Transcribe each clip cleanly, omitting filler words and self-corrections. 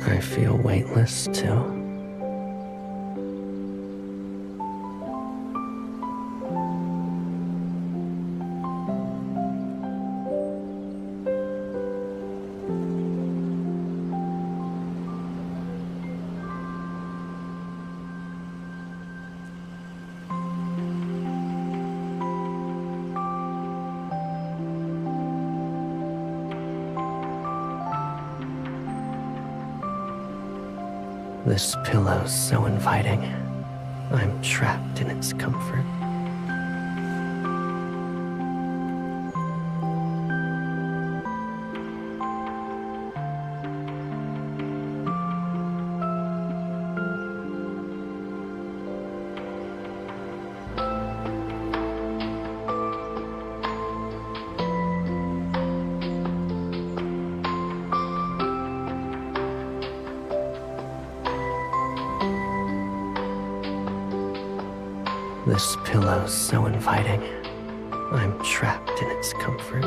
I feel weightless too. This pillow's so inviting. I'm trapped in its comfort. This pillow's so inviting. I'm trapped in its comfort.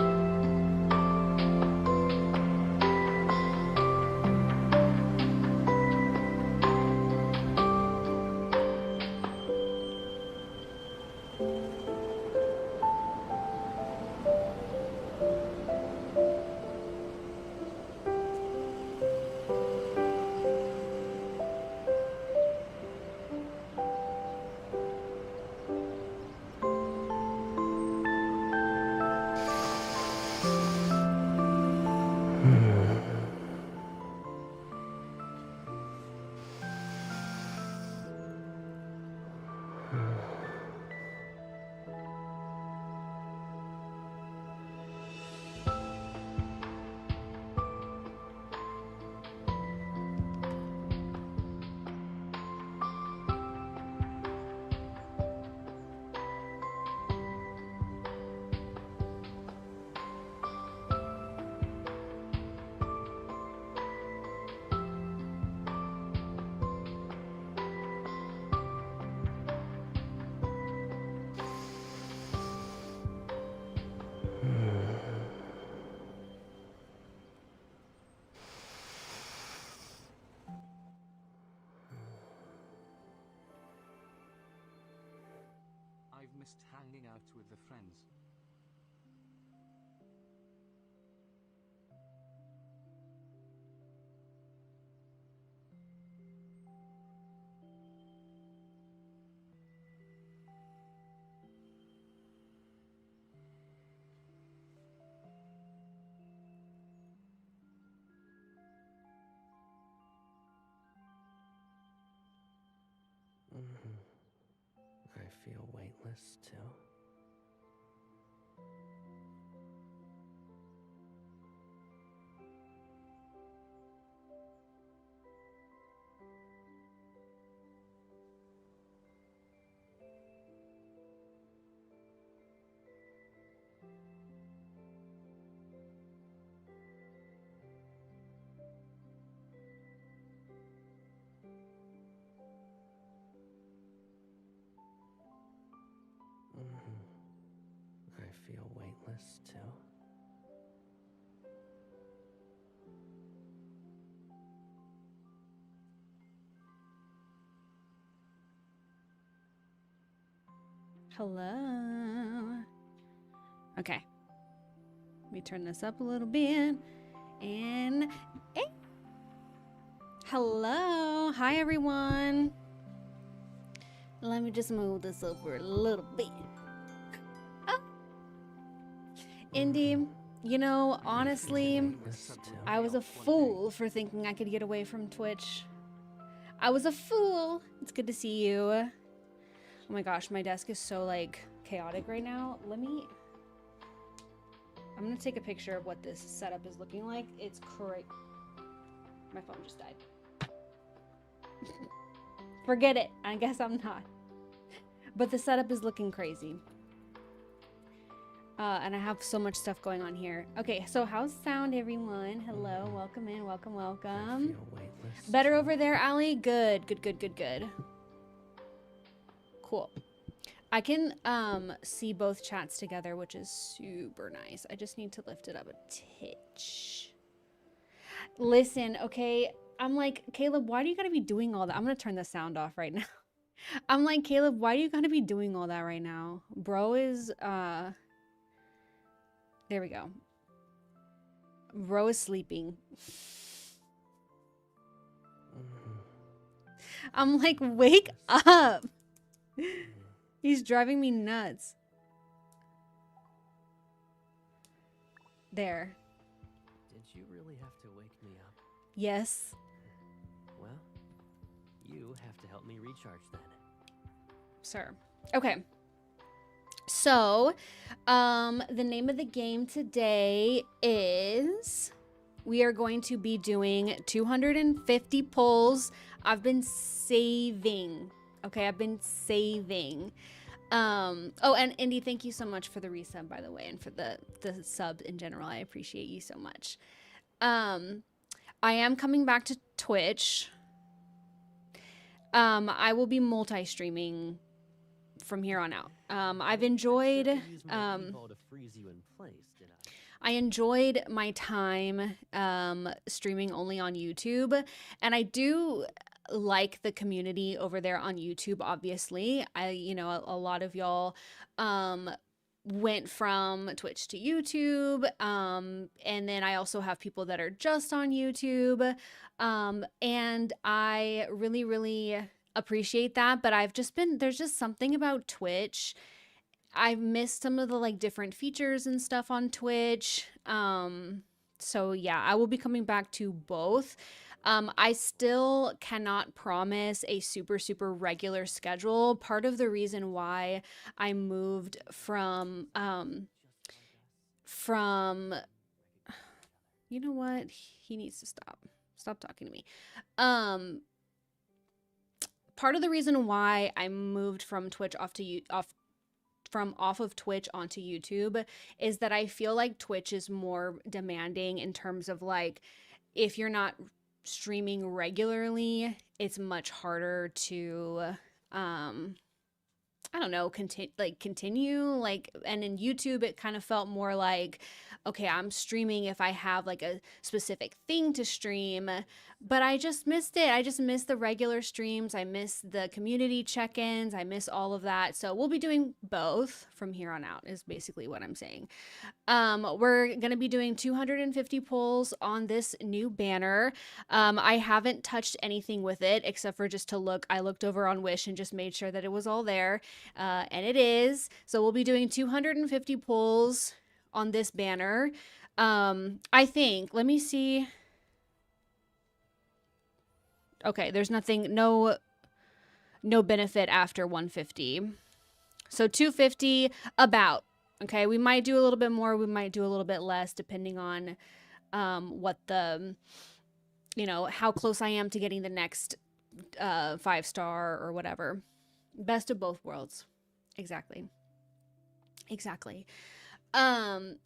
I've missed hanging out with the friends. I feel weightless too. I feel weightless too. Hello. Okay. Let me turn this up a little bit. And hello. Hi, everyone. Let me just move this over a little bit. Oh. Indy, you know, honestly, I was a fool for thinking I could get away from Twitch. I was a fool. It's good to see you. Oh my gosh, my desk is so like chaotic right now. I'm gonna take a picture of what this setup is looking like. It's crazy. My phone just died. Forget it. I guess I'm not. But the setup is looking crazy. And I have so much stuff going on here. Okay, so how's sound, everyone? Hello, welcome in, welcome, welcome. Better over there, Allie? Good. Cool. I can see both chats together, which is super nice. I just need to lift it up a titch. Listen, okay, I'm like, Caleb, why do you gotta be doing all that? I'm gonna turn the sound off right now. I'm like, Caleb, why do you gotta be doing all that right now? Bro is, there we go. Bro is sleeping. I'm like, wake up. He's driving me nuts. There. Did you really have to wake me up? Yes. Well, you have to help me recharge then. Sir. Okay. So, the name of the game today is we are going to be doing 250 pulls. I've been saving. Okay, I've been saving. Oh, and Indy, thank you so much for the resub, by the way, and for the sub in general. I appreciate you so much. I am coming back to Twitch. I will be multi-streaming from here on out. I've enjoyed I enjoyed my time streaming only on YouTube, and I do like the community over there on YouTube. Obviously, a lot of y'all went from Twitch to YouTube, and then I also have people that are just on YouTube, and I really appreciate that. But there's just something about Twitch. I've missed some of the like different features and stuff on Twitch. So yeah, I will be coming back to both. I still cannot promise a super regular schedule. Part of the reason why I moved from you know what? He needs to stop talking to me. Part of the reason why I moved from Twitch off of Twitch onto YouTube is that I feel like Twitch is more demanding in terms of like, if you're not streaming regularly, it's much harder to I don't know, continue like, and in YouTube it kind of felt more like, okay, I'm streaming if I have like a specific thing to stream, but I just missed it. I just missed the regular streams. I miss the community check-ins. I miss all of that. So we'll be doing both from here on out is basically what I'm saying. We're going to be doing 250 polls on this new banner. I haven't touched anything with it except for just to look. I looked over on Wish and just made sure that it was all there. And it is. So we'll be doing 250 polls on this banner. I think, let me see. Okay, there's no benefit after 150. So 250 about. Okay, we might do a little bit more, we might do a little bit less depending on what the, how close I am to getting the next 5-star or whatever. Best of both worlds. Exactly. And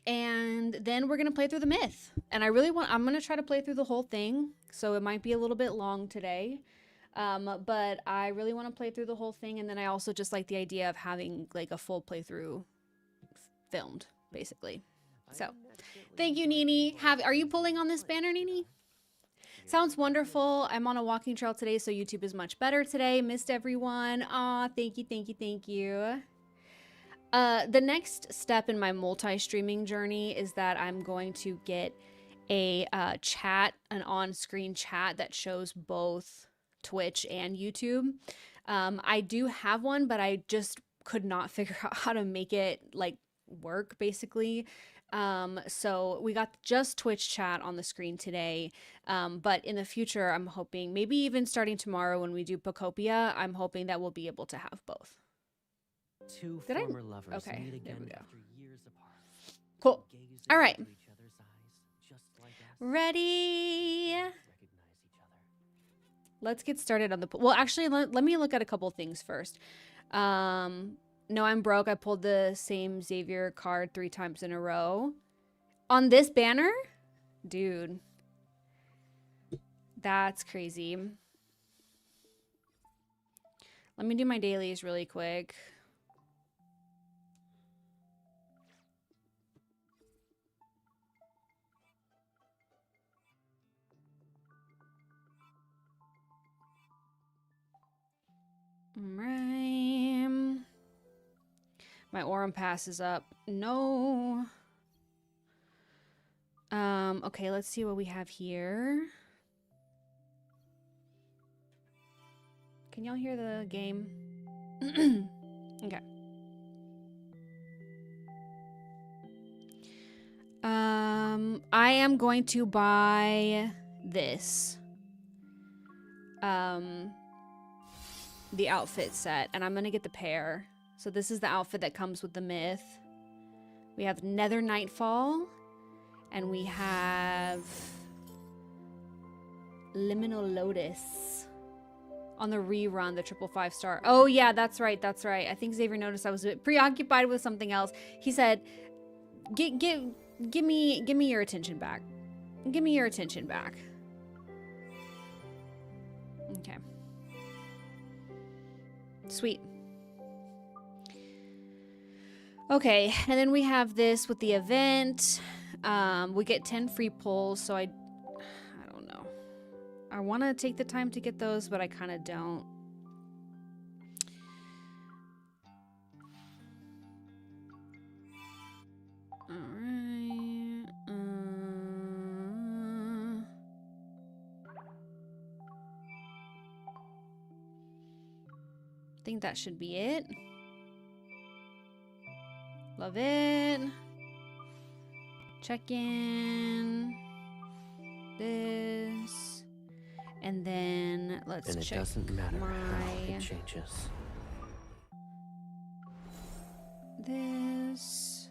then we're gonna play through the myth, and I'm gonna try to play through the whole thing, so it might be a little bit long today, but I really want to play through the whole thing. And then I also just like the idea of having like a full playthrough filmed, basically. So thank you, Nini. Are you pulling on this banner, Nini? Sounds wonderful. I'm on a walking trail today, so YouTube is much better today. Missed everyone. Aw, thank you. The next step in my multi-streaming journey is that I'm going to get a an on-screen chat that shows both Twitch and YouTube. I do have one, but I just could not figure out how to make it like work, basically. So we got just Twitch chat on the screen today. But in the future, I'm hoping, maybe even starting tomorrow when we do Pocopia, I'm hoping that we'll be able to have both. Two former lovers meet again after years apart. Cool. All right. Ready? Let's get started on the... Well, actually, let me look at a couple things first. No, I'm broke. I pulled the same Xavier card 3 times in a row. On this banner? Dude. That's crazy. Let me do my dailies really quick. Right. My Aurum pass is up. No. Okay, let's see what we have here. Can y'all hear the game? Okay. I am going to buy this. The outfit set, and I'm gonna get the pair. So this is the outfit that comes with the myth. We have Nether Nightfall, and we have Liminal Lotus on the rerun, the 555-star. Oh yeah, that's right, that's right. I think Xavier noticed I was a bit preoccupied with something else. He said, give me your attention back. Give me your attention back. Okay. Sweet. Okay, and then we have this with the event. We get 10 free pulls, so I don't know. I want to take the time to get those, but I kind of don't. Alright. I think that should be it. Love it. Check in. This. And then let's check. And it doesn't matter how it changes. This.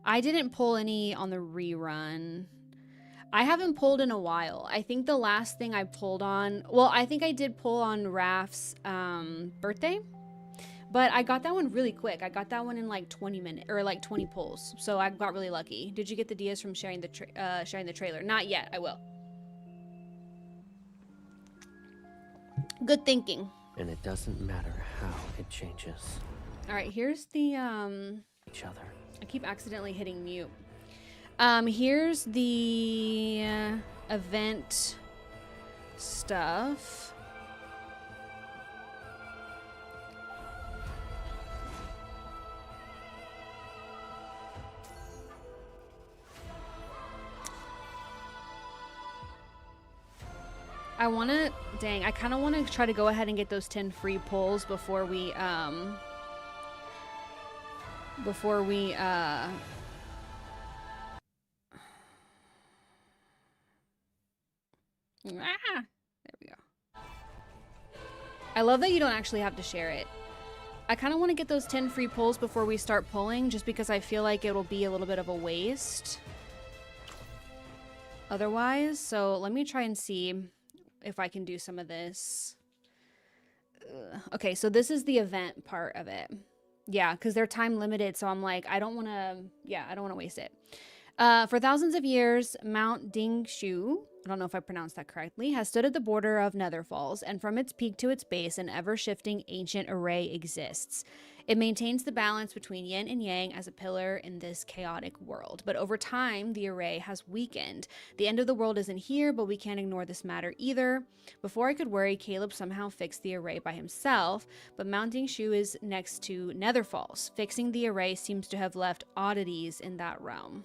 I didn't pull any on the rerun. I haven't pulled in a while. I think the last thing I pulled on, well, I think I did pull on Raph's birthday, but I got that one really quick. I got that one in like 20 minutes or like 20 pulls. So I got really lucky. Did you get the Dias from sharing the trailer? Not yet. I will. Good thinking. And it doesn't matter how it changes. All right, here's the each other. I keep accidentally hitting mute. Here's the event stuff. I want to, dang, I kind of want to try to go ahead and get those 10 free pulls before we there we go. I love that you don't actually have to share it. I kind of want to get those 10 free pulls before we start pulling, just because I feel like it'll be a little bit of a waste otherwise. So let me try and see if I can do some of this. Okay, so this is the event part of it. Yeah, because they're time limited, so I'm like, I don't want to waste it. For thousands of years, Mount Dingshu, I don't know if I pronounced that correctly, has stood at the border of Nether Falls, and from its peak to its base, an ever-shifting ancient array exists. It maintains the balance between yin and yang as a pillar in this chaotic world. But over time, the array has weakened. The end of the world isn't here, but we can't ignore this matter either. Before I could worry, Caleb somehow fixed the array by himself, but Mount Dingshu is next to Nether Falls. Fixing the array seems to have left oddities in that realm.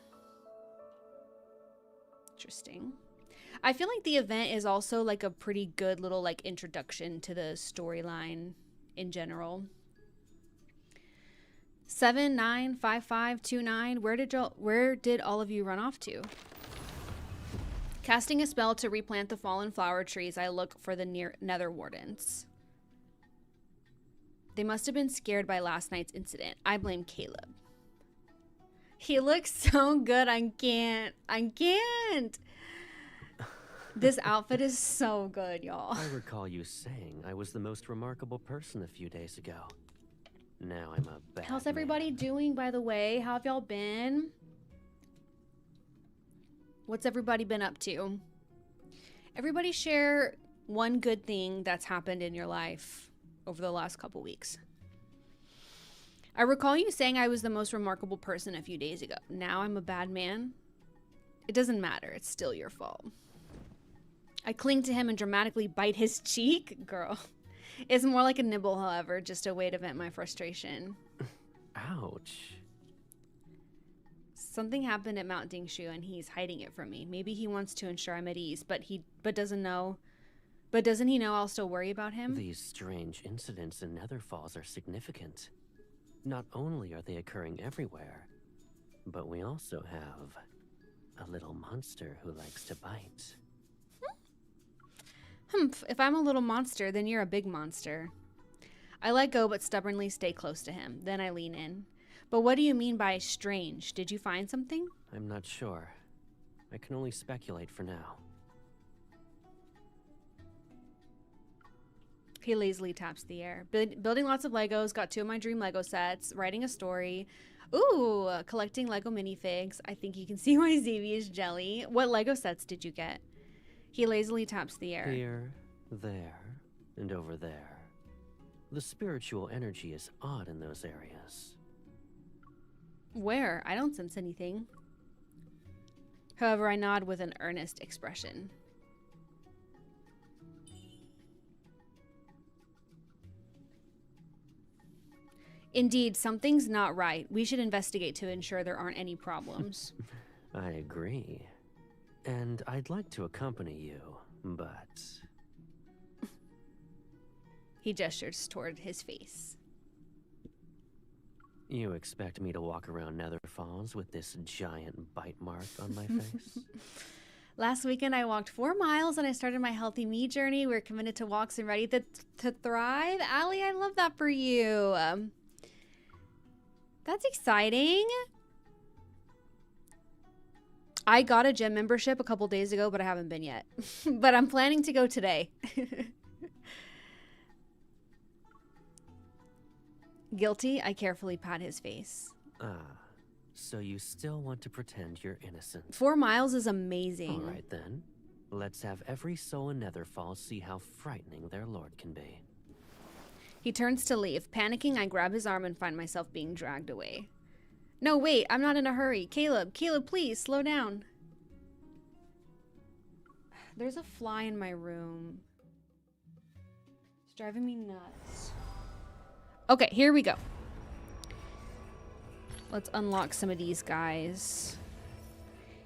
Interesting. I feel like the event is also like a pretty good little like introduction to the storyline in general. 795529. Where did all of you run off to? Casting a spell to replant the fallen flower trees, I look for the Nether Wardens. They must have been scared by last night's incident. I blame Caleb. He looks so good. I can't. This outfit is so good, y'all. I recall you saying I was the most remarkable person a few days ago. Now I'm a bad How's everybody doing, by the way? How have y'all been? What's everybody been up to? Everybody share one good thing that's happened in your life over the last couple weeks. I recall you saying I was the most remarkable person a few days ago. Now I'm a bad man. It doesn't matter. It's still your fault. I cling to him and dramatically bite his cheek. Girl. It's more like a nibble, however, just a way to vent my frustration. Ouch. Something happened at Mount Dingshu and he's hiding it from me. Maybe he wants to ensure I'm at ease, but doesn't know. But doesn't he know I'll still worry about him? These strange incidents in Nether Falls are significant. Not only are they occurring everywhere, but we also have a little monster who likes to bite. Humph, if I'm a little monster, then you're a big monster. I let go but stubbornly stay close to him. Then I lean in. But what do you mean by strange? Did you find something? I'm not sure. I can only speculate for now. He lazily taps the air. Building lots of Legos, got 2 of my dream Lego sets, writing a story. Ooh, collecting Lego minifigs. I think you can see why Xavier is jelly. What Lego sets did you get? He lazily taps the air. Here, there, and over there. The spiritual energy is odd in those areas. Where? I don't sense anything. However, I nod with an earnest expression. Indeed, something's not right. We should investigate to ensure there aren't any problems. I agree. And I'd like to accompany you, but... He gestures toward his face. You expect me to walk around Nether Falls with this giant bite mark on my face? Last weekend, I walked 4 miles and I started my healthy me journey. We're committed to walks and ready to thrive. Allie, I love that for you. That's exciting. I got a gym membership a couple days ago, but I haven't been yet. But I'm planning to go today. Guilty, I carefully pat his face. Ah, so you still want to pretend you're innocent. 4 miles is amazing. All right then. Let's have every soul in Nether Falls see how frightening their lord can be. He turns to leave. Panicking, I grab his arm and find myself being dragged away. No, wait, I'm not in a hurry. Caleb, please, slow down. There's a fly in my room. It's driving me nuts. Okay, here we go. Let's unlock some of these guys.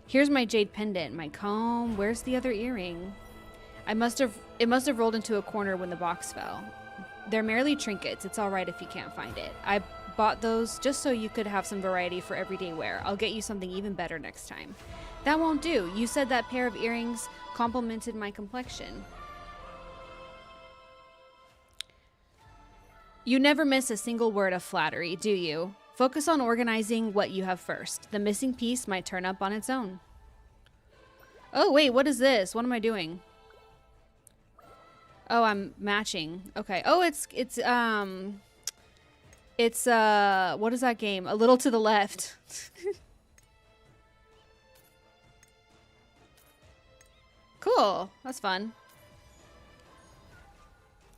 Here's my jade pendant, my comb. Where's the other earring? It must have rolled into a corner when the box fell. They're merely trinkets. It's all right if you can't find it. I bought those just so you could have some variety for everyday wear. I'll get you something even better next time. That won't do. You said that pair of earrings complemented my complexion. You never miss a single word of flattery, do you? Focus on organizing what you have first. The missing piece might turn up on its own. Oh, wait, what is this? What am I doing? Oh, I'm matching. Okay. Oh, it's what is that game? A Little to the Left. Cool. That's fun.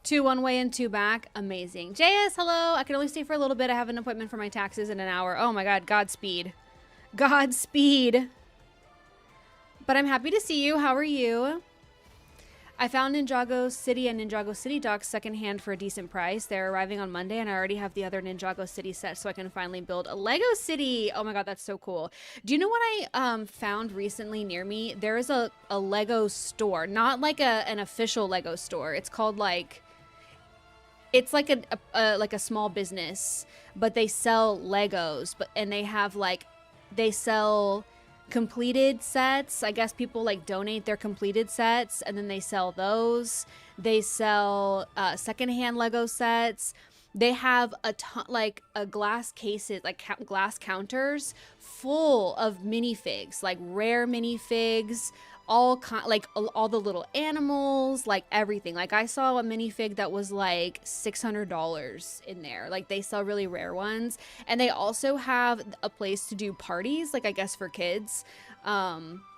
2 one way and 2 back. Amazing. JS, hello. I can only stay for a little bit. I have an appointment for my taxes in an hour. Oh my god. Godspeed. Godspeed. But I'm happy to see you. How are you? I found Ninjago City and Ninjago City docks secondhand for a decent price. They're arriving on Monday, and I already have the other Ninjago City set, so I can finally build a Lego City. Oh my god, that's so cool. Do you know what I found recently near me? There is a Lego store. Not like an official Lego store. It's called like... It's like a small business, but they sell Legos, and they have like... They sell... completed sets. I guess people like donate their completed sets and then they sell those. They sell secondhand Lego sets. They have a ton, like a glass cases, like glass counters full of minifigs, like rare minifigs, all the little animals, like everything. Like I saw a minifig that was like $600 in there. Like they sell really rare ones, and they also have a place to do parties, like I guess for kids,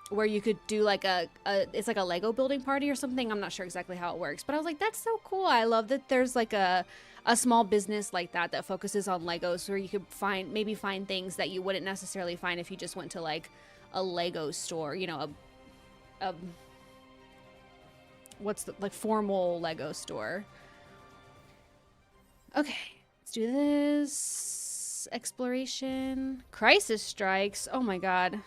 where you could do like it's like a Lego building party or something. I'm not sure exactly how it works, but I was like, that's so cool. I love that there's like a small business like that focuses on Legos, where you could find things that you wouldn't necessarily find if you just went to like a Lego store, you know, what's the like formal Lego store. Okay, let's do this. Exploration. Crisis strikes. Oh my god.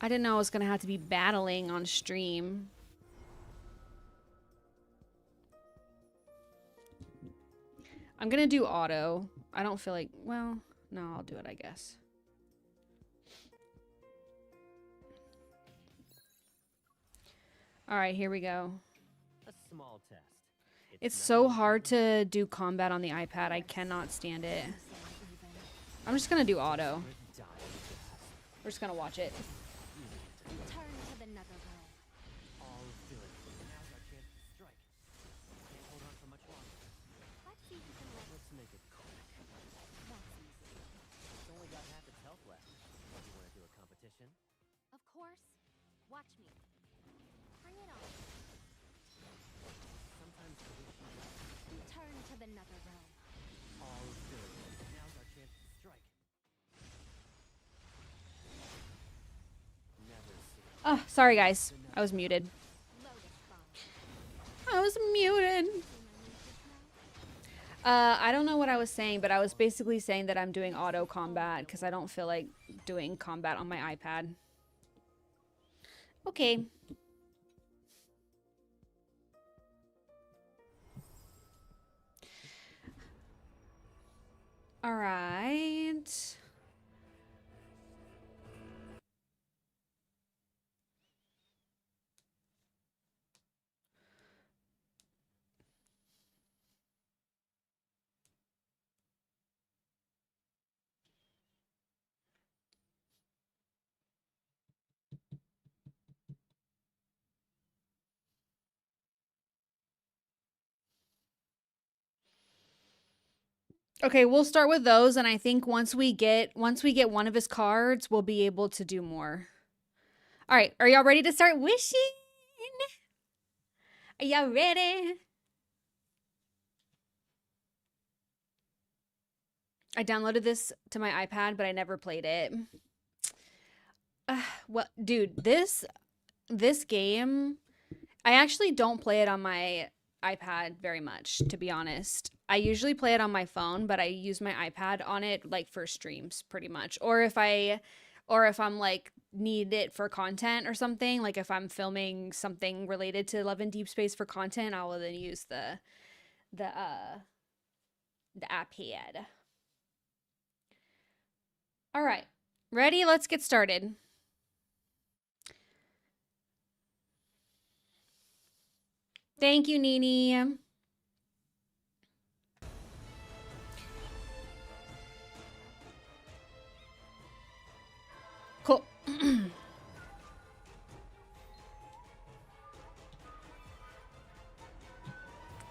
I didn't know I was gonna have to be battling on stream. I'm gonna do auto. I don't feel like, well, no, I'll do it, I guess. All right, here we go. A small test. It's so hard to do combat on the iPad. I cannot stand it. I'm just gonna do auto. We're just gonna watch it. Turn to the nether realm. All good. Now's our chance to strike. Can't hold on for much longer. Let's see who can live. Let's make it quick. That's easy. It's only got half its health left. You want to do a competition? Of course. Watch me. Bring it on. Sometimes I wish you Turn to the nether realm. all good. Now's our chance to strike. Never seen. Oh, sorry guys. I was muted. Lotus bomb. I was muted. See my move just now? I don't know what I was saying, but I was basically saying that I'm doing auto combat because I don't feel like doing combat on my iPad. Okay. All right. Okay, we'll start with those, and I think once we get one of his cards, we'll be able to do more. All right, are y'all ready to start wishing? Are y'all ready? I downloaded this to my iPad, but I never played it. Well, dude, this game, I actually don't play it on my iPad very much, to be honest. I usually play it on my phone, but I use my iPad on it like for streams pretty much. Or if I'm like need it for content or something, like if I'm filming something related to Love and Deep Space for content, I will then use the iPad. All right. Ready? Let's get started. Thank you, Nini. Cool.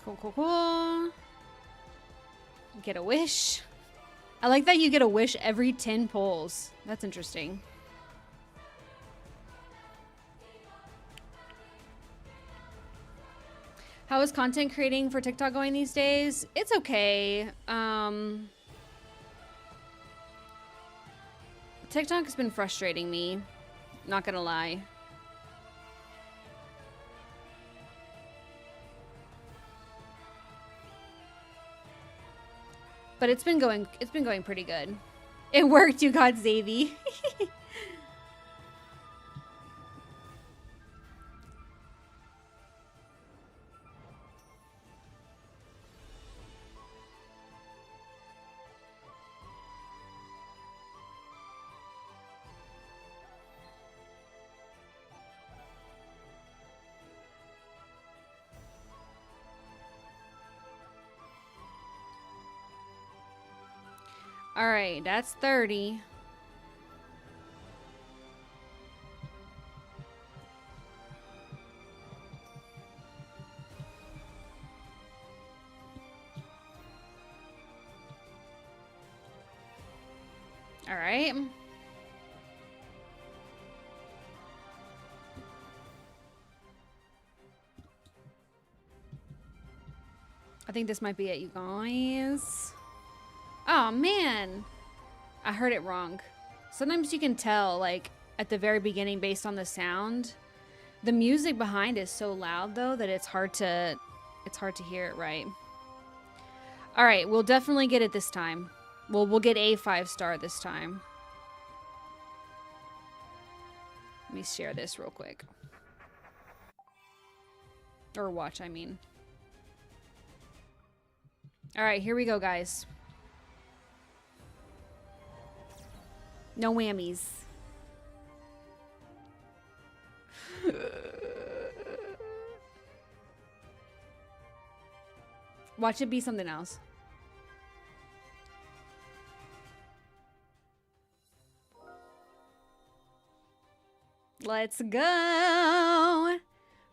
Cool. Get a wish. I like that you get a wish every 10 polls. That's interesting. How is content creating for TikTok going these days? It's okay. TikTok has been frustrating me. Not gonna lie. But it's been going pretty good. It worked, you got Xavi. All right, that's 30. All right. I think this might be it, you guys. Oh, man. I heard it wrong. Sometimes you can tell, like, at the very beginning based on the sound. The music behind is so loud though that it's hard to hear it right. All right, we'll definitely get it this time. We'll get a 5-star this time. Let me share this real quick. Or watch, I mean. All right, here we go, guys. No whammies. Watch it be something else. Let's go.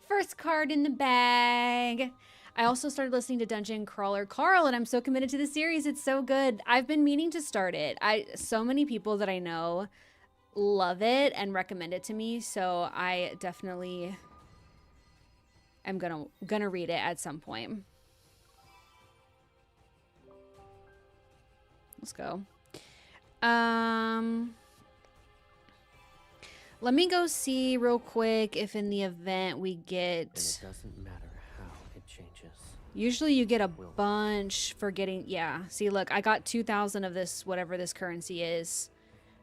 First card in the bag. I also started listening to Dungeon Crawler Carl, and I'm so committed to the series. It's so good. I've been meaning to start it. So many people that I know love it and recommend it to me, so I definitely am gonna read it at some point. Let's go. Let me go see real quick if in the event we get... And it doesn't matter how it changes. Usually you get a bunch for getting... Yeah, see, look, I got 2,000 of this, whatever this currency is,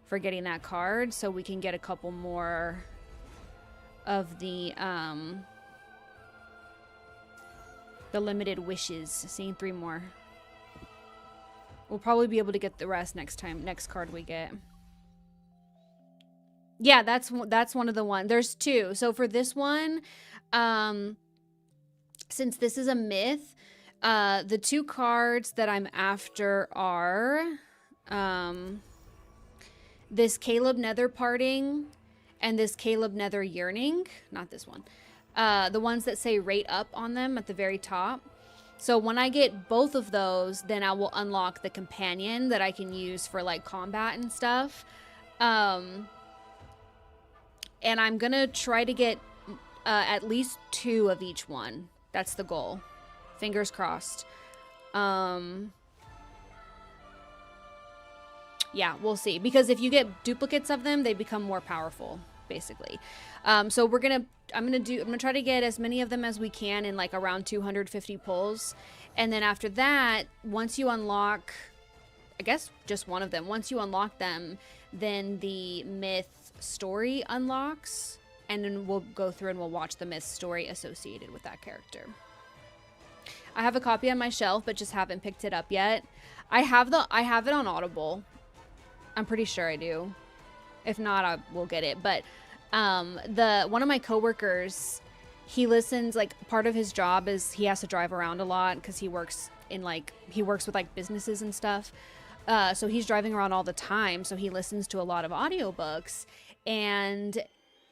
for getting that card, so we can get a couple more of the limited wishes. Seeing 3 more. We'll probably be able to get the rest next card we get. Yeah, that's one of the ones. There's 2. So for this one, since this is a myth, the 2 cards that I'm after are this Caleb Nether Parting and this Caleb Nether Yearning. Not this one. The ones that say rate up on them at the very top. So when I get both of those, then I will unlock the companion that I can use for like combat and stuff. And I'm gonna try to get at least 2 of each one. That's the goal. Fingers crossed. Yeah, we'll see. Because if you get duplicates of them, they become more powerful, basically. So I'm gonna try to get as many of them as we can in like around 250 pulls. And then after that, once you unlock, I guess just one of them, once you unlock them, then the myth story unlocks, and then we'll go through and we'll watch the myth story associated with that character. I have a copy on my shelf, but just haven't picked it up yet. I have it on Audible. I'm pretty sure I do. If not, I will get it. But one of my coworkers, he listens, like part of his job is he has to drive around a lot because he works with like businesses and stuff. So he's driving around all the time. So he listens to a lot of audiobooks, and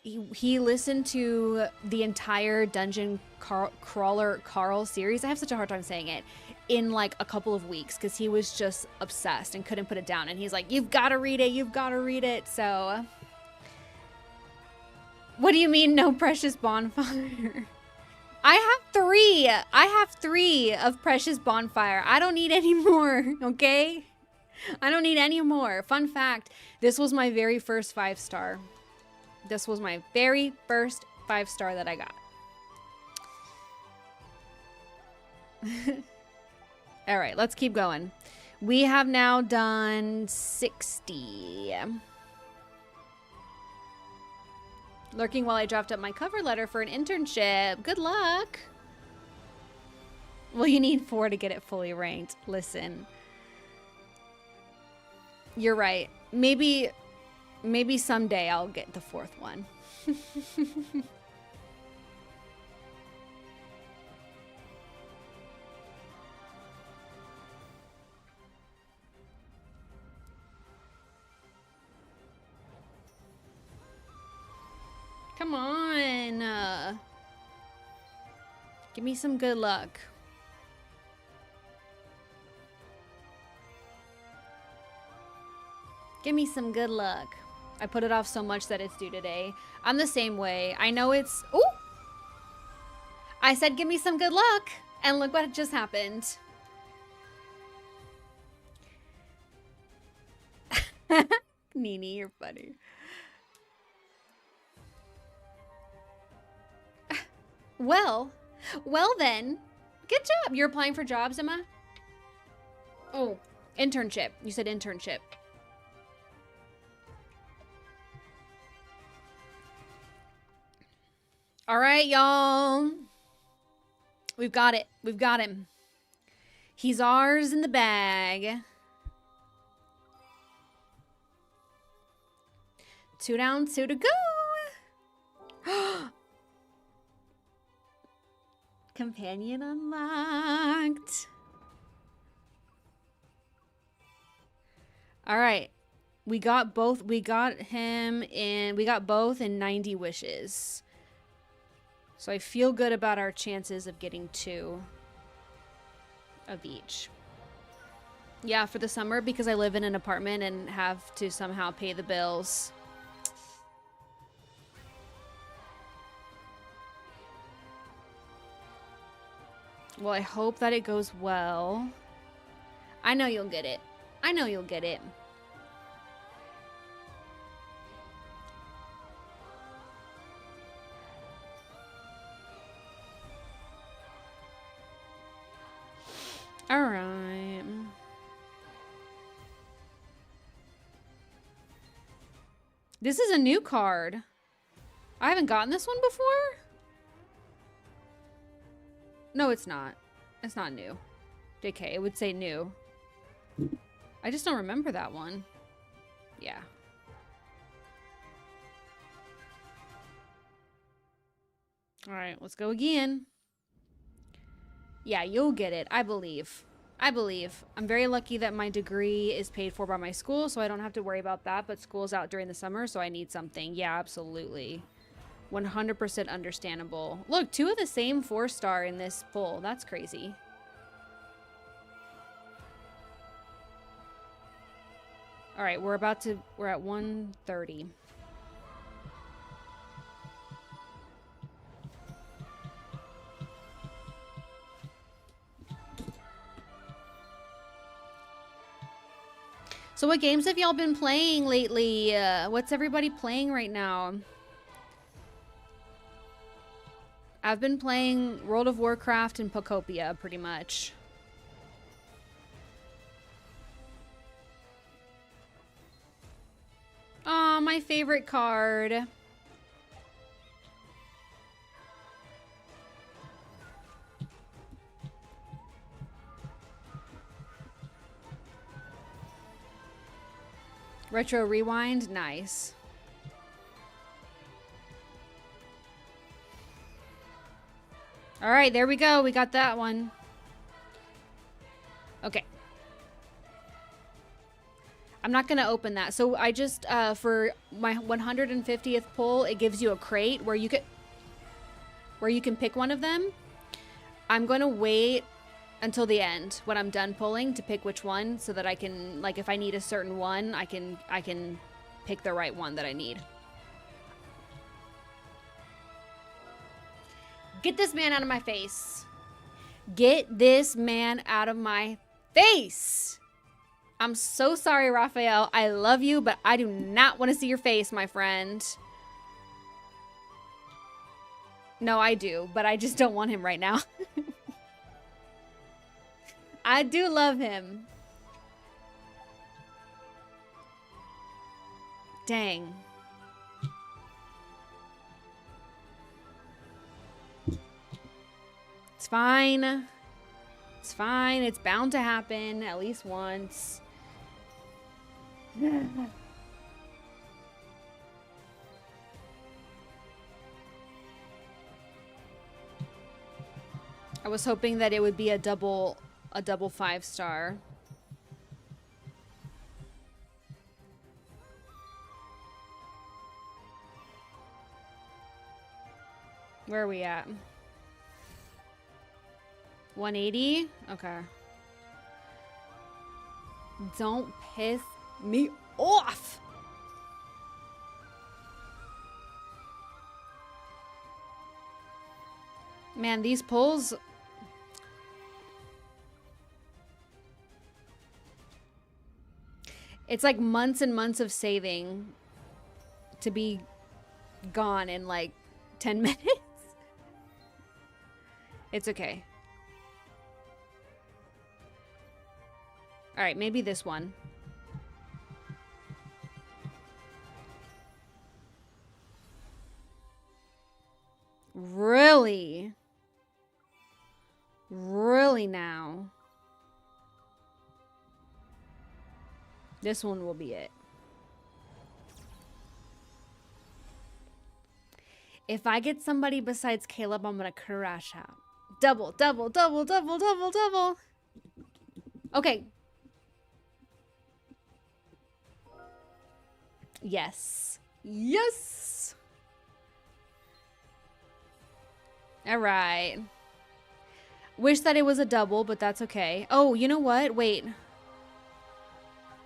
he listened to the entire Dungeon Crawler Carl series. I have such a hard time saying it, in like a couple of weeks because he was just obsessed and couldn't put it down. And he's like, you've got to read it. You've got to read it. So what do you mean no Precious Bonfire? I have 3 of Precious Bonfire. I don't need any more, okay? I don't need any more. Fun fact, this was my very first 5-star. This was my very first 5-star that I got. All right, let's keep going. We have now done 60. Lurking while I draft up my cover letter for an internship. Good luck. Well, you need 4 to get it fully ranked. Listen. You're right. Maybe someday I'll get the 4th one. Come on. Give me some good luck. Give me some good luck. I put it off so much that it's due today. I'm the same way. I know it's... Ooh! I said give me some good luck. And look what just happened. Nini, you're funny. Well then. Good job. You're applying for jobs, Emma? Oh, internship. You said internship. All right, y'all. We've got it. We've got him. He's ours in the bag. 2 down, 2 to go. Companion unlocked. All right. We got both. We got him in. We got both in 90 wishes. So I feel good about our chances of getting 2 of each. Yeah, for the summer because I live in an apartment and have to somehow pay the bills. Well, I hope that it goes well. I know you'll get it. I know you'll get it. All right. This is a new card. I haven't gotten this one before? No, it's not. It's not new. JK, it would say new. I just don't remember that one. Yeah. All right, let's go again. Yeah, you'll get it. I believe. I believe. I'm very lucky that my degree is paid for by my school, so I don't have to worry about that, but school's out during the summer, so I need something. Yeah, absolutely. 100% understandable. Look, 2 of the same 4-star in this pull. That's crazy. All right, we're at 130. So what games have y'all been playing lately? What's everybody playing right now? I've been playing World of Warcraft and Pokopia, pretty much. Aw, my favorite card. Retro Rewind, nice. All right, there we go. We got that one. Okay. I'm not going to open that. So I just, for my 150th pull, it gives you a crate where you can pick one of them. I'm going to wait until the end when I'm done pulling to pick which one so that I can, like, if I need a certain one, I can pick the right one that I need. Get this man out of my face. Get this man out of my face. I'm so sorry, Raphael. I love you, but I do not want to see your face, my friend. No, I do, but I just don't want him right now. I do love him. Dang. It's fine. It's fine. It's bound to happen at least once. I was hoping that it would be a double 5-star. Where are we at? 180? Okay. Don't piss me off! Man, these pulls... It's like months and months of saving to be gone in like 10 minutes. It's okay. All right, maybe this one. Really? Really now? This one will be it. If I get somebody besides Caleb, I'm gonna crash out. Double, double, double, double, double, double. Okay. Yes. Yes. All right. Wish that it was a double, but that's okay. Oh, you know what? Wait.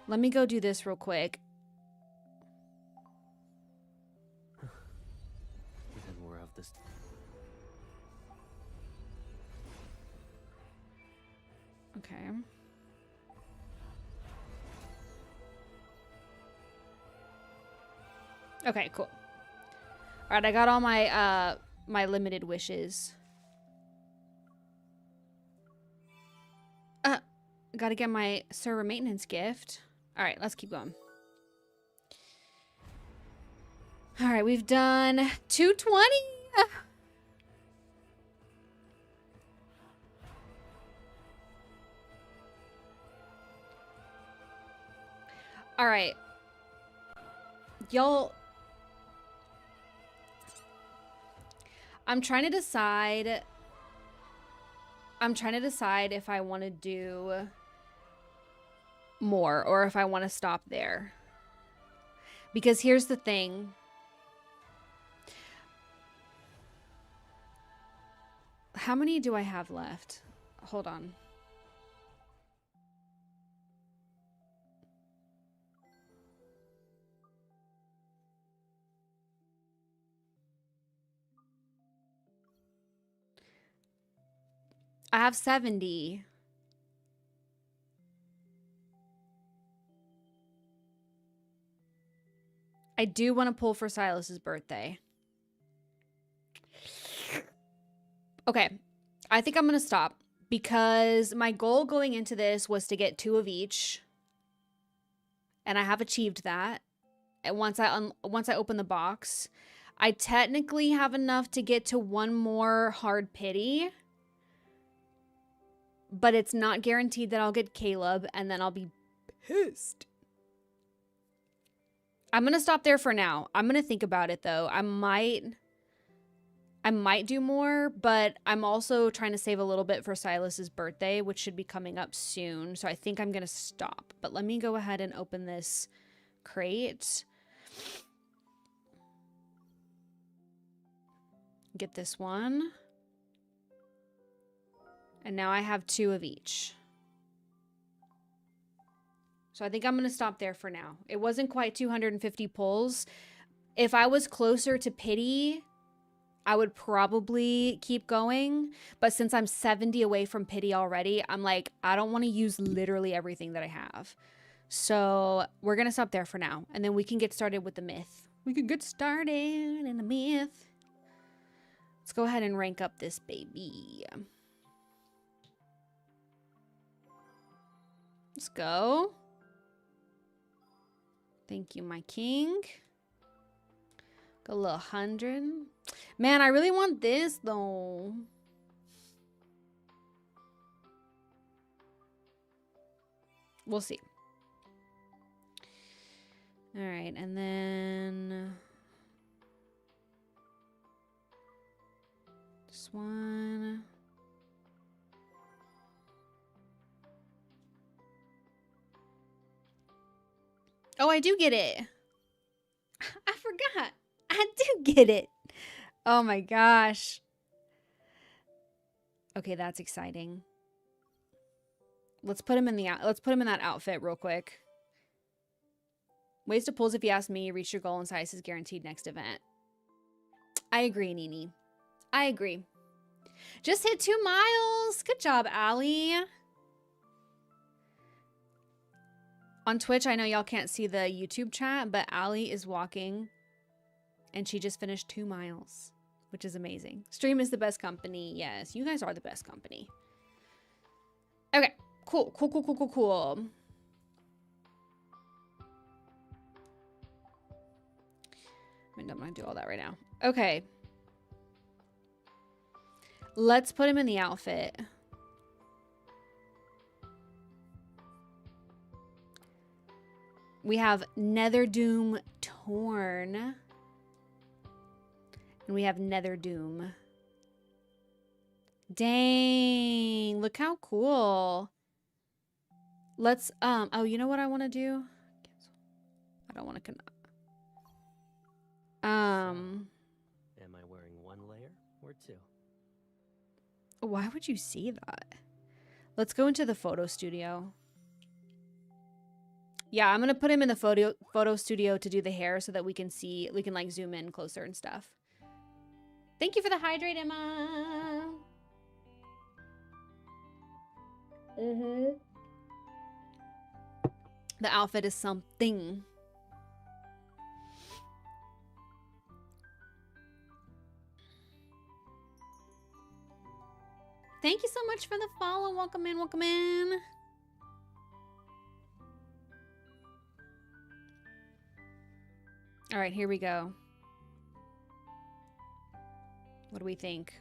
Let me go do this real quick. Then we're of this. Okay. Okay, cool. All right, I got all my my limited wishes. Gotta get my server maintenance gift. All right, let's keep going. All right, we've done 220. All right. Y'all, I'm trying to decide if I want to do more or if I want to stop there. Because here's the thing. How many do I have left? Hold on. I have 70. I do want to pull for Silas's birthday. Okay. I think I'm going to stop because my goal going into this was to get 2 of each. And I have achieved that. And once I open the box, I technically have enough to get to 1 more hard pity. But it's not guaranteed that I'll get Caleb, and then I'll be pissed. I'm going to stop there for now. I'm going to think about it, though. I might do more, but I'm also trying to save a little bit for Silas's birthday, which should be coming up soon. So I think I'm going to stop. But let me go ahead and open this crate. Get this one. And now I have 2 of each. So I think I'm going to stop there for now. It wasn't quite 250 pulls. If I was closer to pity, I would probably keep going. But since I'm 70 away from pity already, I'm like, I don't want to use literally everything that I have. So we're going to stop there for now. And then we can get started with the myth. We can get started in the myth. Let's go ahead and rank up this baby. Let's go. Thank you, my king. Got a little 100. Man, I really want this, though. We'll see. All right, and then... this one... Oh, I do get it. I forgot. I do get it. Oh my gosh. Okay, that's exciting. Let's put him in that outfit real quick. Ways to pulls, if you ask me, reach your goal and size is guaranteed next event. I agree, Nini. I agree. Just hit 2 miles. Good job, Allie. On Twitch, I know y'all can't see the YouTube chat, but Allie is walking and she just finished 2 miles. which is amazing. Stream is the best company. Yes, you guys are the best company. Okay, cool. I'm not gonna do all that right now. Okay. Let's put him in the outfit. We have Netherdoom Torn. And we have Netherdoom. Dang, look how cool. Let's, oh, you know what I want to do? I don't want to, Am I wearing one layer or two? why would you see that? Let's go into the photo studio. Yeah, I'm gonna put him in the photo studio to do the hair so that we can see, we can like zoom in closer and stuff. Thank you for the hydrate, Emma. The outfit is something. Thank you so much for the follow. Welcome in, welcome in. All right, here we go. What do we think?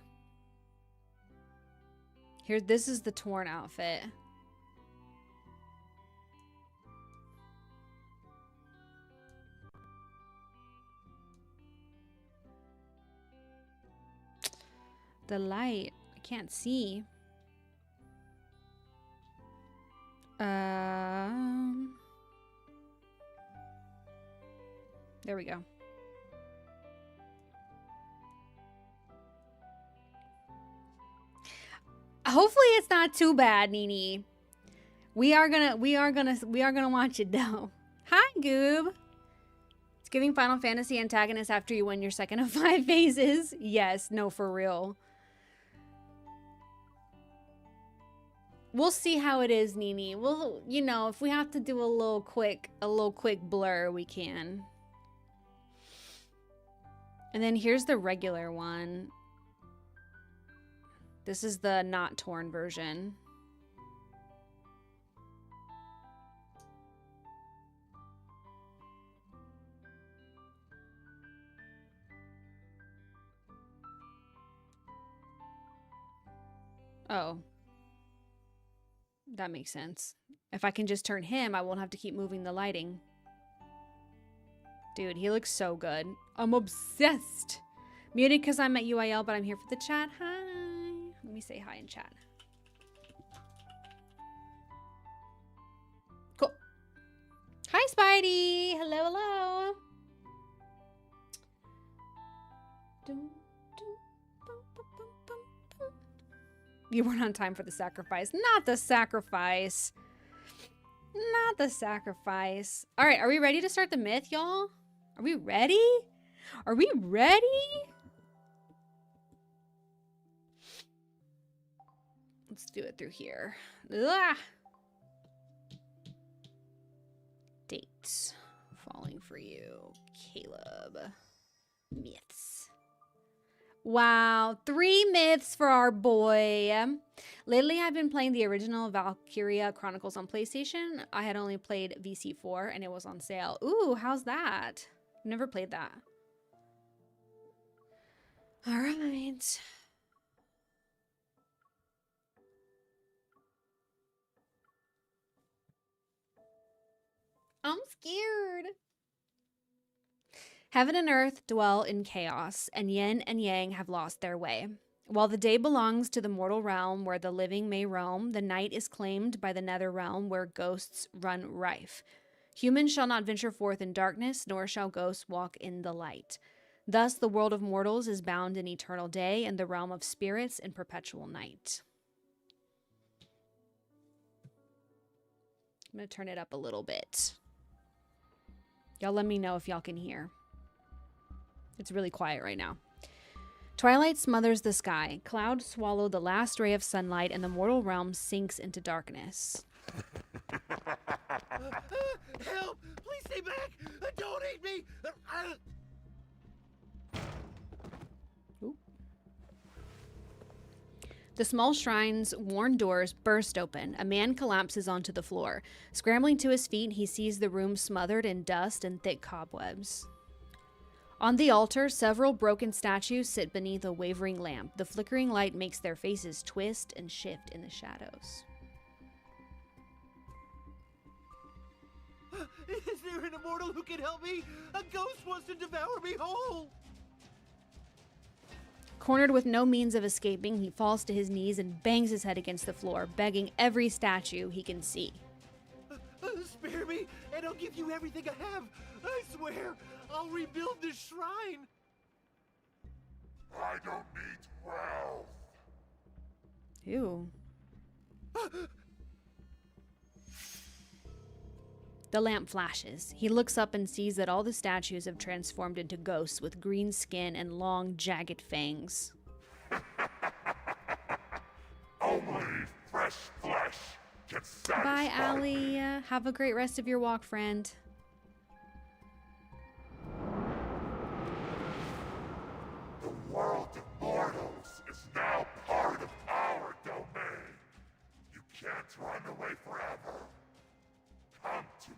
Here, this is the torn outfit. The light, I can't see. There we go. Hopefully it's not too bad, Nini. We are gonna watch it though. Hi, Goob. It's giving Final Fantasy antagonist after you win your second of 5 phases. Yes, no, for real. We'll see how it is, Nini. We'll, you know, if we have to do a little quick blur, we can. And then here's the regular one. This is the not torn version. Oh. That makes sense. If I can just turn him, I won't have to keep moving the lighting. Dude, he looks so good. I'm obsessed. Muted because I'm at UIL, but I'm here for the chat. Hi. Let me say hi in chat. Cool. Hi, Spidey. Hello, hello. You weren't on time for the sacrifice. Not the sacrifice. Not the sacrifice. All right, are we ready to start the myth, y'all? Are we ready? Are we ready? Let's do it through here. Ugh. Dates. Falling for you, Caleb. Myths. Wow, 3 myths for our boy. Lately, I've been playing the original Valkyria Chronicles on PlayStation. I had only played VC4 and it was on sale. Ooh, how's that? Never played that. All right. I'm scared. Heaven and earth dwell in chaos, and yin and yang have lost their way. While the day belongs to the mortal realm where the living may roam, the night is claimed by the nether realm where ghosts run rife. Humans shall not venture forth in darkness, nor shall ghosts walk in the light. Thus the world of mortals is bound in eternal day, and the realm of spirits in perpetual night. I'm going to turn it up a little bit. Y'all let me know if y'all can hear. It's really quiet right now. Twilight smothers the sky. Clouds swallow the last ray of sunlight, and the mortal realm sinks into darkness. Help! Please stay back! Don't eat me! Ooh. The small shrine's worn doors burst open. A man collapses onto the floor. Scrambling to his feet, he sees the room smothered in dust and thick cobwebs. On the altar, several broken statues sit beneath a wavering lamp. The flickering light makes their faces twist and shift in the shadows. Is there an immortal who can help me? A ghost wants to devour me whole! Cornered with no means of escaping, he falls to his knees and bangs his head against the floor, begging every statue he can see. Spare me, and I'll give you everything I have. I swear, I'll rebuild this shrine. I don't need wealth. Ew. The lamp flashes. He looks up and sees that all the statues have transformed into ghosts with green skin and long, jagged fangs. Only fresh flesh can satisfy. Bye, Allie. Have a great rest of your walk, friend. The world of mortals is now part of our domain. You can't run away forever. Come to me.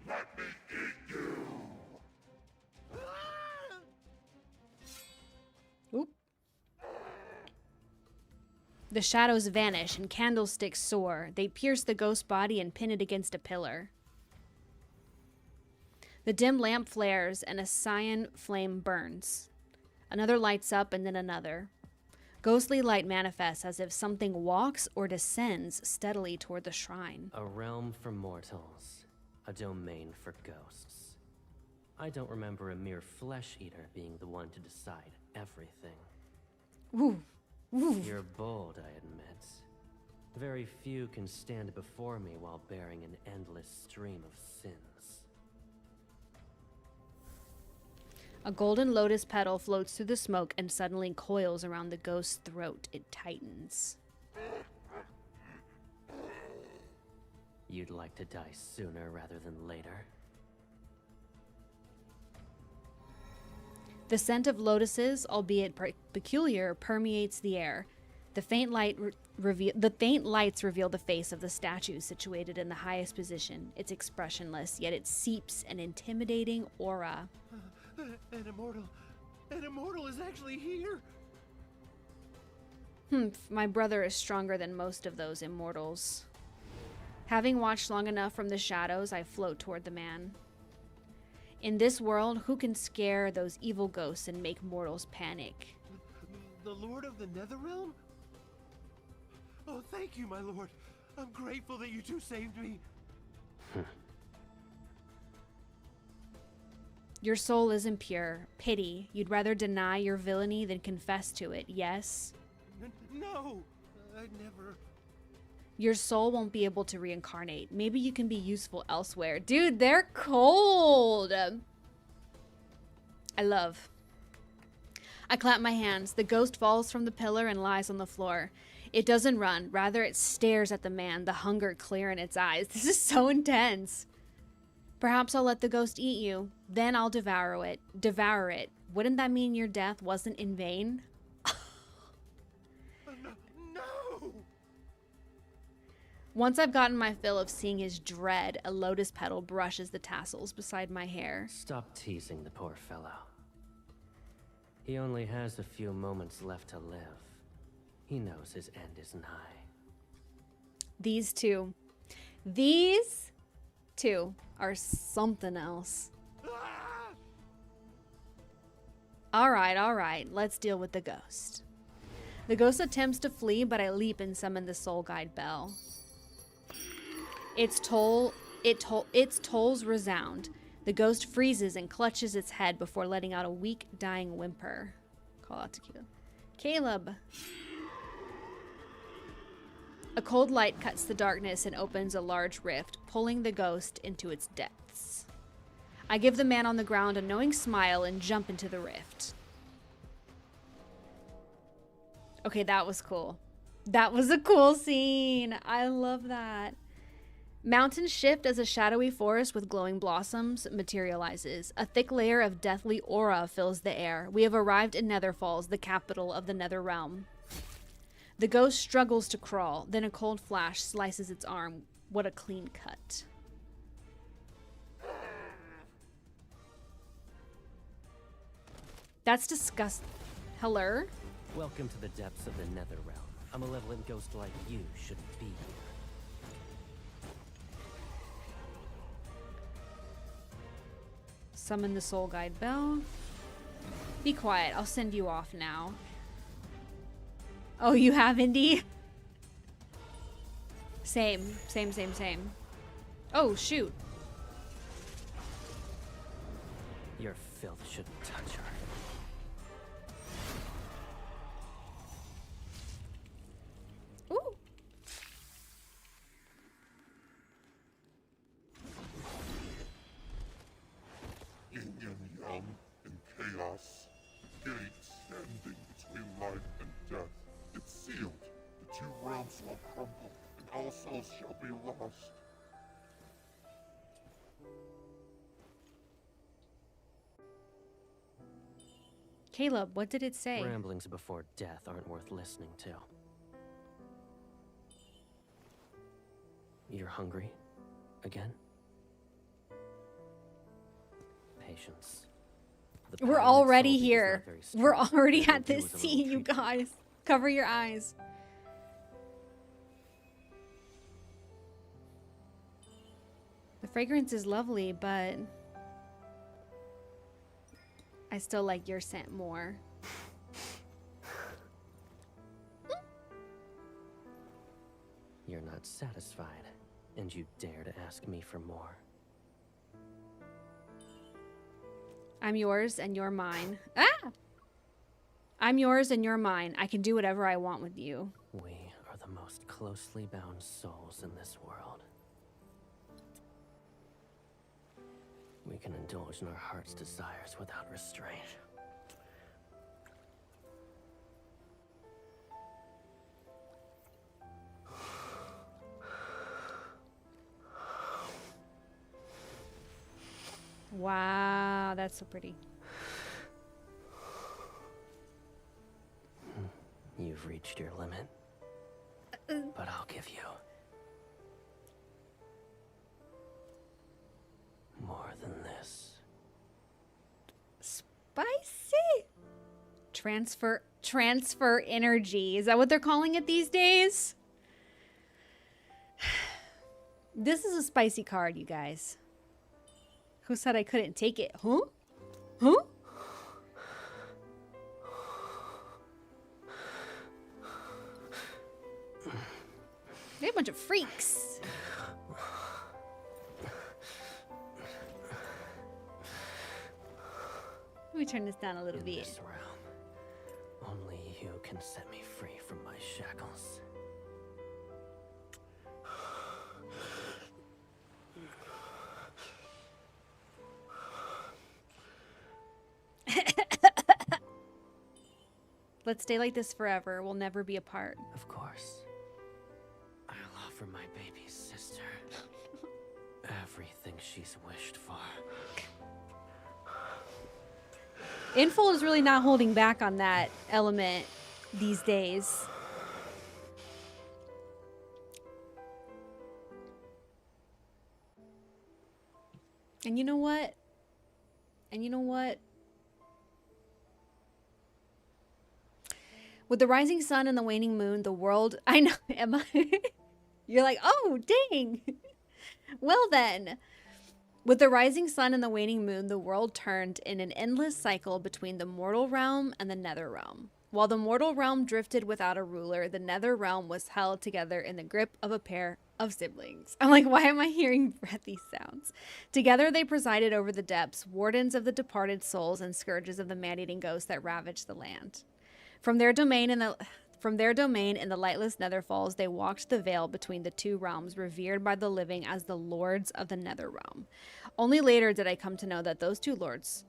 Let me eat you. Oop. The shadows vanish and candlesticks soar. They pierce the ghost body and pin it against a pillar. The dim lamp flares and a cyan flame burns. Another lights up and then another. Ghostly light manifests as if something walks or descends steadily toward the shrine. A realm for mortals, a domain for ghosts. I don't remember a mere flesh eater being the one to decide everything. Ooh. Ooh. You're bold, I admit. Very few can stand before me while bearing an endless stream of sins. A golden lotus petal floats through the smoke and suddenly coils around the ghost's throat. It tightens. You'd like to die sooner rather than later? The scent of lotuses, albeit peculiar, permeates the air. The faint lights reveal the face of the statue situated in the highest position. It's expressionless, yet it seeps an intimidating aura. An immortal is actually here. My brother is stronger than most of those immortals. Having watched long enough from the shadows, I float toward the man. In this world, who can scare those evil ghosts and make mortals panic? The Lord of the Netherrealm? Oh, thank you, my lord. I'm grateful that you two saved me. Your soul isn't pure. Pity. You'd rather deny your villainy than confess to it, yes? No, I'd never. Your soul won't be able to reincarnate. Maybe you can be useful elsewhere. Dude, they're cold. I love. I clap my hands. The ghost falls from the pillar and lies on the floor. It doesn't run. Rather, it stares at the man, the hunger clear in its eyes. This is so intense. Perhaps I'll let the ghost eat you. Then I'll devour it. Devour it. Wouldn't that mean your death wasn't in vain? No! Once I've gotten my fill of seeing his dread, a lotus petal brushes the tassels beside my hair. Stop teasing the poor fellow. He only has a few moments left to live. He knows his end is nigh. These two are something else. All right, let's deal with the ghost. The ghost attempts to flee, but I leap and summon the soul guide bell. Its tolls resound. The ghost freezes and clutches its head before letting out a weak, dying whimper. Call out to Caleb. A cold light cuts the darkness and opens a large rift, pulling the ghost into its depths. I give the man on the ground a knowing smile and jump into the rift. Okay, that was cool. That was a cool scene. I love that. Mountains shift as a shadowy forest with glowing blossoms materializes. A thick layer of deathly aura fills the air. We have arrived in Nether Falls, the capital of the Nether Realm. The ghost struggles to crawl, then a cold flash slices its arm. What a clean cut. That's disgusting. Hello? Welcome to the depths of the Nether Realm. A malevolent ghost like you shouldn't be here. Summon the soul guide bell. Be quiet. I'll send you off now. Oh, you have, Indy? Same. Oh, shoot. Your filth shouldn't touch her. Ooh. Yin and yang in chaos. Gate standing between life and death. It's sealed. The two realms will crumble, and all souls shall be lost. Caleb, what did it say? Ramblings before death aren't worth listening to. You're hungry? Again? Patience. The We're power already itself is here. not very strong. We're already All at you do this is a little scene, you treatment. guys. Cover your eyes. The fragrance is lovely, but I still like your scent more. You're not satisfied, and you dare to ask me for more. I'm yours and you're mine. Ah! I'm yours and you're mine. I can do whatever I want with you. We are the most closely bound souls in this world. We can indulge in our heart's desires without restraint. Wow, that's so pretty. You've reached your limit, but I'll give you more than this. Spicy. Transfer energy. Is that what they're calling it these days? This is a spicy card, you guys. Who said I couldn't take it? Huh? Huh? They're a bunch of freaks. Let me turn this down a little In bit. this realm, only you can set me free from my shackles. Let's stay like this forever. We'll never be apart. Of course. I'll offer my baby's sister everything she's wished for. Info is really not holding back on that element these days. And you know what? With the rising sun and the waning moon, the world... I know, Emma. You're like, oh, dang. Well then. With the rising sun and the waning moon, the world turned in an endless cycle between the mortal realm and the nether realm. While the mortal realm drifted without a ruler, the nether realm was held together in the grip of a pair of siblings. I'm like, why am I hearing breathy sounds? Together they presided over the depths, wardens of the departed souls and scourges of the man-eating ghosts that ravaged the land. From their domain in the lightless nether falls, they walked the veil between the two realms, revered by the living as the lords of the nether realm. Only later did I come to know that those two lords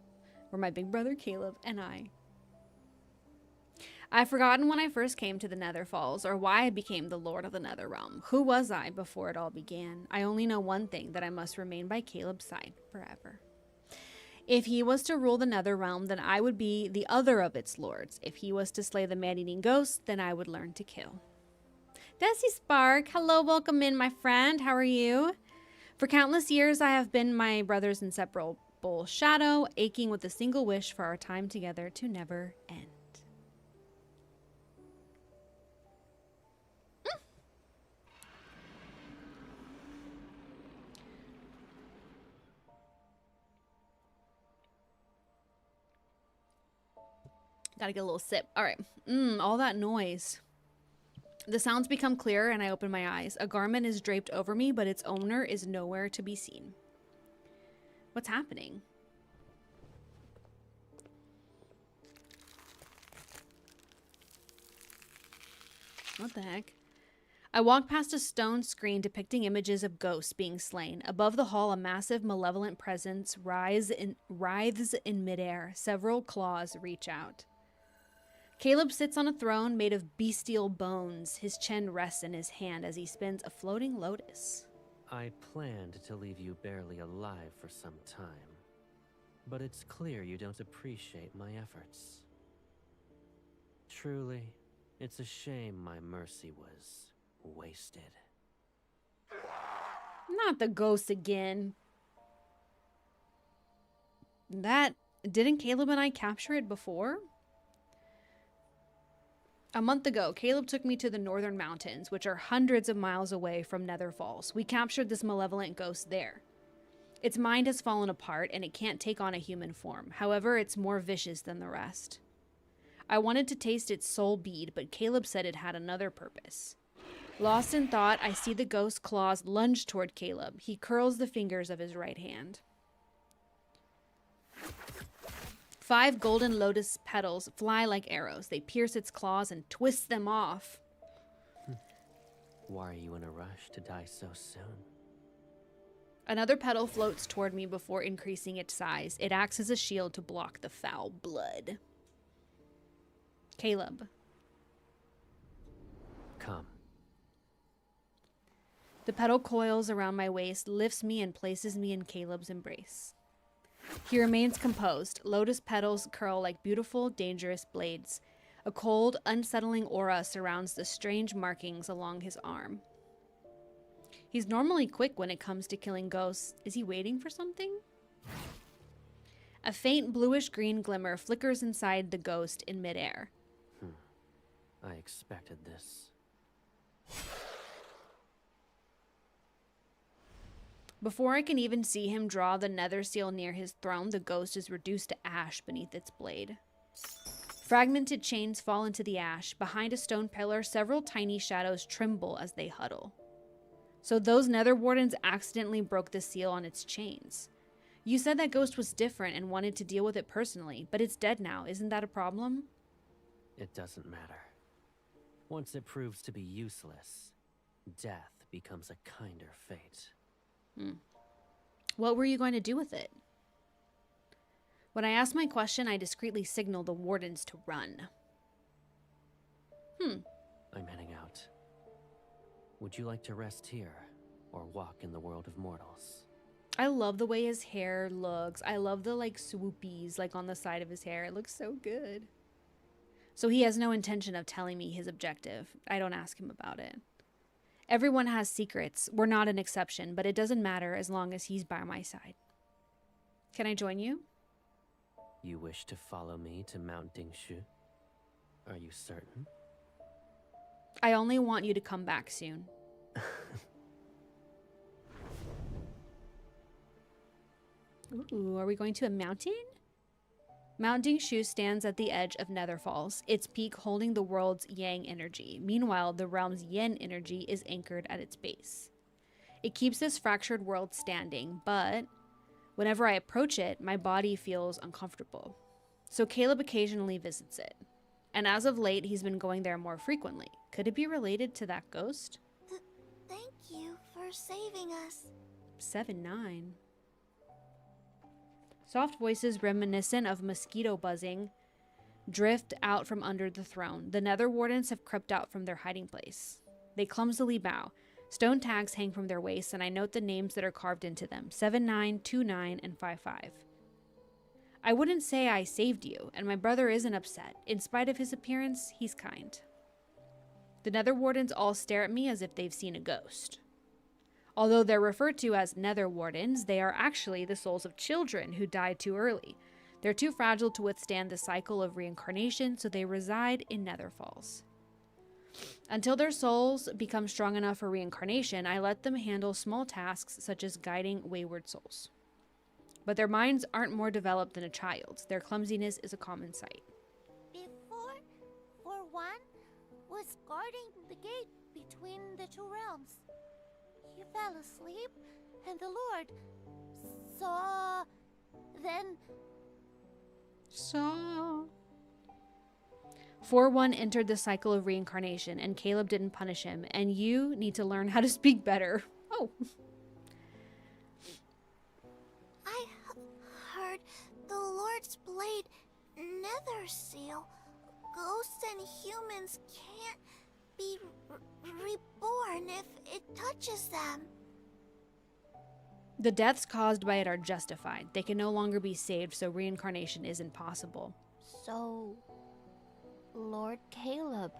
were my big brother Caleb and I. I've forgotten when I first came to the nether falls, or why I became the lord of the nether realm. Who was I before it all began? I only know one thing, that I must remain by Caleb's side forever. If he was to rule the Netherrealm, then I would be the other of its lords. If he was to slay the man-eating ghost, then I would learn to kill. Desi Spark, hello, welcome in, my friend. How are you? For countless years, I have been my brother's inseparable shadow, aching with a single wish for our time together to never end. Gotta get a little sip. All right. All that noise. The sounds become clearer and I open my eyes. A garment is draped over me, but its owner is nowhere to be seen. What's happening? What the heck? I walk past a stone screen depicting images of ghosts being slain. Above the hall, a massive malevolent presence writhes in midair. Several claws reach out. Caleb sits on a throne made of bestial bones. His chin rests in his hand as he spins a floating lotus. I planned to leave you barely alive for some time, but it's clear you don't appreciate my efforts. Truly, it's a shame my mercy was wasted. Not the ghost again. Didn't Caleb and I capture it before? A month ago, Caleb took me to the Northern Mountains, which are hundreds of miles away from Nether Falls. We captured this malevolent ghost there. Its mind has fallen apart, and it can't take on a human form. However, it's more vicious than the rest. I wanted to taste its soul bead, but Caleb said it had another purpose. Lost in thought, I see the ghost's claws lunge toward Caleb. He curls the fingers of his right hand. 5 golden lotus petals fly like arrows. They pierce its claws and twist them off. Why are you in a rush to die so soon? Another petal floats toward me before increasing its size. It acts as a shield to block the foul blood. Caleb. Come. The petal coils around my waist, lifts me, and places me in Caleb's embrace. He remains composed. Lotus petals curl like beautiful, dangerous blades. A cold, unsettling aura surrounds the strange markings along his arm. He's normally quick when it comes to killing ghosts. Is he waiting for something? A faint bluish-green glimmer flickers inside the ghost in midair. I expected this. Before I can even see him draw the nether seal near his throne, the ghost is reduced to ash beneath its blade. Fragmented chains fall into the ash. Behind a stone pillar, several tiny shadows tremble as they huddle. So those nether wardens accidentally broke the seal on its chains. You said that ghost was different and wanted to deal with it personally, but it's dead now. Isn't that a problem? It doesn't matter. Once it proves to be useless, death becomes a kinder fate. What were you going to do with it? When I ask my question, I discreetly signal the wardens to run. I'm heading out. Would you like to rest here, or walk in the world of mortals? I love the way his hair looks. I love the swoopies on the side of his hair. It looks so good. So he has no intention of telling me his objective. I don't ask him about it. Everyone has secrets. We're not an exception, but it doesn't matter as long as he's by my side. Can I join you? You wish to follow me to Mount Dingshu? Are you certain? I only want you to come back soon. Ooh, are we going to a mountain? Mount Dingshu stands at the edge of Nether Falls, its peak holding the world's yang energy. Meanwhile, the realm's yin energy is anchored at its base. It keeps this fractured world standing, but whenever I approach it, my body feels uncomfortable. So Caleb occasionally visits it. And as of late, he's been going there more frequently. Could it be related to that ghost? Thank you for saving us. 7-9. Soft voices reminiscent of mosquito buzzing drift out from under the throne. The nether wardens have crept out from their hiding place. They clumsily bow. Stone tags hang from their waists, and I note the names that are carved into them. 7-9, 2-9, and 5-5. I wouldn't say I saved you, and my brother isn't upset. In spite of his appearance, he's kind. The Nether Wardens all stare at me as if they've seen a ghost. Although they're referred to as Nether Wardens, they are actually the souls of children who died too early. They're too fragile to withstand the cycle of reincarnation, so they reside in Nether Falls. Until their souls become strong enough for reincarnation, I let them handle small tasks such as guiding wayward souls. But their minds aren't more developed than a child's. Their clumsiness is a common sight. Before, for one, was guarding the gate between the two realms. He fell asleep, and the Lord saw. Then. So. 4-1 entered the cycle of reincarnation, and Caleb didn't punish him, and you need to learn how to speak better. Oh. I heard the Lord's blade nether seal. Ghosts and humans can't be reborn if it touches them. The deaths caused by it are justified. They can no longer be saved, so reincarnation isn't possible. So, Lord Caleb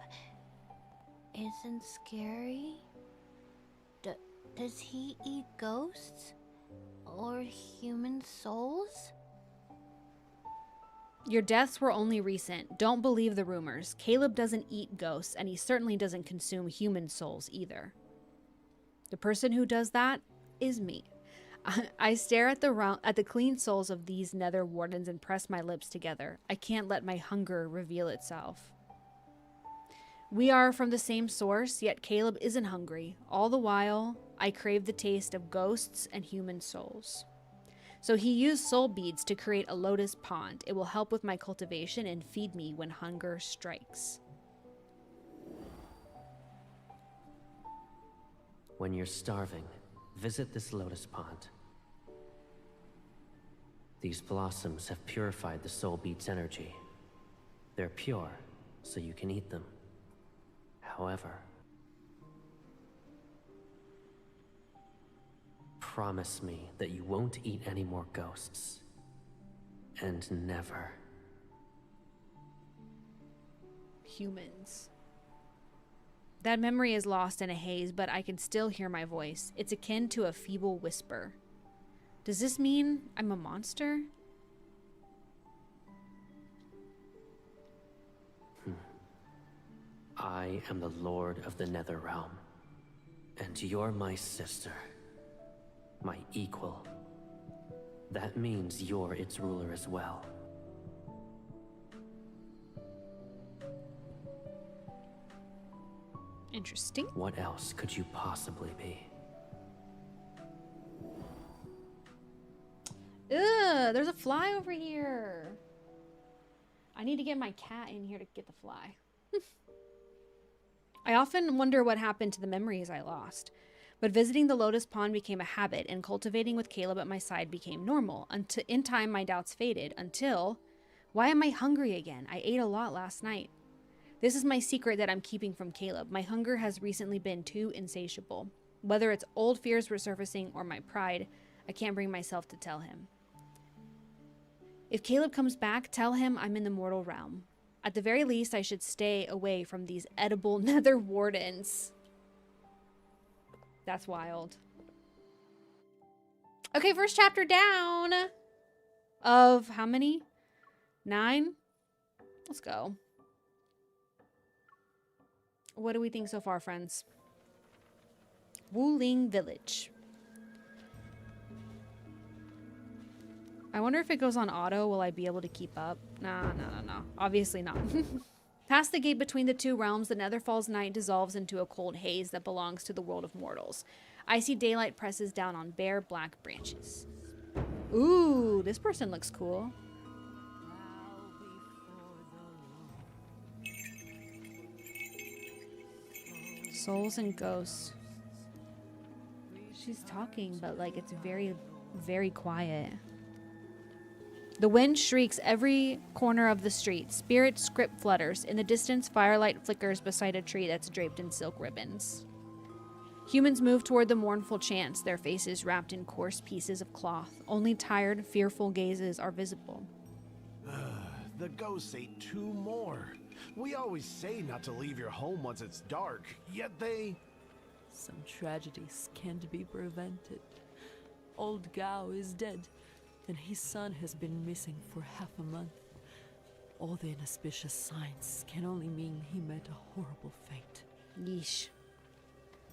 isn't scary? Does he eat ghosts? Or human souls? Your deaths were only recent. Don't believe the rumors. Caleb doesn't eat ghosts, and he certainly doesn't consume human souls either. The person who does that is me. I stare at the clean souls of these Nether Wardens and press my lips together. I can't let my hunger reveal itself. We are from the same source, yet Caleb isn't hungry. All the while, I crave the taste of ghosts and human souls. So he used soul beads to create a lotus pond. It will help with my cultivation and feed me when hunger strikes. When you're starving, visit this lotus pond. These blossoms have purified the soul bead's energy. They're pure, so you can eat them. However, promise me that you won't eat any more ghosts. And never. Humans. That memory is lost in a haze, but I can still hear my voice. It's akin to a feeble whisper. Does this mean I'm a monster? I am the Lord of the Nether Realm, and you're my sister, my equal. That means you're its ruler as well. Interesting. What else could you possibly be? Ugh, there's a fly over here. I need to get my cat in here to get the fly. I often wonder what happened to the memories I lost. But visiting the Lotus Pond became a habit, and cultivating with Caleb at my side became normal. In time, my doubts faded until... Why am I hungry again? I ate a lot last night. This is my secret that I'm keeping from Caleb. My hunger has recently been too insatiable. Whether it's old fears resurfacing or my pride, I can't bring myself to tell him. If Caleb comes back, tell him I'm in the mortal realm. At the very least, I should stay away from these edible Nether Wardens. That's wild. Okay, first chapter down. Of how many? 9? Let's go. What do we think so far, friends? Wuling Village. I wonder if it goes on auto, will I be able to keep up? No. Obviously not. Past the gate between the two realms, the Nether Falls night dissolves into a cold haze that belongs to the world of mortals. Icy daylight presses down on bare black branches. Ooh, this person looks cool. Souls and ghosts. She's talking, but like it's very, very quiet. The wind shrieks every corner of the street. Spirit script flutters. In the distance, firelight flickers beside a tree that's draped in silk ribbons. Humans move toward the mournful chants, their faces wrapped in coarse pieces of cloth. Only tired, fearful gazes are visible. the ghosts ate 2 more. We always say not to leave your home once it's dark, yet they... Some tragedies can't be prevented. Old Gao is dead, and his son has been missing for half a month. All the inauspicious signs can only mean he met a horrible fate. Yeesh.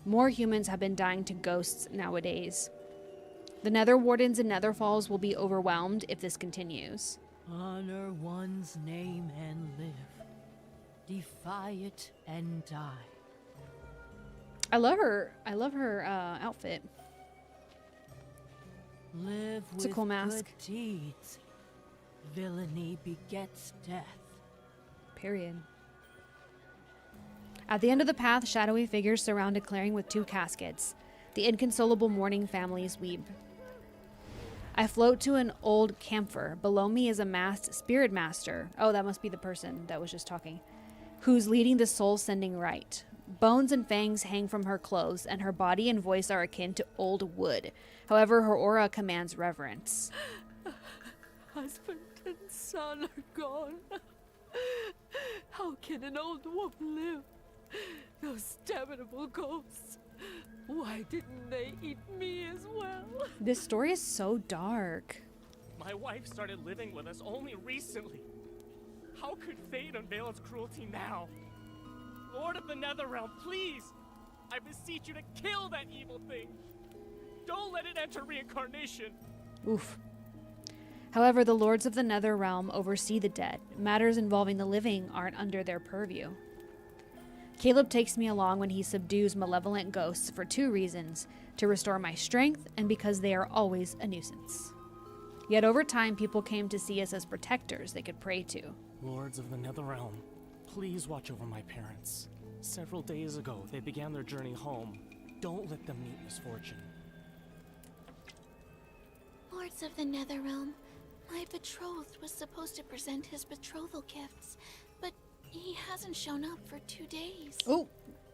More humans have been dying to ghosts nowadays. The Nether Wardens and Netherfalls will be overwhelmed if this continues. Honor one's name and live. Defy it and die. I love her outfit. Live It's a with cool mask. good deeds. Villainy begets death. Period. At the end of the path, shadowy figures surround a clearing with 2 caskets. The inconsolable mourning families weep. I float to an old camphor. Below me is a masked spirit master. Oh, that must be the person that was just talking. Who's leading the soul-sending rite. Bones and fangs hang from her clothes, and her body and voice are akin to old wood. However, her aura commands reverence. Husband and son are gone. How can an old woman live? Those damnable ghosts. Why didn't they eat me as well? This story is so dark. My wife started living with us only recently. How could fate unveil its cruelty now? Lord of the Netherrealm, please! I beseech you to kill that evil thing! Don't let it enter reincarnation! Oof. However, the lords of the Nether Realm oversee the dead. Matters involving the living aren't under their purview. Caleb takes me along when he subdues malevolent ghosts for 2 reasons: to restore my strength and because they are always a nuisance. Yet over time, people came to see us as protectors they could pray to. Lords of the Netherrealm, please watch over my parents. Several days ago, they began their journey home. Don't let them meet misfortune. Lords of the Netherrealm, my betrothed was supposed to present his betrothal gifts, but he hasn't shown up for 2 days. Oh,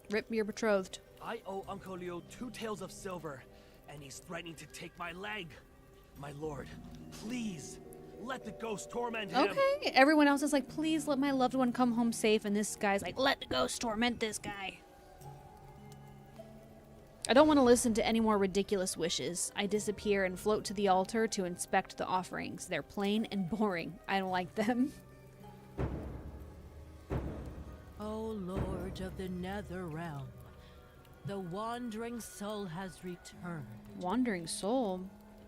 rip your betrothed. I owe Uncle Leo 2 taels of silver, and he's threatening to take my leg. My lord, please, let the ghost torment him. Okay, everyone else is like, please let my loved one come home safe, and this guy's like, let the ghost torment this guy. I don't want to listen to any more ridiculous wishes. I disappear and float to the altar to inspect the offerings. They're plain and boring. I don't like them. O Lord of the Nether Realm, the wandering soul has returned. Wandering soul?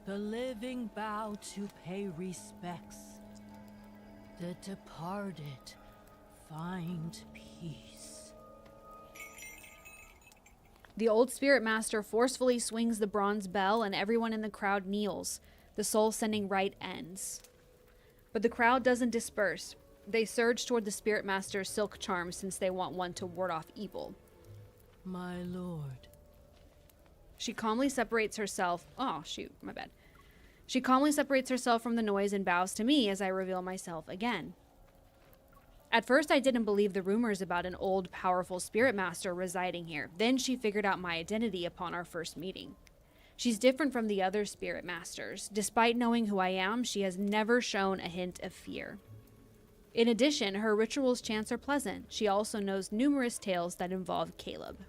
The living bow to pay respects. The departed find peace. The old spirit master forcefully swings the bronze bell and everyone in the crowd kneels. The soul-sending rite ends. But the crowd doesn't disperse. They surge toward the spirit master's silk charm since they want one to ward off evil. My lord. She calmly separates herself. Oh, shoot, my bad. She calmly separates herself from the noise and bows to me as I reveal myself again. At first, I didn't believe the rumors about an old, powerful spirit master residing here. Then she figured out my identity upon our first meeting. She's different from the other spirit masters. Despite knowing who I am, she has never shown a hint of fear. In addition, her ritual's chants are pleasant. She also knows numerous tales that involve Caleb.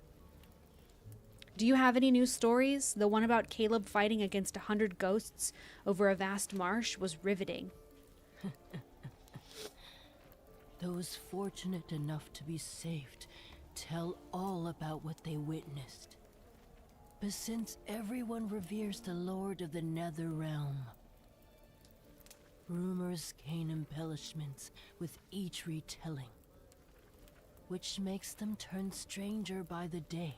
Do you have any new stories? The one about Caleb fighting against 100 ghosts over a vast marsh was riveting. Those fortunate enough to be saved tell all about what they witnessed. But since everyone reveres the Lord of the Nether Realm, rumors gain embellishments with each retelling, which makes them turn stranger by the day.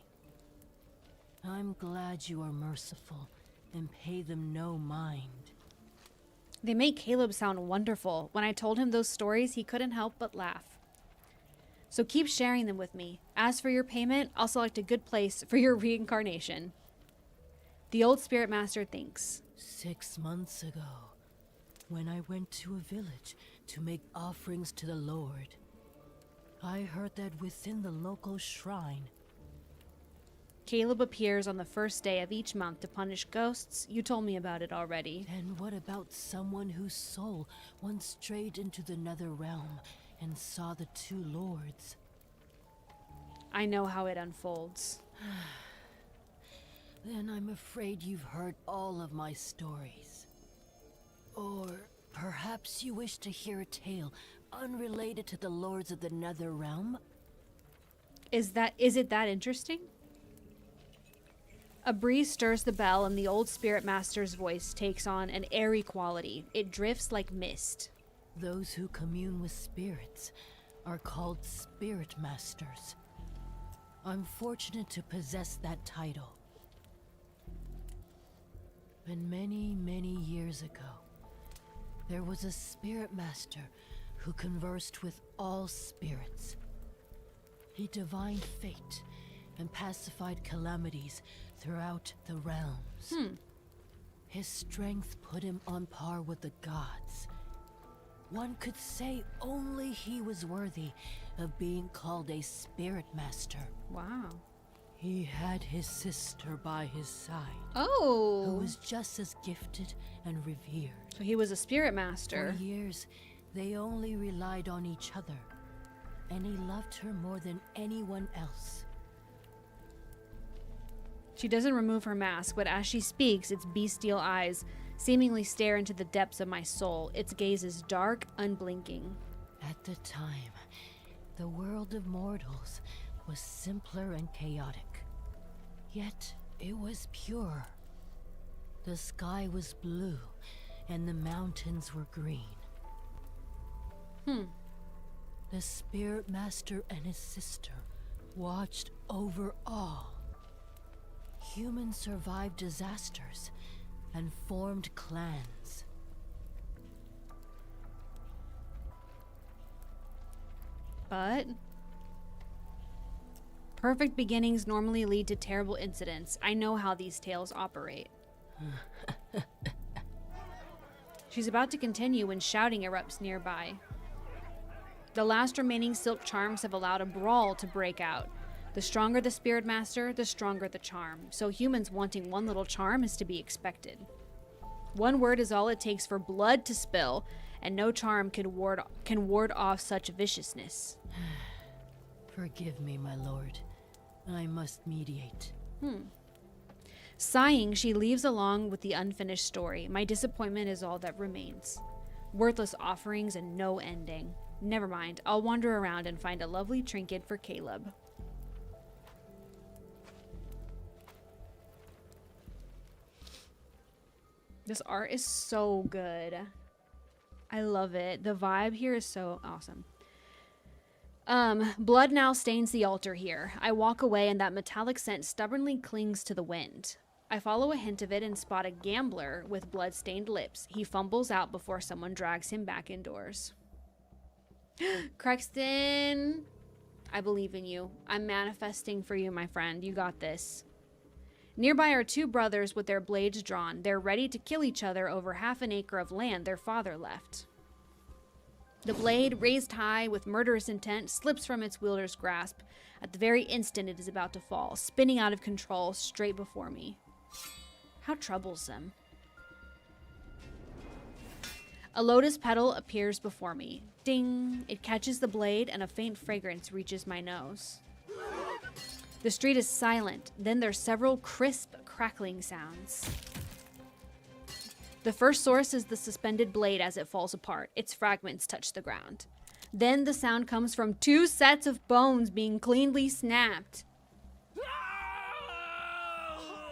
I'm glad you are merciful and pay them no mind. They make Caleb sound wonderful. When I told him those stories, he couldn't help but laugh. So keep sharing them with me. As for your payment, I'll select a good place for your reincarnation. The old spirit master thinks. 6 months ago, when I went to a village to make offerings to the Lord, I heard that within the local shrine, Caleb appears on the first day of each month to punish ghosts. You told me about it already. And what about someone whose soul once strayed into the nether realm and saw the two lords? I know how it unfolds. Then I'm afraid you've heard all of my stories. Or perhaps you wish to hear a tale unrelated to the lords of the nether realm? Is it that interesting? A breeze stirs the bell and the old spirit master's voice takes on an airy quality. It drifts like mist. Those who commune with spirits are called spirit masters. I'm fortunate to possess that title. And many, many years ago, there was a spirit master who conversed with all spirits. He divined fate and pacified calamities throughout the realms. His strength put him on par with the gods. One could say only he was worthy of being called a spirit master. Wow. He had his sister by his side. Oh. Who was just as gifted and revered. So he was a spirit master. For years, they only relied on each other. And he loved her more than anyone else. She doesn't remove her mask, but as she speaks, its bestial eyes seemingly stare into the depths of my soul. Its gaze is dark, unblinking. At the time, the world of mortals was simpler and chaotic. Yet, it was pure. The sky was blue, and the mountains were green. The Spirit Master and his sister watched over all. Humans survived disasters and formed clans. But perfect beginnings normally lead to terrible incidents. I know how these tales operate. She's about to continue when shouting erupts nearby. The last remaining silk charms have allowed a brawl to break out. The stronger the spirit master, the stronger the charm. So humans wanting one little charm is to be expected. One word is all it takes for blood to spill, and no charm can ward off such viciousness. Forgive me, my lord. I must mediate. Sighing, she leaves along with the unfinished story. My disappointment is all that remains. Worthless offerings and no ending. Never mind, I'll wander around and find a lovely trinket for Caleb. This art is so good. I love it. The vibe here is so awesome. Blood now stains the altar here. I walk away and that metallic scent stubbornly clings to the wind. I follow a hint of it and spot a gambler with blood-stained lips. He fumbles out before someone drags him back indoors. Crexton, I believe in you. I'm manifesting for you, my friend. You got this. Nearby are two brothers with their blades drawn. They're ready to kill each other over half an acre of land their father left. The blade, raised high with murderous intent, slips from its wielder's grasp. At the very instant it is about to fall, spinning out of control straight before me. How troublesome. A lotus petal appears before me. Ding! It catches the blade and a faint fragrance reaches my nose. The street is silent. Then there's several crisp, crackling sounds. The first source is the suspended blade as it falls apart. Its fragments touch the ground. Then the sound comes from two sets of bones being cleanly snapped.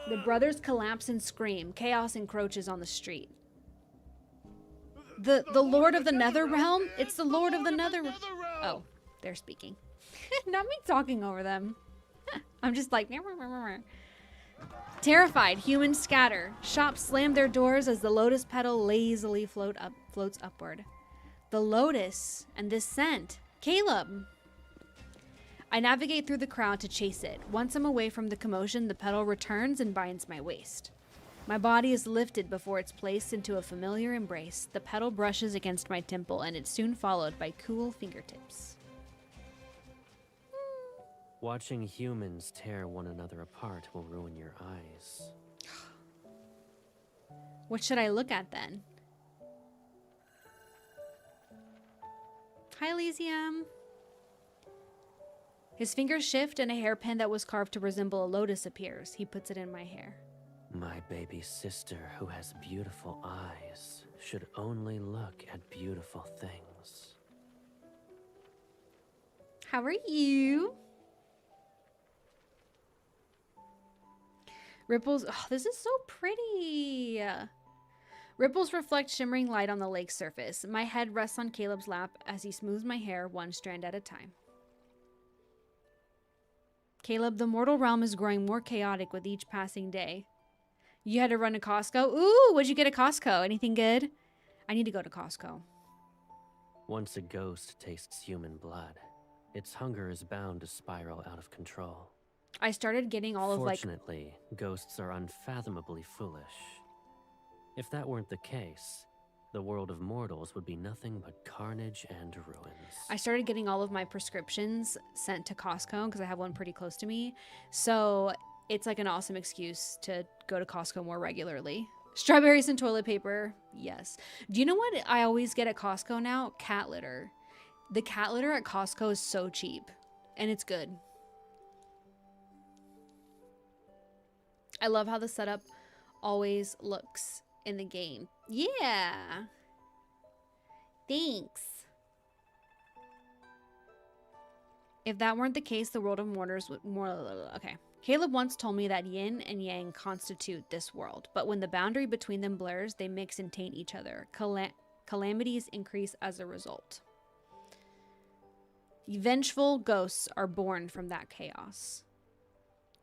The brothers collapse and scream. Chaos encroaches on the street. The Lord of the Nether Realm? It's the Lord of the Nether Realm. Oh, they're speaking. Not me talking over them. I'm just like... Terrified, humans scatter. Shops slam their doors as the lotus petal lazily floats upward. The lotus and this scent. Caleb! I navigate through the crowd to chase it. Once I'm away from the commotion, the petal returns and binds my waist. My body is lifted before it's placed into a familiar embrace. The petal brushes against my temple, and it's soon followed by cool fingertips. Watching humans tear one another apart will ruin your eyes. What should I look at then? Hi, Elysium. His fingers shift and a hairpin that was carved to resemble a lotus appears. He puts it in my hair. My baby sister, who has beautiful eyes, should only look at beautiful things. How are you? Ripples. Oh, this is so pretty. Ripples reflect shimmering light on the lake's surface. My head rests on Caleb's lap as he smooths my hair one strand at a time. Caleb, the mortal realm is growing more chaotic with each passing day. You had to run to Costco? Ooh, what'd you get at Costco? Anything good? I need to go to Costco. Once a ghost tastes human blood, its hunger is bound to spiral out of control. I started getting all of like... Fortunately, ghosts are unfathomably foolish. If that weren't the case, the world of mortals would be nothing but carnage and ruins. I started getting all of my prescriptions sent to Costco because I have one pretty close to me. So it's like an awesome excuse to go to Costco more regularly. Strawberries and toilet paper. Yes. Do you know what I always get at Costco now? Cat litter. The cat litter at Costco is so cheap. And it's good. I love how the setup always looks in the game. Yeah. Thanks. If that weren't the case, the world of mortars would more... Okay. Caleb once told me that yin and yang constitute this world, but when the boundary between them blurs, they mix and taint each other. Calamities increase as a result. Vengeful ghosts are born from that chaos.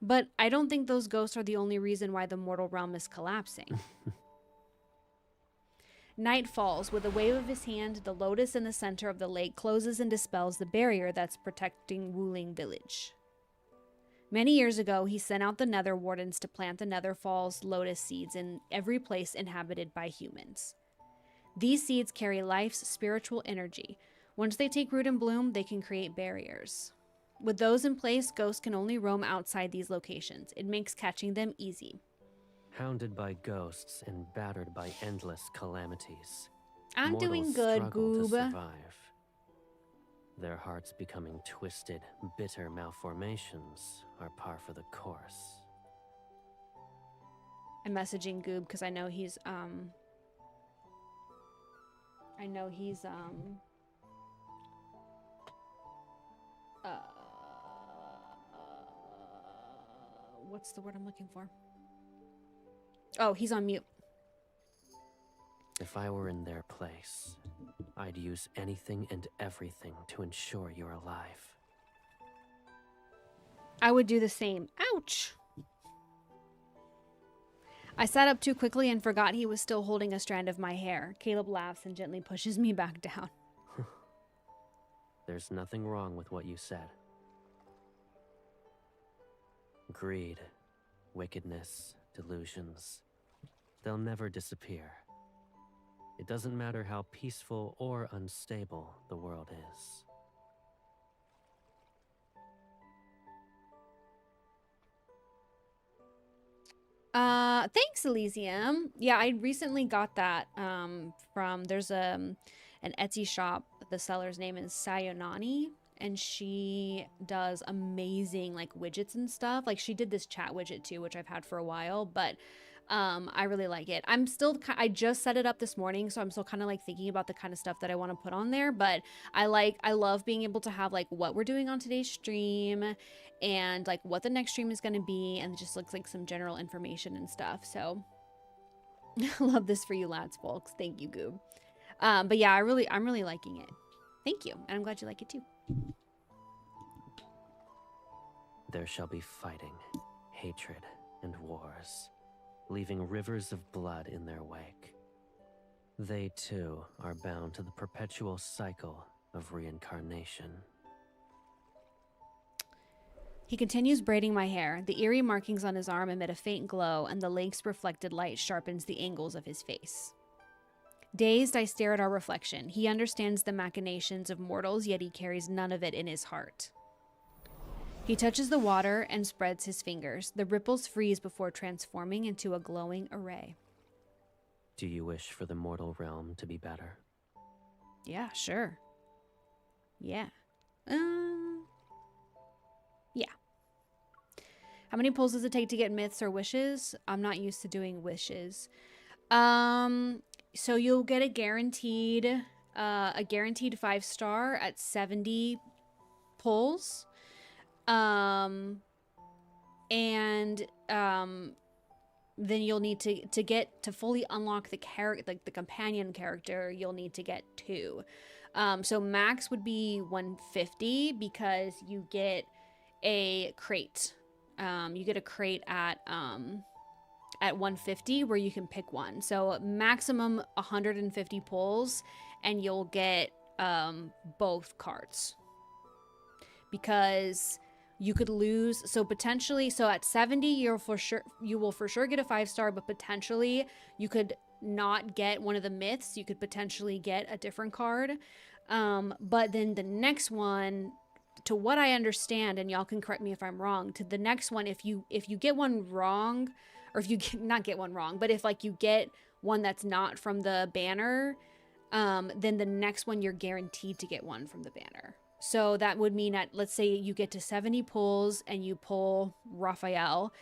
But I don't think those ghosts are the only reason why the mortal realm is collapsing. Night falls. With a wave of his hand, the lotus in the center of the lake closes and dispels the barrier that's protecting Wuling Village. Many years ago, he sent out the Nether Wardens to plant the Nether Falls lotus seeds in every place inhabited by humans. These seeds carry life's spiritual energy. Once they take root and bloom, they can create barriers. With those in place, ghosts can only roam outside these locations. It makes catching them easy. Hounded by ghosts and battered by endless calamities, I'm doing good, struggle to Goob. survive. Their hearts becoming twisted, bitter malformations are par for the course. I'm messaging Goob because I know he's what's the word I'm looking for? Oh, he's on mute. If I were in their place, I'd use anything and everything to ensure you're alive. I would do the same. Ouch! I sat up too quickly and forgot he was still holding a strand of my hair. Caleb laughs and gently pushes me back down. There's nothing wrong with what you said. Greed, wickedness, delusions, they'll never disappear. It doesn't matter how peaceful or unstable the world is. Thanks, Elysium. Yeah, I recently got that from, there's an Etsy shop. The seller's name is Sayonani, and she does amazing like widgets and stuff. Like she did this chat widget too, which I've had for a while, but I really like it. I just set it up this morning, so I'm still kind of like thinking about the kind of stuff that I want to put on there, but I love being able to have like what we're doing on today's stream and like what the next stream is going to be, and it just looks like some general information and stuff. So love this for you lads, folks. Thank you, Goob. But yeah, I'm really liking it. Thank you. And I'm glad you like it too. There shall be fighting, hatred, and wars, leaving rivers of blood in their wake. They too are bound to the perpetual cycle of reincarnation. He continues braiding my hair. The eerie markings on his arm emit a faint glow, and the lake's reflected light sharpens the angles of his face. Dazed, I stare at our reflection. He understands the machinations of mortals, yet he carries none of it in his heart. He touches the water and spreads his fingers. The ripples freeze before transforming into a glowing array. Do you wish for the mortal realm to be better? Yeah, sure. Yeah. Yeah. How many pulls does it take to get myths or wishes? I'm not used to doing wishes. So you'll get a guaranteed 5-star at 70 pulls. Then you'll need to get to fully unlock the character, like the companion character, you'll need to get 2. So max would be 150 because you get a crate. You get a crate at 150 where you can pick one. So maximum 150 pulls and you'll get both cards. Because you could lose, so at 70 you will for sure get a 5-star, but potentially you could not get one of the myths. You could potentially get a different card. But then the next one, to what I understand, and y'all can correct me if I'm wrong, to the next one, if you get one wrong, or if you not get one wrong, but if like you get one that's not from the banner, then the next one you're guaranteed to get one from the banner. So that would mean that, let's say you get to 70 pulls and you pull Raphael,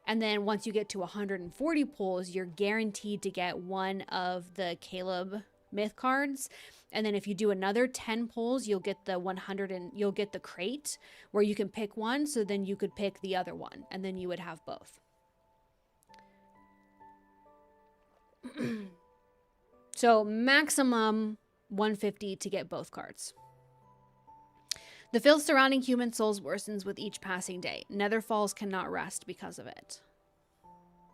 and then once you get to 140 pulls, you're guaranteed to get one of the Caleb myth cards. And then if you do another 10 pulls, you'll get the you'll get the crate where you can pick one. So then you could pick the other one, and then you would have both. So maximum 150 to get both cards. The filth surrounding human souls worsens with each passing day. Nether Falls cannot rest because of it.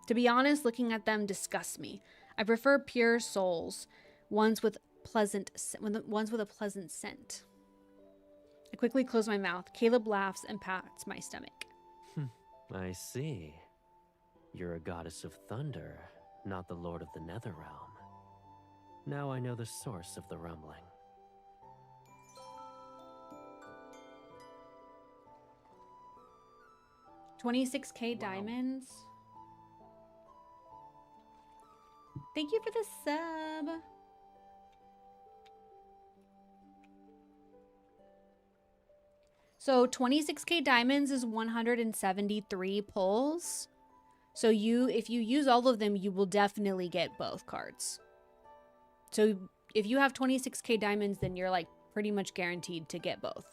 To be honest, looking at them disgusts me. I prefer pure souls, ones with a pleasant scent. I quickly close my mouth. Caleb laughs and pats my stomach. I see. You're a goddess of thunder, not the lord of the Netherrealm. Now I know the source of the rumbling. 26k diamonds. Thank you for the sub. So 26k diamonds is 173 pulls. So if you use all of them, you will definitely get both cards. So if you have 26k diamonds, then you're like pretty much guaranteed to get both.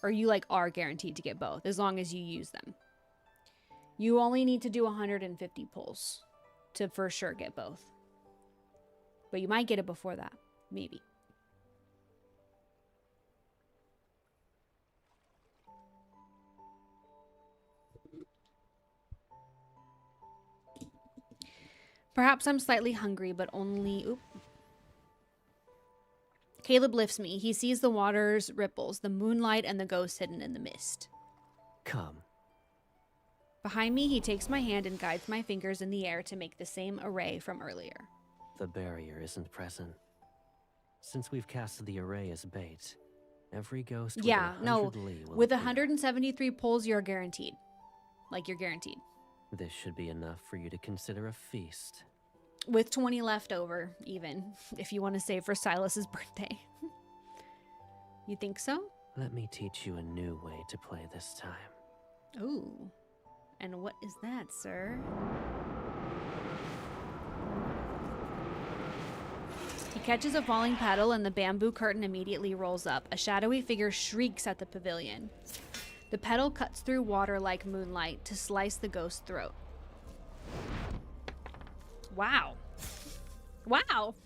Or you like are guaranteed to get both as long as you use them. You only need to do 150 pulls to for sure get both. But you might get it before that. Maybe. Perhaps I'm slightly hungry, but only... Oop. Caleb lifts me. He sees the water's ripples, the moonlight, and the ghost hidden in the mist. Come. Behind me, he takes my hand and guides my fingers in the air to make the same array from earlier. The barrier isn't present. Since we've cast the array as bait, every ghost with 100 Li will with appear. 173 pulls, you're guaranteed. Like, you're guaranteed. This should be enough for you to consider a feast. With 20 left over, even, if you want to save for Silas's birthday. You think so? Let me teach you a new way to play this time. Ooh. And what is that, sir? He catches a falling paddle and the bamboo curtain immediately rolls up. A shadowy figure shrieks at the pavilion. The petal cuts through water like moonlight to slice the ghost's throat. Wow. Wow.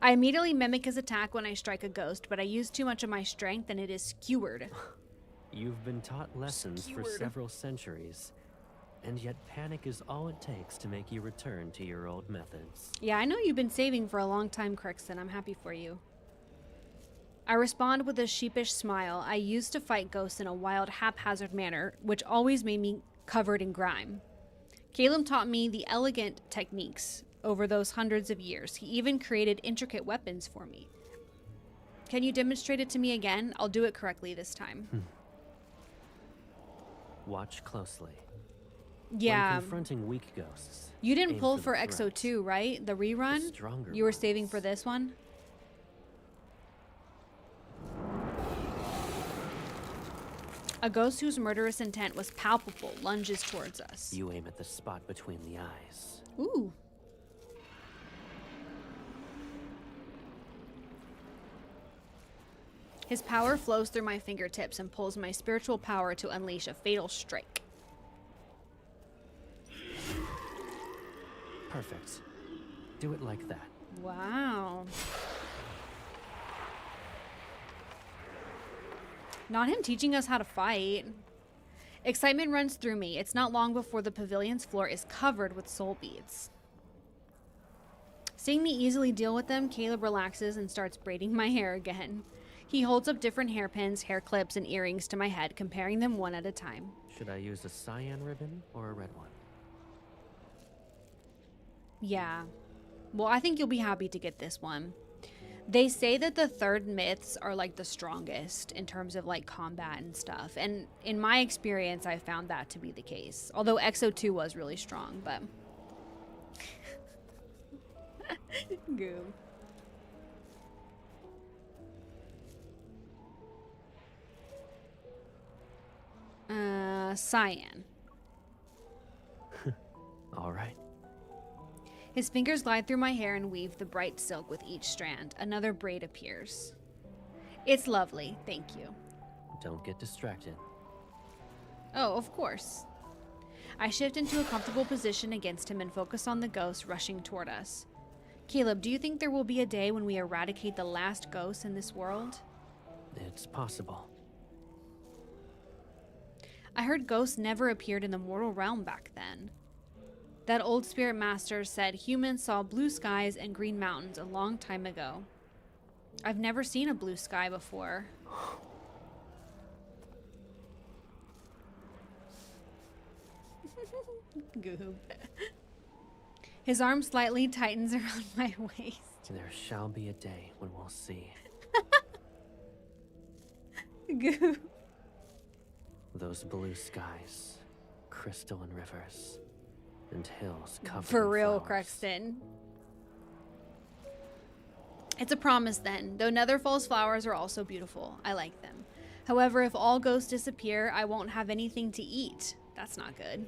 I immediately mimic his attack when I strike a ghost, but I use too much of my strength and it is skewered. You've been taught lessons for several centuries, and yet panic is all it takes to make you return to your old methods. Yeah, I know you've been saving for a long time, Crixton. I'm happy for you. I respond with a sheepish smile. I used to fight ghosts in a wild, haphazard manner, which always made me covered in grime. Caleb taught me the elegant techniques over those hundreds of years. He even created intricate weapons for me. Can you demonstrate it to me again? I'll do it correctly this time. Watch closely. Yeah. When confronting weak ghosts, You didn't aim pull the for threat. XO2, right? The rerun? The stronger You were saving ones. for this one? A ghost whose murderous intent was palpable lunges towards us. You aim at the spot between the eyes. Ooh. His power flows through my fingertips and pulls my spiritual power to unleash a fatal strike. Perfect. Do it like that. Wow. Not him teaching us how to fight. Excitement runs through me. It's not long before the pavilion's floor is covered with soul beads. Seeing me easily deal with them, Caleb relaxes and starts braiding my hair again. He holds up different hairpins, hair clips, and earrings to my head, comparing them one at a time. Should I use a cyan ribbon or a red one? Yeah. Well, I think you'll be happy to get this one. They say that the third myths are like the strongest in terms of like combat and stuff. And in my experience, I found that to be the case. Although XO2 was really strong, but... Goo. Cyan. All right. His fingers glide through my hair and weave the bright silk with each strand. Another braid appears. It's lovely, thank you. Don't get distracted. Oh, of course. I shift into a comfortable position against him and focus on the ghost rushing toward us. Caleb, do you think there will be a day when we eradicate the last ghost in this world? It's possible. I heard ghosts never appeared in the mortal realm back then. That old spirit master said humans saw blue skies and green mountains a long time ago. I've never seen a blue sky before. Goob. His arm slightly tightens around my waist. There shall be a day when we'll see. Goob. Those blue skies, crystalline rivers, and hills covered For in real, flowers. Crexton. It's a promise then, though Netherfall's flowers are also beautiful. I like them. However, if all ghosts disappear, I won't have anything to eat. That's not good.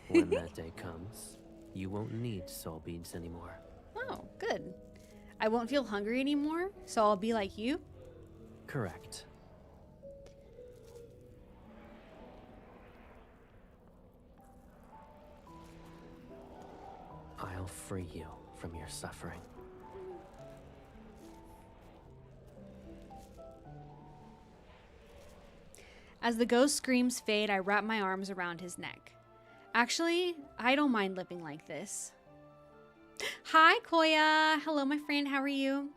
When that day comes, you won't need soul beads anymore. Oh, good. I won't feel hungry anymore, so I'll be like you? Correct. I'll free you from your suffering. As the ghost screams fade, I wrap my arms around his neck. Actually, I don't mind living like this. Hi, Koya. Hello, my friend. How are you?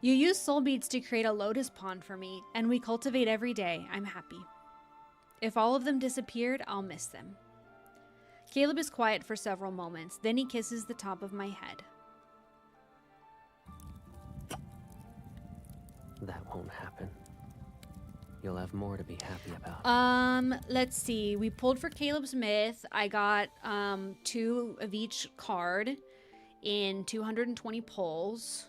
You use soul beads to create a lotus pond for me, and we cultivate every day. I'm happy. If all of them disappeared, I'll miss them. Caleb is quiet for several moments, then he kisses the top of my head. That won't happen. You'll have more to be happy about. Let's see. We pulled for Caleb's myth. I got 2 of each card in 220 pulls.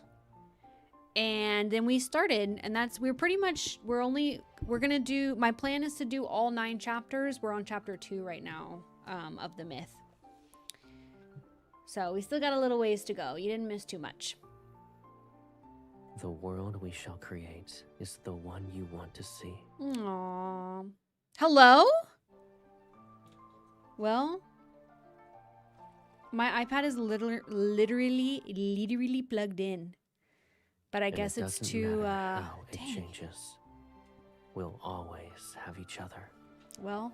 And then we started, and we're gonna do, my plan is to do all 9 chapters. We're on chapter 2 right now, of the myth. So we still got a little ways to go. You didn't miss too much. The world we shall create is the one you want to see. Aww. Hello? Well, my iPad is literally plugged in. But I guess it's too, how it dang. changes. We'll always have each other. Well,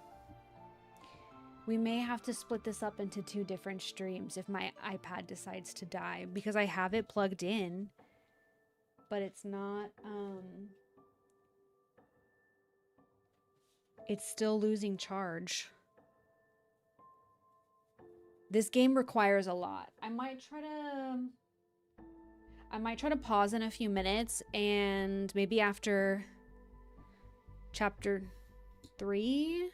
we may have to split this up into 2 different streams if my iPad decides to die, because I have it plugged in, but it's not, it's still losing charge. This game requires a lot. I might try to pause in a few minutes, and maybe after chapter 3,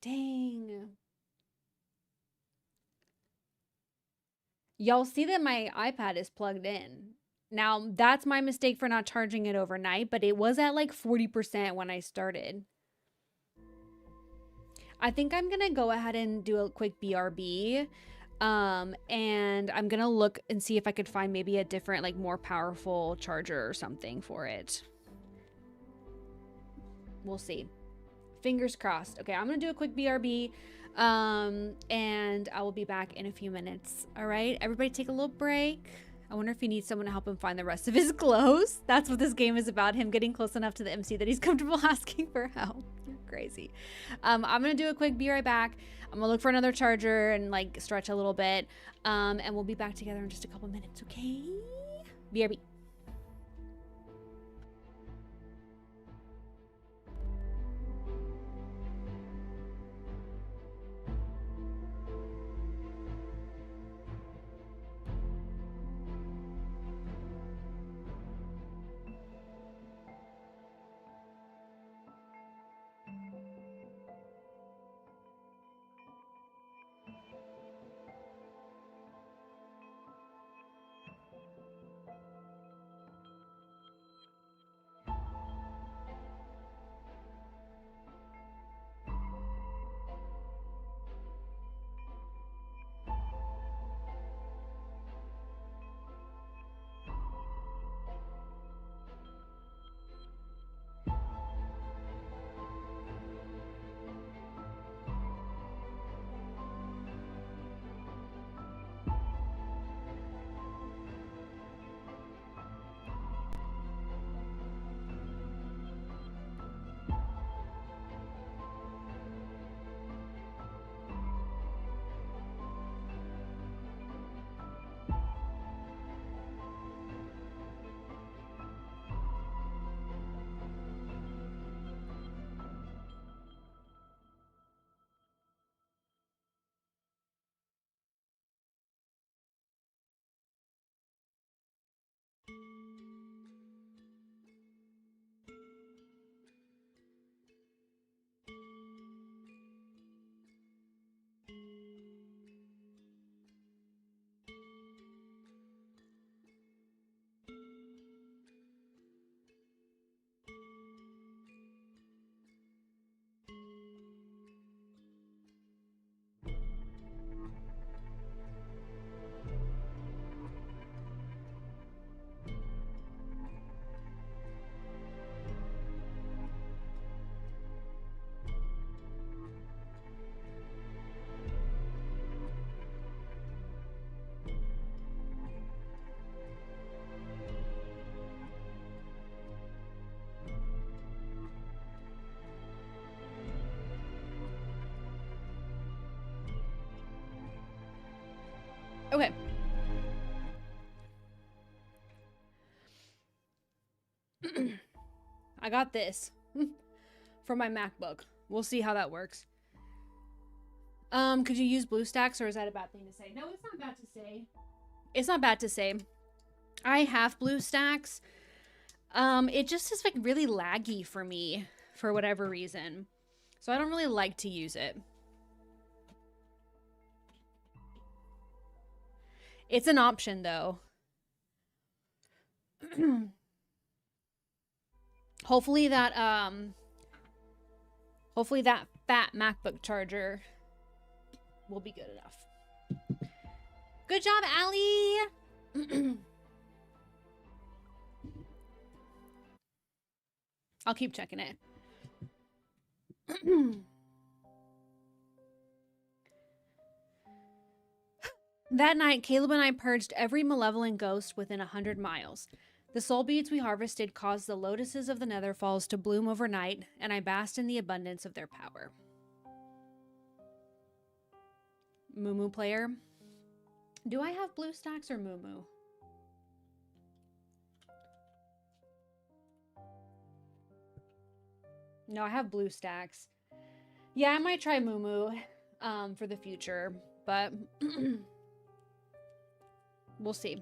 Dang. Y'all see that my iPad is plugged in. Now, that's my mistake for not charging it overnight, but it was at like 40% when I started. I think I'm going to go ahead and do a quick BRB. And I'm going to look and see if I could find maybe a different, like, more powerful charger or something for it. We'll see. Fingers crossed. Okay, I'm going to do a quick BRB. And I will be back in a few minutes. All right, everybody take a little break. I wonder if he needs someone to help him find the rest of his clothes. That's what this game is about, him getting close enough to the MC that he's comfortable asking for help. You're crazy. I'm gonna do a quick be right back. I'm gonna look for another charger and like stretch a little bit. And we'll be back together in just a couple minutes, okay? BRB. Okay. I got this for my MacBook. We'll see how that works. Could you use BlueStacks, or is that a bad thing to say? No, it's not bad to say. It's not bad to say. I have BlueStacks. It just is like really laggy for me for whatever reason. So I don't really like to use it. It's an option though. Hopefully that fat MacBook charger will be good enough. Good job, Allie. I'll keep checking it. That night, Caleb and I purged every malevolent ghost within 100 miles. The soul beads we harvested caused the lotuses of the Nether Falls to bloom overnight, and I basked in the abundance of their power. Moo player. Do I have BlueStacks or Moo? No, I have BlueStacks. Yeah, I might try Moo for the future, but we'll see.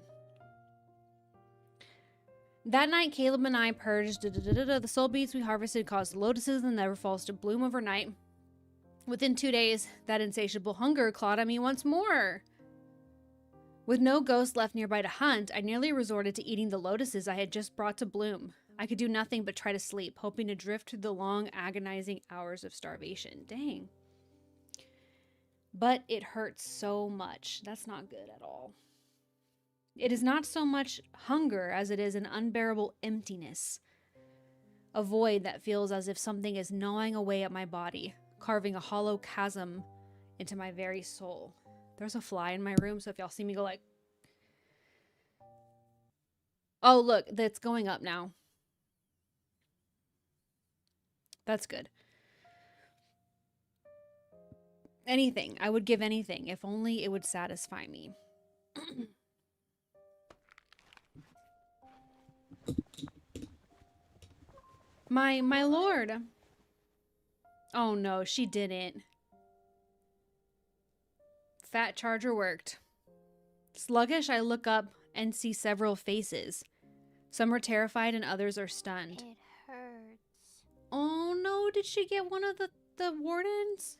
That night, Caleb and I purged the soul beads we harvested caused the lotuses and the Nether Falls to bloom overnight, Within 2 days, that insatiable hunger clawed at me once more. With no ghost left nearby to hunt, I nearly resorted to eating the lotuses I had just brought to bloom. I could do nothing but try to sleep, hoping to drift through the long, agonizing hours of starvation. Dang. But it hurts so much. That's not good at all. It is not so much hunger as it is an unbearable emptiness. A void that feels as if something is gnawing away at my body, carving a hollow chasm into my very soul. There's a fly in my room, so if y'all see me go like... Oh, look, that's going up now. That's good. Anything. I would give anything, if only it would satisfy me. My lord. Oh no, she didn't. Fat charger worked. Sluggish, I look up and see several faces. Some are terrified and others are stunned. It hurts. Oh no, did she get one of the wardens?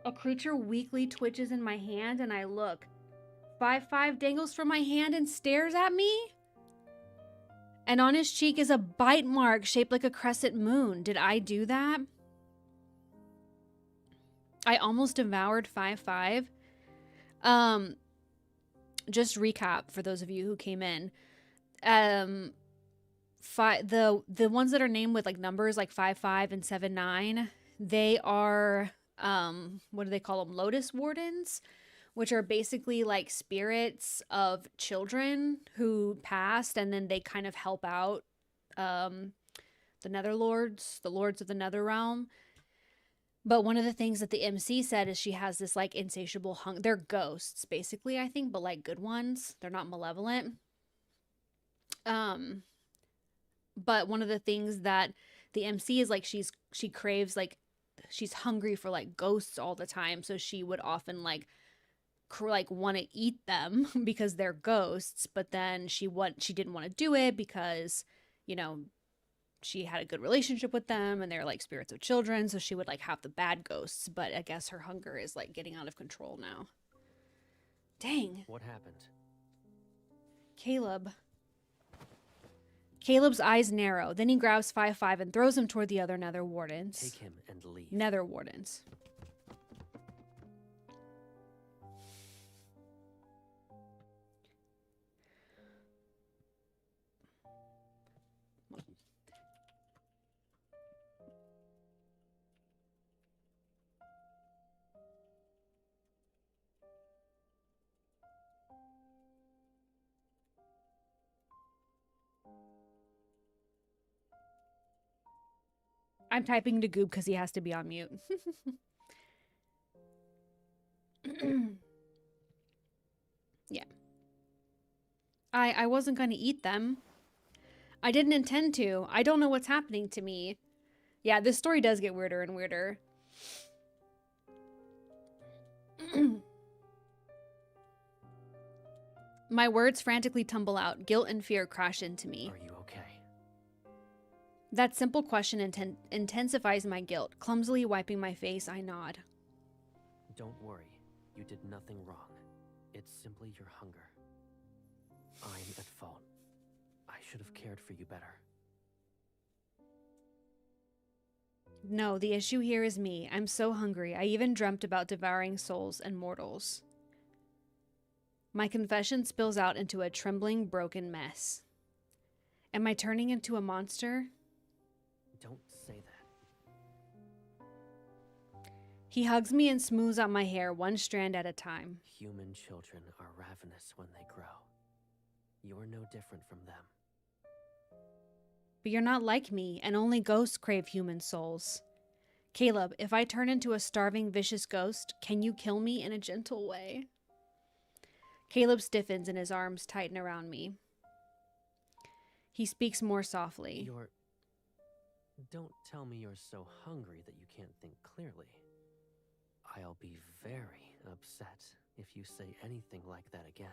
A creature weakly twitches in my hand and I look. 5-5 dangles from my hand and stares at me? And on his cheek is a bite mark shaped like a crescent moon. Did I do that? I almost devoured 5-5. Just recap for those of you who came in. The ones that are named with like numbers like 5-5 and 7-9, they are what do they call them? Lotus wardens, which are basically like spirits of children who passed, and then they kind of help out the Netherlords, the lords of the Netherrealm. But one of the things that the MC said is she has this like insatiable hunger. They're ghosts, basically, I think, but like good ones. They're not malevolent. But one of the things that the MC is like, she craves, like, she's hungry for like ghosts all the time. So she would often like want to eat them because they're ghosts. But then she didn't want to do it because, you know, she had a good relationship with them and they're like spirits of children. So she would like have the bad ghosts. But I guess her hunger is like getting out of control now. Dang. What happened? Caleb's eyes narrow. Then he grabs 5-5 and throws him toward the other Nether Wardens. Take him and leave. Nether Wardens. I'm typing to Goob because he has to be on mute. Yeah. I wasn't going to eat them. I didn't intend to. I don't know what's happening to me. Yeah, this story does get weirder and weirder. My words frantically tumble out. Guilt and fear crash into me. Are you okay? That simple question intensifies my guilt. Clumsily wiping my face, I nod. Don't worry. You did nothing wrong. It's simply your hunger. I'm at fault. I should have cared for you better. No, the issue here is me. I'm so hungry. I even dreamt about devouring souls and mortals. My confession spills out into a trembling, broken mess. Am I turning into a monster? Don't say that. He hugs me and smooths out my hair, one strand at a time. Human children are ravenous when they grow. You're no different from them. But you're not like me, and only ghosts crave human souls. Caleb, if I turn into a starving, vicious ghost, can you kill me in a gentle way? Caleb stiffens and his arms tighten around me. He speaks more softly. Don't tell me you're so hungry that you can't think clearly. I'll be very upset if you say anything like that again.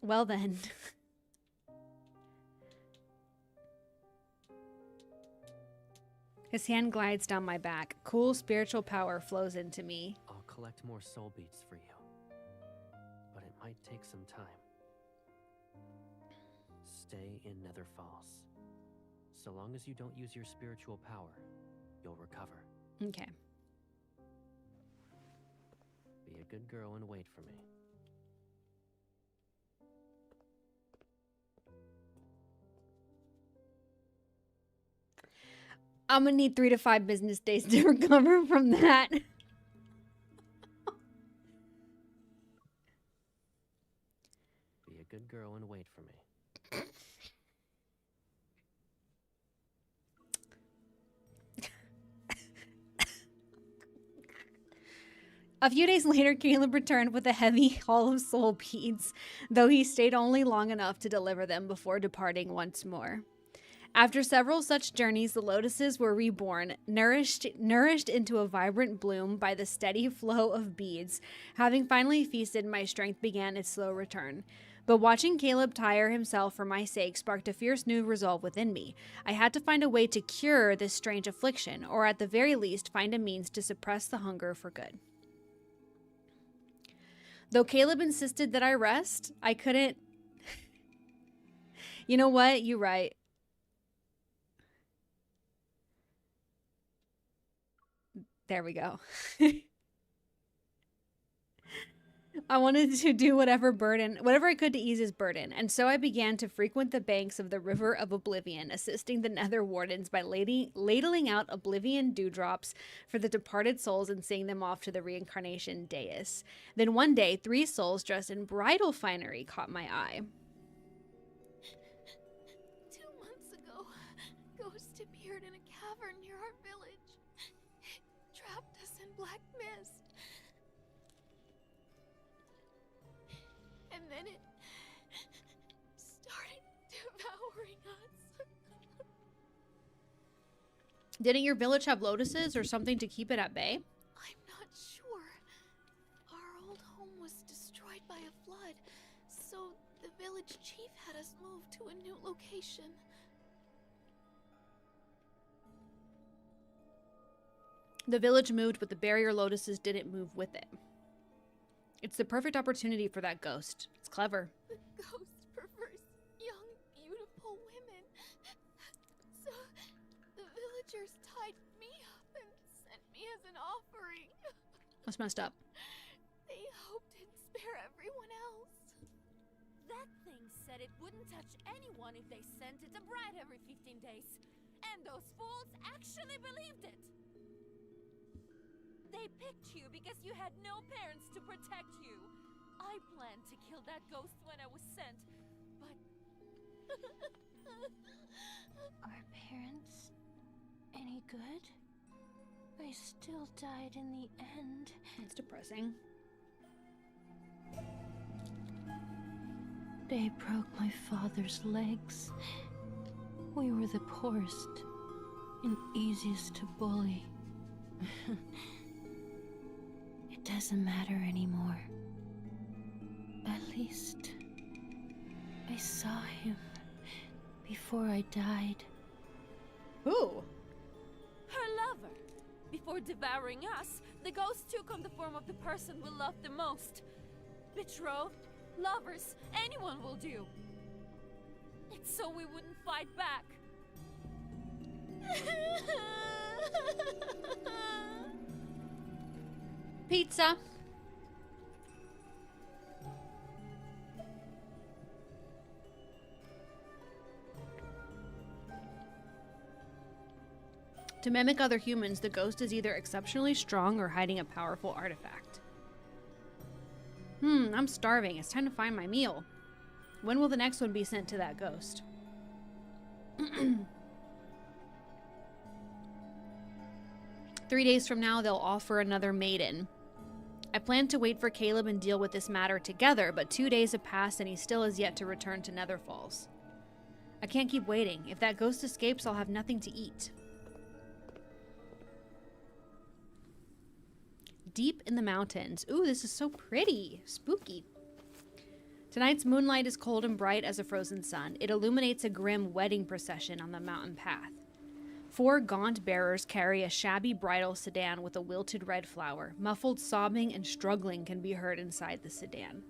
Well then. His hand glides down my back. Cool spiritual power flows into me. I'll collect more soul beads for you, but it might take some time. Stay in Nether Falls. So long as you don't use your spiritual power, you'll recover. Okay. Be a good girl and wait for me. I'm gonna need 3 to 5 business days to recover from that. Be a good girl and wait for me. A few days later, Caleb returned with a heavy haul of soul beads, though he stayed only long enough to deliver them before departing once more. After several such journeys, the lotuses were reborn, nourished into a vibrant bloom by the steady flow of beads. Having finally feasted, my strength began its slow return. But watching Caleb tire himself for my sake sparked a fierce new resolve within me. I had to find a way to cure this strange affliction, or at the very least find a means to suppress the hunger for good. Though Caleb insisted that I rest, I couldn't... You know what? You're right. There we go. I wanted to do whatever I could to ease his burden, and so I began to frequent the banks of the River of Oblivion, assisting the Nether Wardens by ladling out Oblivion dewdrops for the departed souls and seeing them off to the reincarnation dais. Then one day, 3 souls dressed in bridal finery caught my eye. 2 months ago, Ghost appeared in a cavern near our village. It trapped us in black mist. And then it started devouring us. Didn't your village have lotuses or something to keep it at bay? I'm not sure. Our old home was destroyed by a flood, so the village chief had us move to a new location. The village moved, but the barrier lotuses didn't move with it. It's the perfect opportunity for that ghost. It's clever. The ghost prefers young, beautiful women. So the villagers tied me up and sent me as an offering. That's messed up. They hoped it'd spare everyone else. That thing said it wouldn't touch anyone if they sent it a bride every 15 days. And those fools actually believed it. They picked you because you had no parents to protect you. I planned to kill that ghost when I was sent, but... Are parents any good? They still died in the end. It's depressing. They broke my father's legs. We were the poorest and easiest to bully. It doesn't matter anymore. At least I saw him before I died. Who? Her lover. Before devouring us, the ghost took on the form of the person we loved the most. Betrothed, lovers, anyone will do. It's so we wouldn't fight back. Pizza. To mimic other humans, the ghost is either exceptionally strong or hiding a powerful artifact. I'm starving. It's time to find my meal. When will the next one be sent to that ghost? 3 days from now, they'll offer another maiden. I plan to wait for Caleb and deal with this matter together, but 2 days have passed and he still has yet to return to Nether Falls. I can't keep waiting. If that ghost escapes, I'll have nothing to eat. Deep in the mountains. Ooh, this is so pretty. Spooky. Tonight's moonlight is cold and bright as a frozen sun. It illuminates a grim wedding procession on the mountain path. 4 gaunt bearers carry a shabby bridal sedan with a wilted red flower. Muffled sobbing and struggling can be heard inside the sedan.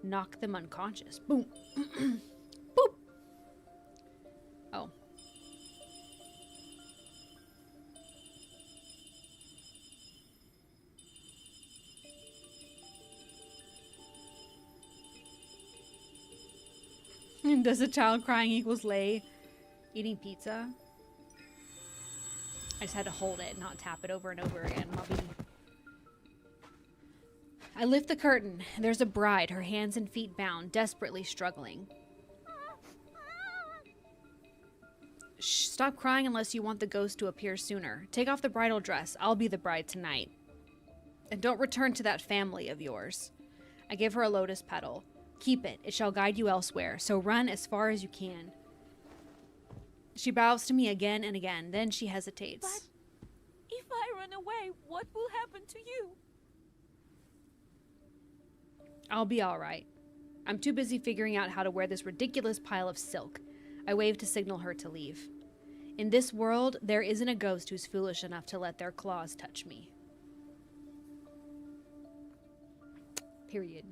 Knock them unconscious. Boom. Boop. Oh. Does a child crying equals lay eating pizza? I just had to hold it, not tap it over and over again. I lift the curtain. There's a bride, her hands and feet bound, desperately struggling. Shh, stop crying unless you want the ghost to appear sooner. Take off the bridal dress. I'll be the bride tonight. And don't return to that family of yours. I give her a lotus petal. Keep it. It shall guide you elsewhere, so run as far as you can. She bows to me again and again. Then she hesitates. But if I run away, what will happen to you? I'll be all right. I'm too busy figuring out how to wear this ridiculous pile of silk. I wave to signal her to leave. In this world, there isn't a ghost who's foolish enough to let their claws touch me. Period.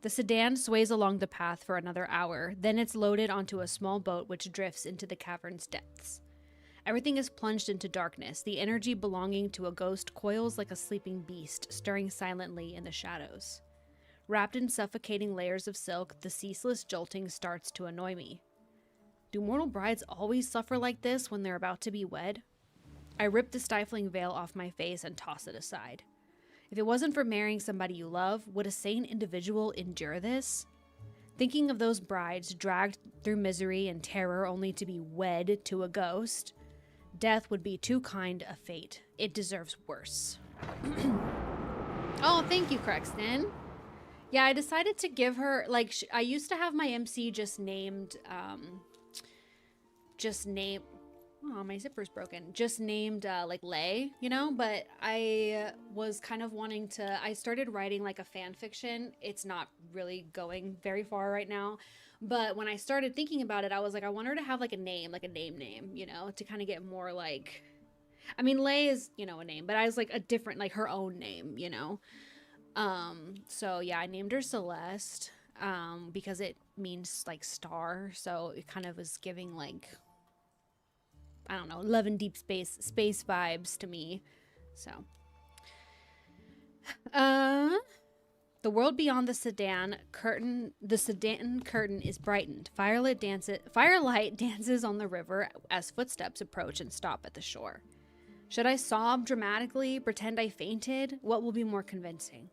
The sedan sways along the path for another hour, then it's loaded onto a small boat which drifts into the cavern's depths. Everything is plunged into darkness. The energy belonging to a ghost coils like a sleeping beast, stirring silently in the shadows. Wrapped in suffocating layers of silk, the ceaseless jolting starts to annoy me. Do mortal brides always suffer like this when they're about to be wed? I rip the stifling veil off my face and toss it aside. If it wasn't for marrying somebody you love, would a sane individual endure this? Thinking of those brides dragged through misery and terror only to be wed to a ghost, death would be too kind a fate. It deserves worse. Oh, thank you, Crexton. Yeah, I decided to give her, like, I used to have my MC just named, oh, my zipper's broken. Just named, like, Lay, you know? But I was kind of wanting to, I started writing, like, a fan fiction. It's not really going very far right now. But when I started thinking about it, I was like, I want her to have, like, a name, you know? To kind of get more, like, I mean, Lay is, you know, a name. But I was, like, a different, like, her own name, you know? So, yeah, I named her Celeste, because it means, like, star. So it kind of was giving, like, I don't know, love and deep space vibes to me. So, the world beyond the sedan curtain is brightened. Firelight dances on the river as footsteps approach and stop at the shore. Should I sob dramatically, pretend I fainted? What will be more convincing?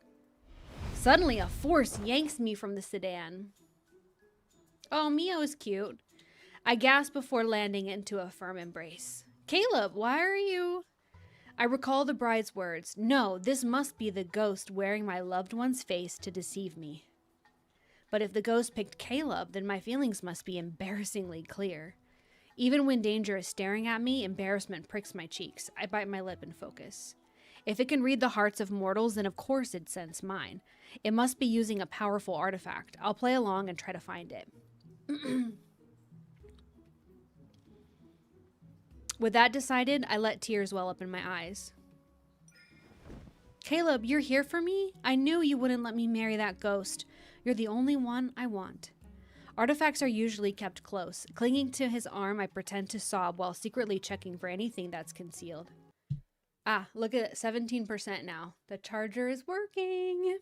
Suddenly, a force yanks me from the sedan. Oh, Mio is cute. I gasp before landing into a firm embrace. Caleb, why are you... I recall the bride's words. No, this must be the ghost wearing my loved one's face to deceive me. But if the ghost picked Caleb, then my feelings must be embarrassingly clear. Even when danger is staring at me, embarrassment pricks my cheeks. I bite my lip and focus. If it can read the hearts of mortals, then of course it sense mine. It must be using a powerful artifact. I'll play along and try to find it. With that decided, I let tears well up in my eyes. Caleb, you're here for me? I knew you wouldn't let me marry that ghost. You're the only one I want. Artifacts are usually kept close. Clinging to his arm, I pretend to sob while secretly checking for anything that's concealed. Ah, look at it, 17% now. The charger is working.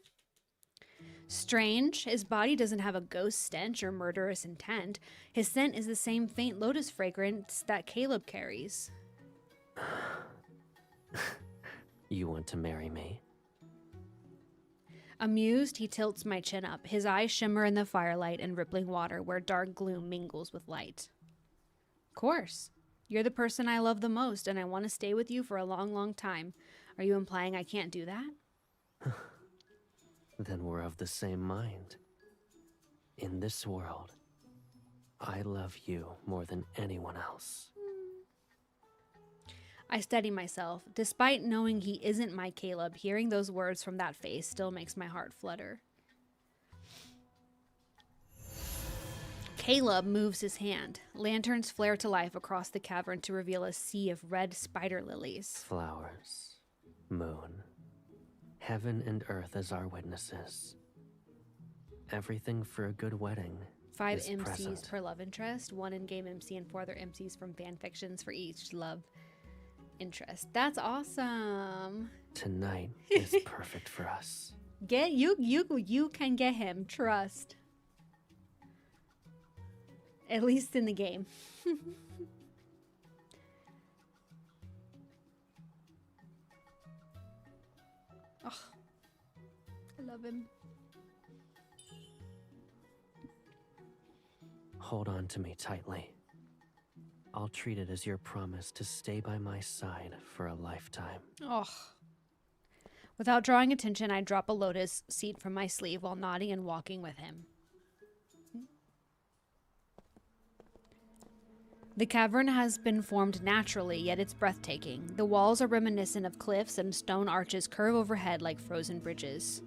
Strange, his body doesn't have a ghost stench or murderous intent. His scent is the same faint lotus fragrance that Caleb carries. You want to marry me? Amused, he tilts my chin up. His eyes shimmer in the firelight and rippling water where dark gloom mingles with light. Of course. You're the person I love the most, and I want to stay with you for a long, long time. Are you implying I can't do that? Then we're of the same mind. In this world, I love you more than anyone else. I steady myself. Despite knowing he isn't my Caleb, hearing those words from that face still makes my heart flutter. Caleb moves his hand. Lanterns flare to life across the cavern to reveal a sea of red spider lilies. Flowers, moon, heaven and earth as our witnesses. Everything for a good wedding. 5 is MCs present. per love interest, 1 in-game MC, and 4 other MCs from fan fictions for each love interest. That's awesome. Tonight is perfect for us. Get you can get him. Trust. At least in the game. Oh, I love him. Hold on to me tightly. I'll treat it as your promise to stay by my side for a lifetime. Oh. Without drawing attention, I drop a lotus seed from my sleeve while nodding and walking with him. The cavern has been formed naturally, yet it's breathtaking. The walls are reminiscent of cliffs, and stone arches curve overhead like frozen bridges.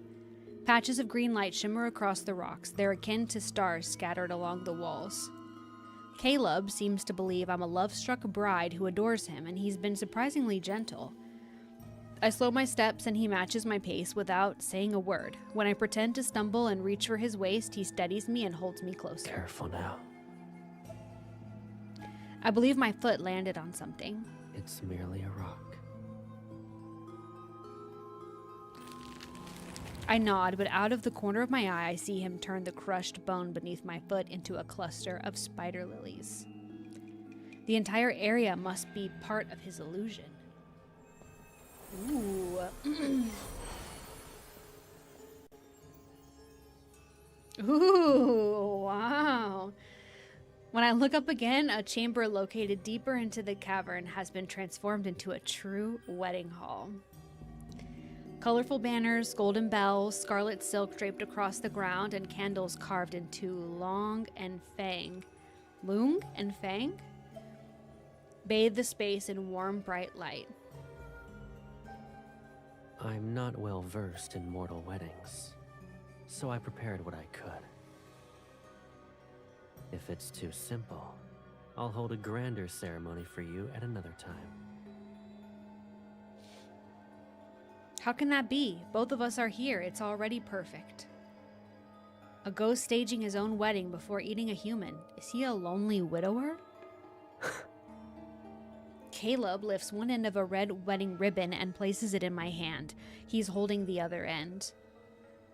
Patches of green light shimmer across the rocks. They're akin to stars scattered along the walls. Caleb seems to believe I'm a love-struck bride who adores him, and he's been surprisingly gentle. I slow my steps, and he matches my pace without saying a word. When I pretend to stumble and reach for his waist, he steadies me and holds me closer. Careful now. I believe my foot landed on something. It's merely a rock. I nod, but out of the corner of my eye, I see him turn the crushed bone beneath my foot into a cluster of spider lilies. The entire area must be part of his illusion. Ooh. Ooh, wow. When I look up again, a chamber located deeper into the cavern has been transformed into a true wedding hall. Colorful banners, golden bells, scarlet silk draped across the ground, and candles carved into Long and Fang. Lung and Fang? Bathe the space in warm, bright light. I'm not well versed in mortal weddings, so I prepared what I could. If it's too simple, I'll hold a grander ceremony for you at another time. How can that be? Both of us are here. It's already perfect. A ghost staging his own wedding before eating a human. Is he a lonely widower? Caleb lifts one end of a red wedding ribbon and places it in my hand. He's holding the other end.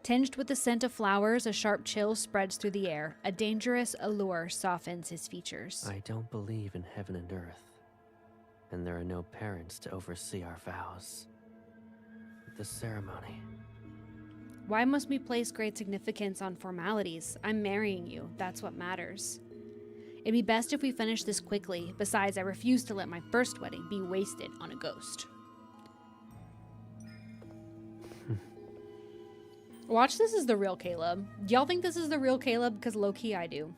Tinged with the scent of flowers, a sharp chill spreads through the air. A dangerous allure softens his features. I don't believe in heaven and earth, and there are no parents to oversee our vows. The ceremony. Why must we place great significance on formalities? I'm marrying you. That's what matters. It'd be best if we finish this quickly. Besides, I refuse to let my first wedding be wasted on a ghost. Watch, this is the real Caleb. Do y'all think this is the real Caleb? Because low-key, I do.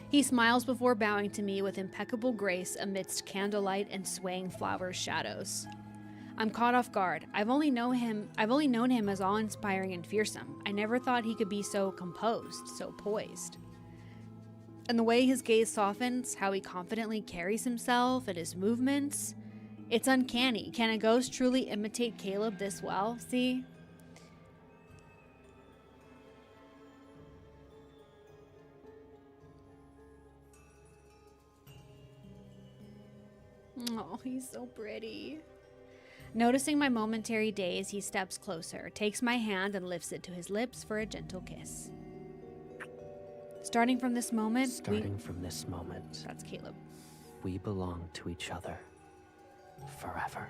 He smiles before bowing to me with impeccable grace amidst candlelight and swaying flower shadows. I'm caught off guard. I've only known him as awe-inspiring and fearsome. I never thought he could be so composed, so poised. And the way his gaze softens, how he confidently carries himself and his movements, it's uncanny. Can a ghost truly imitate Caleb this well? See? Oh, he's so pretty. Noticing my momentary daze, he steps closer, takes my hand, and lifts it to his lips for a gentle kiss. Starting from this moment, that's Caleb. We belong to each other. Forever.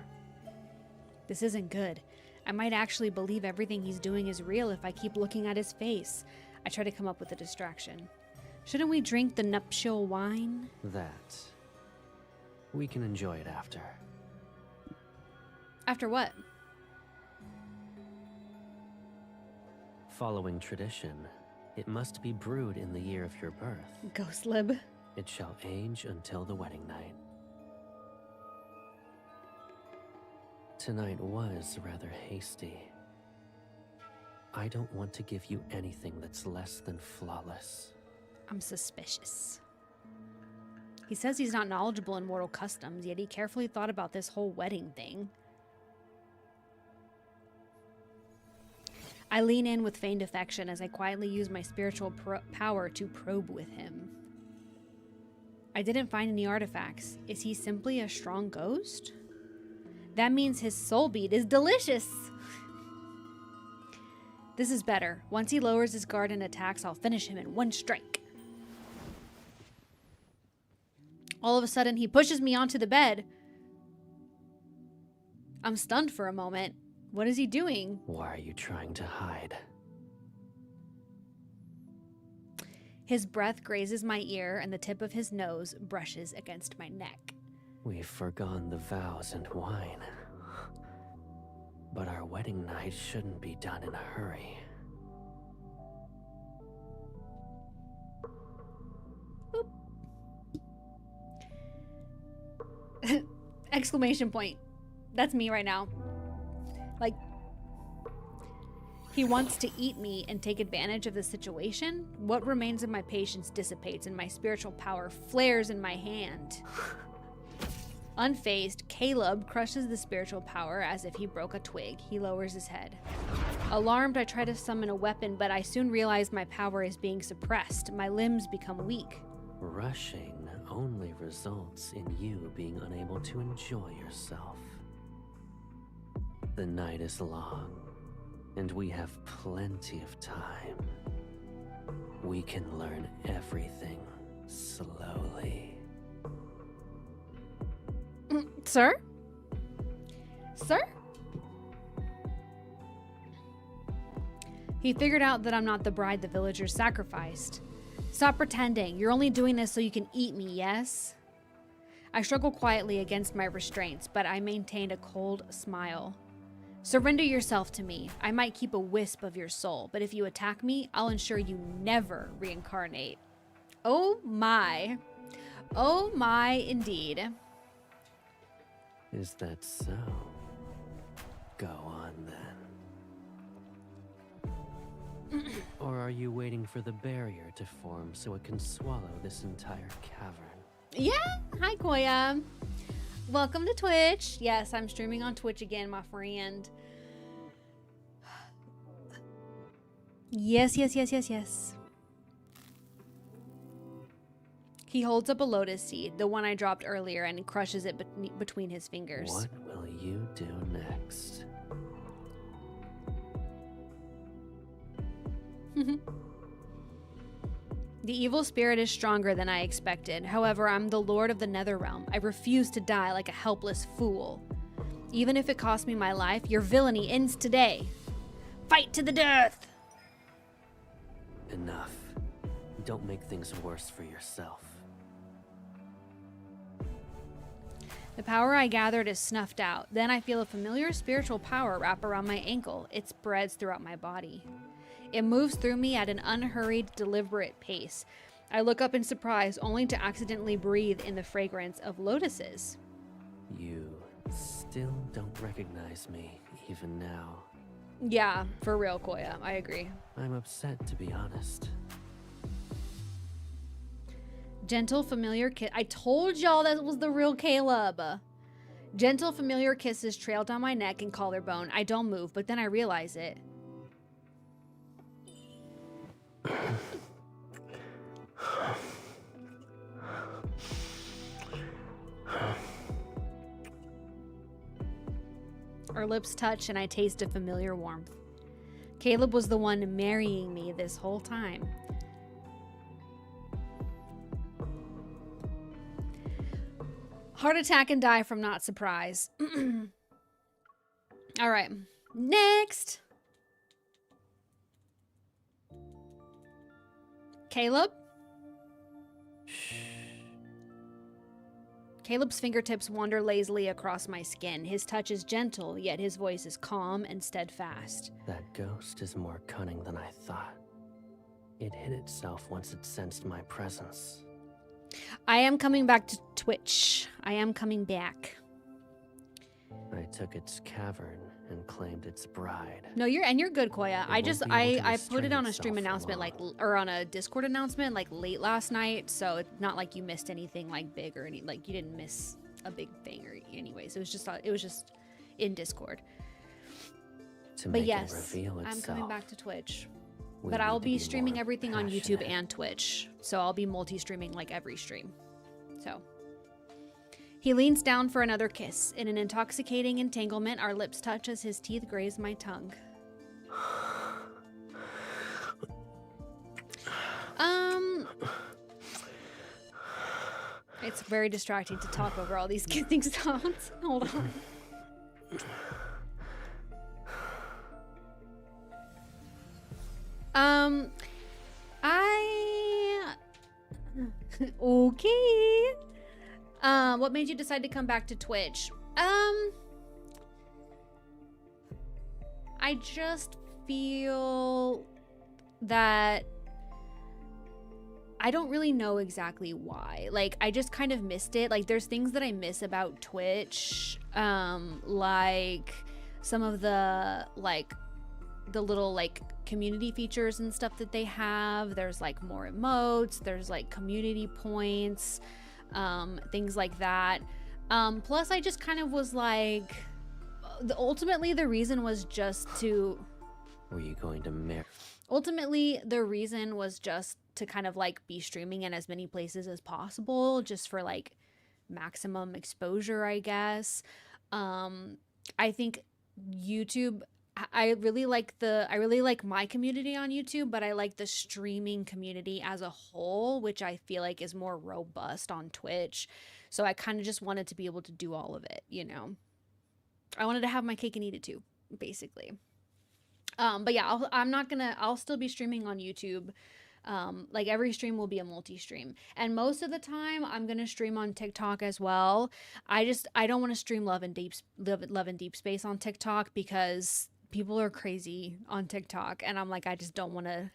This isn't good. I might actually believe everything he's doing is real if I keep looking at his face. I try to come up with a distraction. Shouldn't we drink the nuptial wine? That. We can enjoy it after. After what? Following tradition, it must be brewed in the year of your birth. Ghost lib. It shall age until the wedding night. Tonight was rather hasty. I don't want to give you anything that's less than flawless. I'm suspicious. He says he's not knowledgeable in mortal customs, yet he carefully thought about this whole wedding thing. I lean in with feigned affection as I quietly use my spiritual power to probe with him. I didn't find any artifacts. Is he simply a strong ghost? That means his soul bead is delicious! This is better. Once he lowers his guard and attacks, I'll finish him in one strike. All of a sudden, he pushes me onto the bed. I'm stunned for a moment. What is he doing? Why are you trying to hide? His breath grazes my ear and the tip of his nose brushes against my neck. We've forgone the vows and wine. But our wedding night shouldn't be done in a hurry. Boop. Exclamation point. That's me right now. Like, he wants to eat me and take advantage of the situation. What remains of my patience dissipates and my spiritual power flares in my hand. Unfazed, Caleb crushes the spiritual power as if he broke a twig. He lowers his head. Alarmed, I try to summon a weapon, but I soon realize my power is being suppressed. My limbs become weak. Rushing only results in you being unable to enjoy yourself. The night is long, and we have plenty of time. We can learn everything slowly. Sir? Sir? He figured out that I'm not the bride the villagers sacrificed. Stop pretending. You're only doing this so you can eat me, yes? I struggle quietly against my restraints, but I maintained a cold smile. Surrender yourself to me. I might keep a wisp of your soul, but if you attack me, I'll ensure you never reincarnate. Oh my. Oh my, indeed. Is that so? Go on then. Or are you waiting for the barrier to form so it can swallow this entire cavern? Yeah, hi Koya. Welcome to Twitch. Yes, I'm streaming on Twitch again, my friend. Yes. He holds up a lotus seed, the one I dropped earlier, and crushes it between his fingers. What will you do next? The evil spirit is stronger than I expected. However, I'm the lord of the Netherrealm. I refuse to die like a helpless fool. Even if it costs me my life, your villainy ends today. Fight to the death! Enough. Don't make things worse for yourself. The power I gathered is snuffed out. Then I feel a familiar spiritual power wrap around my ankle. It spreads throughout my body. It moves through me at an unhurried, deliberate pace. I look up in surprise, only to accidentally breathe in the fragrance of lotuses. You still don't recognize me, even now. Yeah, for real, Koya. I agree. I'm upset, to be honest. Gentle, familiar kiss. I told y'all that was the real Caleb. Gentle, familiar kisses trail down my neck and collarbone. I don't move, but then I realize it. Our lips touch and I taste a familiar warmth. Caleb was the one marrying me this whole time. Heart attack and die from not surprise. All right, next. Caleb? Shh. Caleb's fingertips wander lazily across my skin. His touch is gentle, yet his voice is calm and steadfast. That ghost is more cunning than I thought. It hid itself once it sensed my presence. I am coming back to Twitch. I am coming back. I took its cavern and claimed its bride. No, you're good, Koya. It won't be able to I put restrain it on a stream itself for announcement long. or on a Discord announcement like late last night, so it's not like you missed anything like big or any like you didn't miss a big thing or anyways. It was just in Discord. To But make yes, it reveal itself, I'm coming back to Twitch. we But need I'll to be more streaming everything on YouTube passionate. and Twitch. So I'll be multi-streaming like every stream. So he leans down for another kiss. In an intoxicating entanglement, our lips touch as his teeth graze my tongue. It's very distracting to talk over all these kissing sounds. Hold on. Okay. What made you decide to come back to Twitch? I just feel that I don't really know exactly why. Like, I just kind of missed it. Like, there's things that I miss about Twitch. Like some of the, like, the little, like, community features and stuff that they have. There's, like, more emotes. There's, like, community points. Things like that. Plus, I just kind of was like... ultimately, the reason was just to... Were you going to marry? Ultimately, the reason was just to kind of like be streaming in as many places as possible, just for like maximum exposure, I guess. I think YouTube, I really like my community on YouTube, but I like the streaming community as a whole, which I feel like is more robust on Twitch. So I kind of just wanted to be able to do all of it, you know. I wanted to have my cake and eat it too, basically. But yeah, I'll still be streaming on YouTube. Like every stream will be a multi-stream, and most of the time I'm gonna stream on TikTok as well. I don't want to stream Love and Deep Space on TikTok because people are crazy on TikTok, and I'm like, I don't want to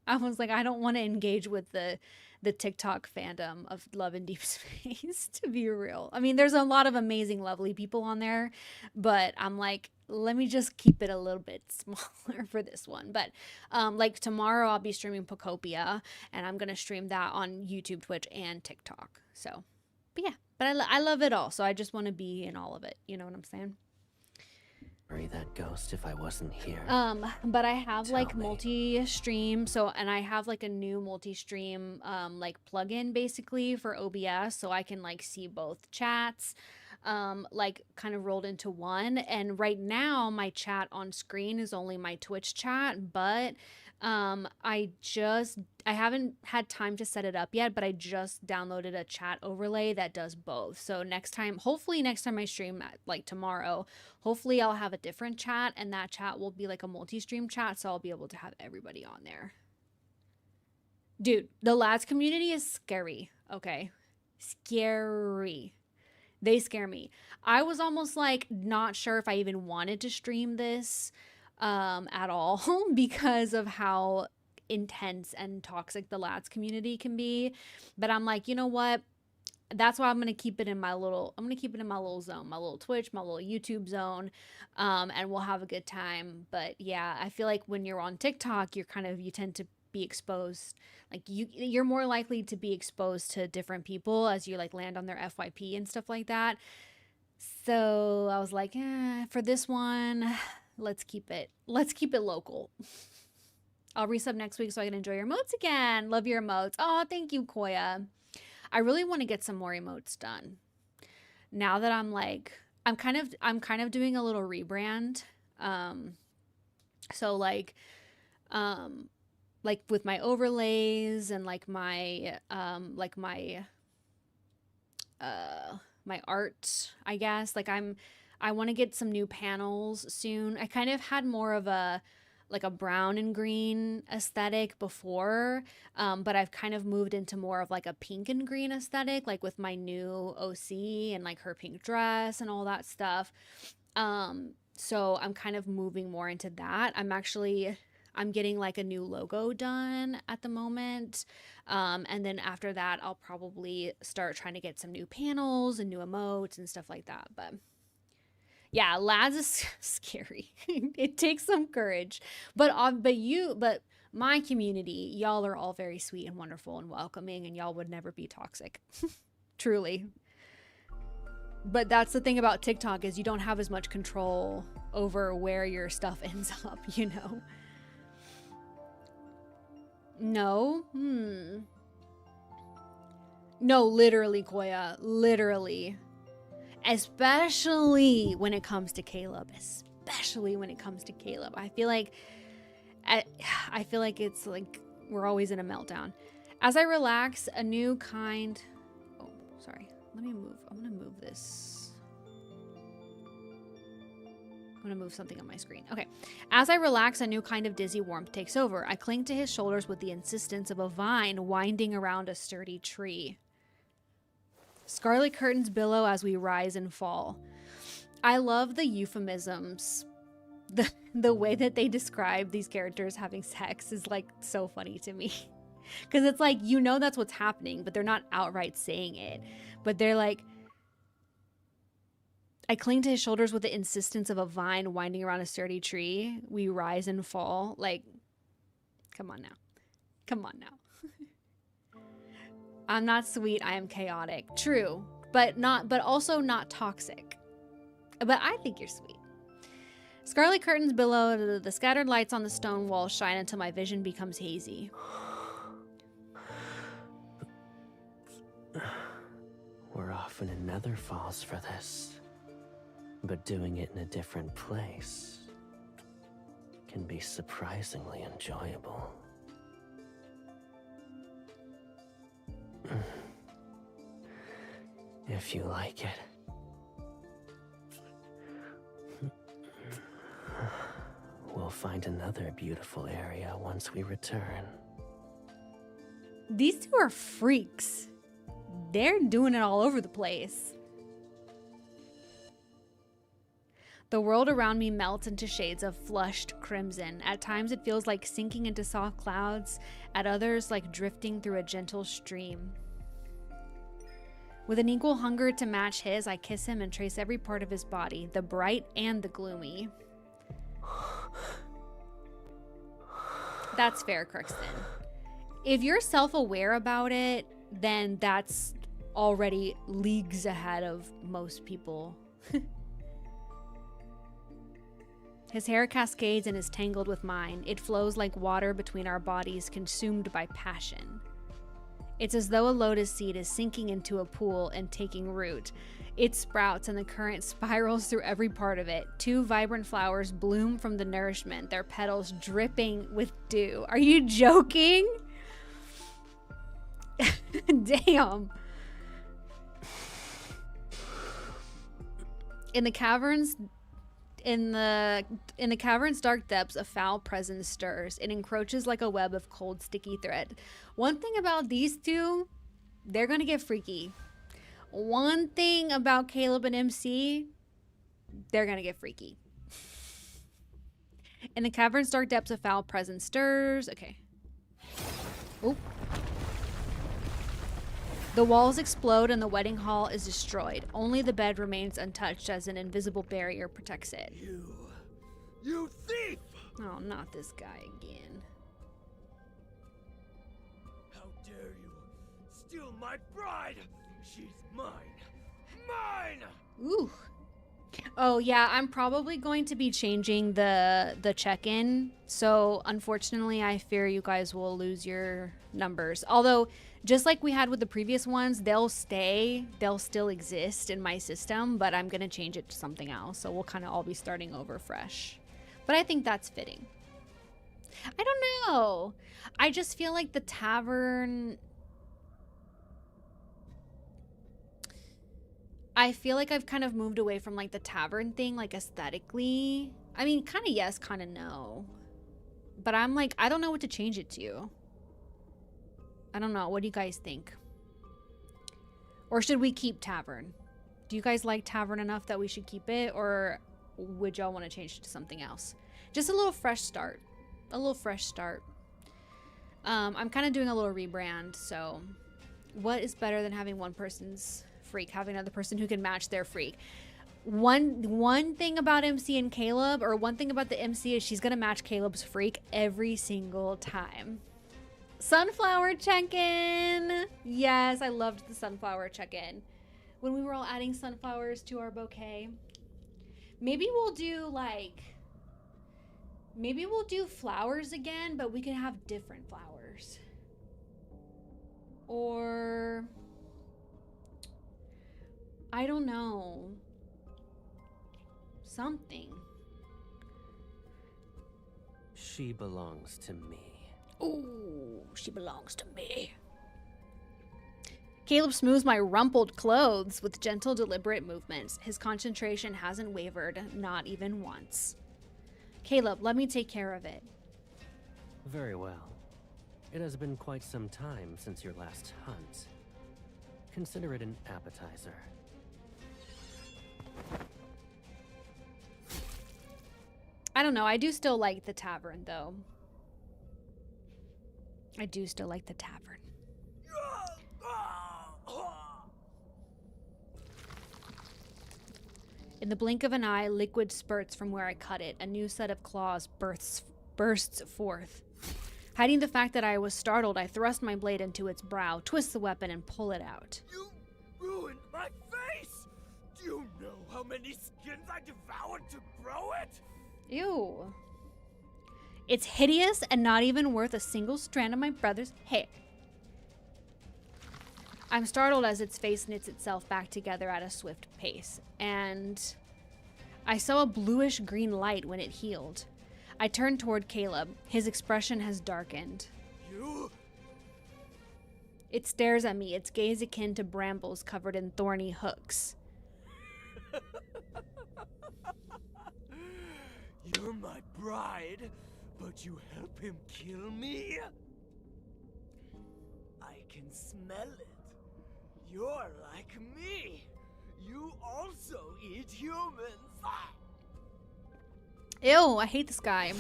I was like, I don't want to engage with the TikTok fandom of Love and Deep Space, to be real. I mean, there's a lot of amazing, lovely people on there, but I'm like, let me just keep it a little bit smaller for this one. But like tomorrow I'll be streaming Pocopia, and I'm going to stream that on YouTube, Twitch, and TikTok. So, but yeah, but I love it all. So I just want to be in all of it. You know what I'm saying? Marry that ghost if I wasn't here. But I have Tell like me. multi-stream, and I have like a new multi-stream like plugin basically for OBS, so I can like see both chats like kind of rolled into one. And right now my chat on screen is only my Twitch chat, but I haven't had time to set it up yet, but I just downloaded a chat overlay that does both. So hopefully next time I stream, like tomorrow, hopefully I'll have a different chat, and that chat will be like a multi-stream chat, so I'll be able to have everybody on there. Dude, the lads community is scary, okay? Scary. They scare me. I was almost like not sure if I even wanted to stream this at all because of how intense and toxic the lads community can be. But I'm like, you know what? That's why I'm gonna keep it in my little zone, my little Twitch, my little YouTube zone, and we'll have a good time. But yeah, I feel like when you're on TikTok, you tend to be exposed. Like you're more likely to be exposed to different people as you like land on their FYP and stuff like that. So I was like, for this one, let's keep it local. I'll resub next week so I can enjoy your emotes again. Love your emotes. Oh, thank you, Koya. I really want to get some more emotes done. Now that I'm kind of doing a little rebrand. So like with my overlays and like my my art, I guess. Like I want to get some new panels soon. I kind of had more of a brown and green aesthetic before, but I've kind of moved into more of like a pink and green aesthetic, like with my new OC and like her pink dress and all that stuff. So I'm kind of moving more into that. I'm getting like a new logo done at the moment. And then after that, I'll probably start trying to get some new panels and new emotes and stuff like that. But yeah, Lads is scary. It takes some courage. But my community, y'all are all very sweet and wonderful and welcoming, and y'all would never be toxic. Truly. But that's the thing about TikTok is you don't have as much control over where your stuff ends up, you know? No? No, literally, Koya. Literally. Especially when it comes to Caleb. Especially when it comes to Caleb. I feel like it's like we're always in a meltdown. As I relax, a new kind... Oh, sorry. Let me move. I'm going to move this. I'm going to move something on my screen. Okay. As I relax, a new kind of dizzy warmth takes over. I cling to his shoulders with the insistence of a vine winding around a sturdy tree. Scarlet curtains billow as we rise and fall. I love the euphemisms. The way that they describe these characters having sex is like so funny to me. Because it's like, you know that's what's happening, but they're not outright saying it. But they're like, I cling to his shoulders with the insistence of a vine winding around a sturdy tree. We rise and fall. Like, come on now. Come on now. I'm not sweet, I am chaotic. True, but also not toxic. But I think you're sweet. Scarlet curtains billow, the scattered lights on the stone walls shine until my vision becomes hazy. We're off in another falls for this. But doing it in a different place can be surprisingly enjoyable. If you like it. We'll find another beautiful area once we return. These two are freaks. They're doing it all over the place. The world around me melts into shades of flushed crimson. At times it feels like sinking into soft clouds, at others like drifting through a gentle stream. With an equal hunger to match his, I kiss him and trace every part of his body, the bright and the gloomy. That's fair, Crookston. If you're self-aware about it, then that's already leagues ahead of most people. His hair cascades and is tangled with mine. It flows like water between our bodies, consumed by passion. It's as though a lotus seed is sinking into a pool and taking root. It sprouts and the current spirals through every part of it. Two vibrant flowers bloom from the nourishment, their petals dripping with dew. Are you joking? Damn. In the cavern's dark depths, a foul presence stirs. It encroaches like a web of cold, sticky thread. One thing about these two, they're gonna get freaky. One thing about Caleb and MC, they're gonna get freaky. In the cavern's dark depths, a foul presence stirs. Okay. Oh. The walls explode and the wedding hall is destroyed. Only the bed remains untouched as an invisible barrier protects it. You thief! Oh, not this guy again. How dare you steal my bride? She's mine. Mine! Ooh. Oh, yeah, I'm probably going to be changing the check-in. So, unfortunately, I fear you guys will lose your numbers. Although, just like we had with the previous ones, they'll still exist in my system, but I'm going to change it to something else. So, we'll kind of all be starting over fresh. But I think that's fitting. I don't know. I just feel like the tavern... I feel like I've kind of moved away from like the tavern thing, like aesthetically. I mean, kind of yes, kind of no. But I'm like, I don't know what to change it to. I don't know. What do you guys think? Or should we keep tavern? Do you guys like tavern enough that we should keep it? Or would y'all want to change it to something else? Just a little fresh start. a little fresh start. I'm kind of doing a little rebrand, so what is better than having one person's freak, having another person who can match their freak? One thing about MC and Caleb, or one thing about the MC, is she's gonna match Caleb's freak every single time. Sunflower check-in. Yes, I loved the sunflower check-in when we were all adding sunflowers to our bouquet. Maybe we'll do flowers again, but we can have different flowers. Or I don't know. Something. She belongs to me. Ooh, she belongs to me. Caleb smooths my rumpled clothes with gentle, deliberate movements. His concentration hasn't wavered, not even once. Caleb, let me take care of it. Very well. It has been quite some time since your last hunt. Consider it an appetizer. I don't know. I do still like the tavern, though. I do still like the tavern. In the blink of an eye, liquid spurts from where I cut it. A new set of claws bursts forth. Hiding the fact that I was startled, I thrust my blade into its brow, twist the weapon, and pull it out. You ruined my face! Do you know how many skins I devoured to grow it? Ew. It's hideous and not even worth a single strand of my brother's hair. I'm startled as its face knits itself back together at a swift pace, and I saw a bluish-green light when it healed. I turned toward Caleb. His expression has darkened. You? It stares at me, its gaze akin to brambles covered in thorny hooks. You're my bride, but you help him kill me? I can smell it. You're like me. You also eat humans. Ew, I hate this guy.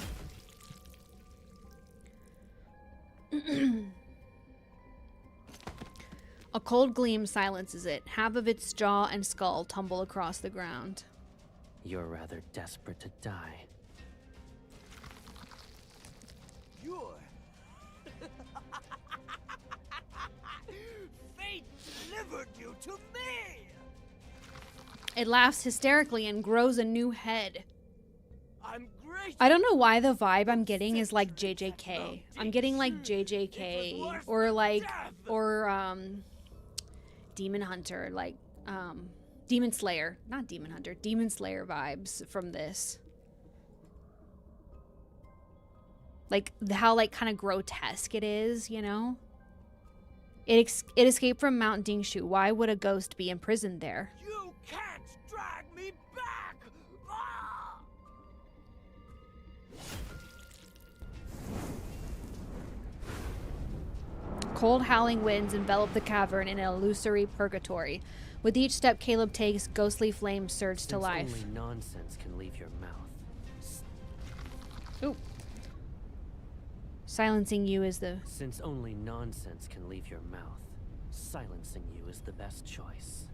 A cold gleam silences it. Half of its jaw and skull tumble across the ground. You're rather desperate to die. You're... Fate delivered you to me! It laughs hysterically and grows a new head. I'm great. I don't know why the vibe I'm getting is like JJK. I'm getting like JJK or Demon Hunter, like Demon Slayer, not Demon Hunter, Demon Slayer vibes from this. Like how like kind of grotesque it is, you know? It escaped from Mount Dingshu. Why would a ghost be imprisoned there? You can't drag me back! Ah! Cold howling winds envelop the cavern in an illusory purgatory. With each step Caleb takes, ghostly flames surge to life. Only nonsense can leave your mouth. Ooh. Silencing you is the... Since only nonsense can leave your mouth, silencing you is the best choice.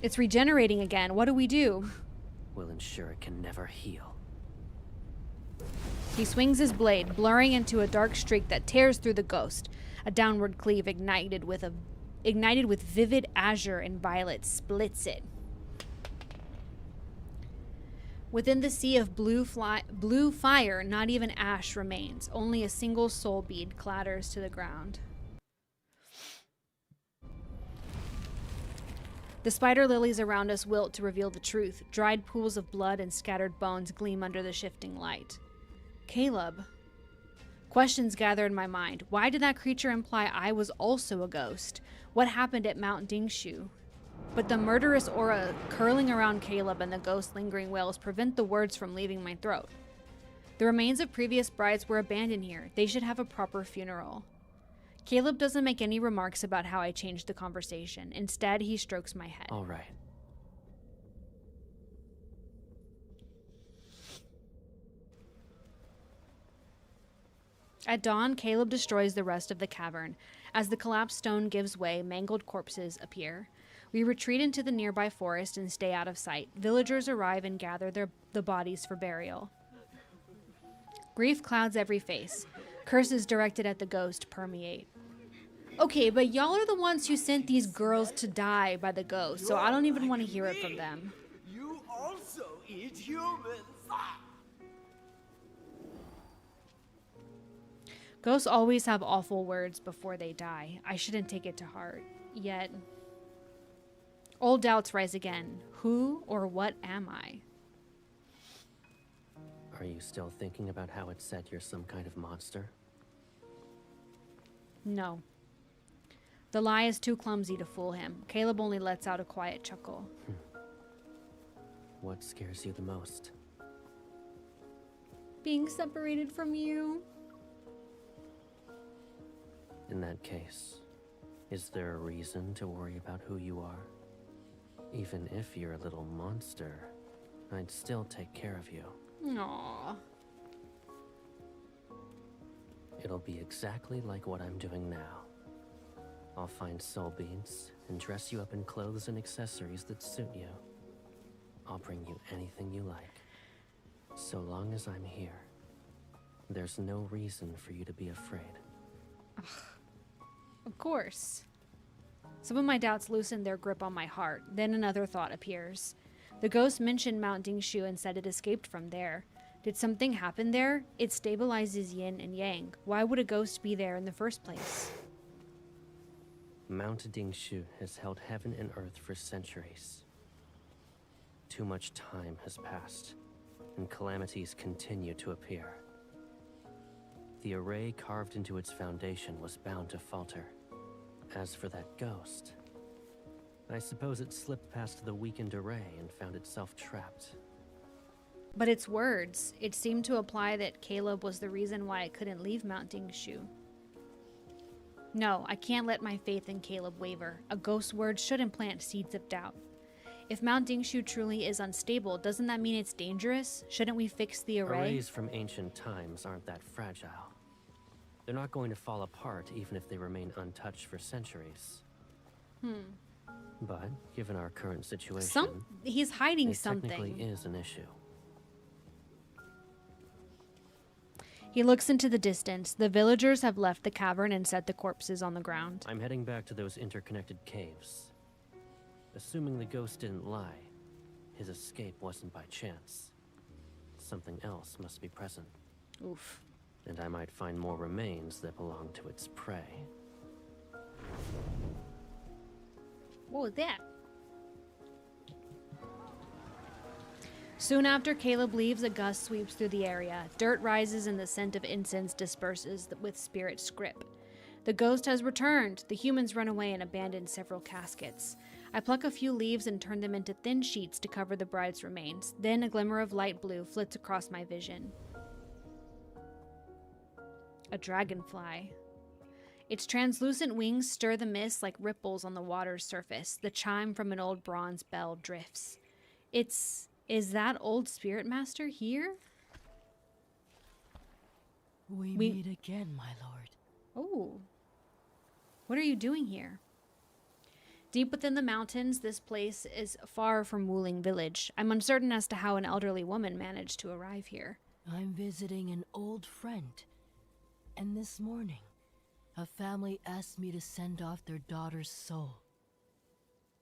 It's regenerating again. What do we do? Will ensure it can never heal. He swings his blade, blurring into a dark streak that tears through the ghost. A downward cleave ignited with vivid azure and violet splits it. Within the sea of blue fire, not even ash remains. Only a single soul bead clatters to the ground. The spider lilies around us wilt to reveal the truth. Dried pools of blood and scattered bones gleam under the shifting light. Caleb. Questions gather in my mind. Why did that creature imply I was also a ghost? What happened at Mount Dingshu? But the murderous aura curling around Caleb and the ghost lingering wails prevent the words from leaving my throat. The remains of previous brides were abandoned here. They should have a proper funeral. Caleb doesn't make any remarks about how I changed the conversation. Instead, he strokes my head. All right. At dawn, Caleb destroys the rest of the cavern. As the collapsed stone gives way, mangled corpses appear. We retreat into the nearby forest and stay out of sight. Villagers arrive and gather the bodies for burial. Grief clouds every face. Curses directed at the ghost permeate. Okay, but y'all are the ones who sent these girls to die by the ghost, so I don't even want to hear it from them. You also eat humans. Ghosts always have awful words before they die. I shouldn't take it to heart. Yet, old doubts rise again. Who or what am I? Are you still thinking about how it said you're some kind of monster? No. The lie is too clumsy to fool him. Caleb only lets out a quiet chuckle. What scares you the most? Being separated from you. In that case, is there a reason to worry about who you are? Even if you're a little monster, I'd still take care of you. Aww. It'll be exactly like what I'm doing now. I'll find soul beads and dress you up in clothes and accessories that suit you. I'll bring you anything you like. So long as I'm here, there's no reason for you to be afraid. Of course. Some of my doubts loosen their grip on my heart. Then another thought appears. The ghost mentioned Mount Dingshu and said it escaped from there. Did something happen there? It stabilizes yin and yang. Why would a ghost be there in the first place? Mount Dingshu has held heaven and earth for centuries. Too much time has passed, and calamities continue to appear. The array carved into its foundation was bound to falter. As for that ghost, I suppose it slipped past the weakened array and found itself trapped. But its words, it seemed to imply that Caleb was the reason why I couldn't leave Mount Dingshu. No, I can't let my faith in Caleb waver. A ghost's word shouldn't plant seeds of doubt. If Mount Dingshu truly is unstable, doesn't that mean it's dangerous? Shouldn't we fix the array? Arrays from ancient times aren't that fragile. They're not going to fall apart even if they remain untouched for centuries. But, given our current situation, he's hiding it something. Technically is an issue. He looks into the distance. The villagers have left the cavern and set the corpses on the ground. I'm heading back to those interconnected caves. Assuming the ghost didn't lie, his escape wasn't by chance. Something else must be present. Oof. And I might find more remains that belong to its prey. What was that? Soon after Caleb leaves, a gust sweeps through the area. Dirt rises and the scent of incense disperses with spirit's grip. The ghost has returned. The humans run away and abandon several caskets. I pluck a few leaves and turn them into thin sheets to cover the bride's remains. Then a glimmer of light blue flits across my vision. A dragonfly. Its translucent wings stir the mist like ripples on the water's surface. The chime from an old bronze bell drifts. Is that old spirit master here? We meet again, my lord. Oh. What are you doing here? Deep within the mountains, this place is far from Wuling village. I'm uncertain as to how an elderly woman managed to arrive here. I'm visiting an old friend. And this morning, a family asked me to send off their daughter's soul.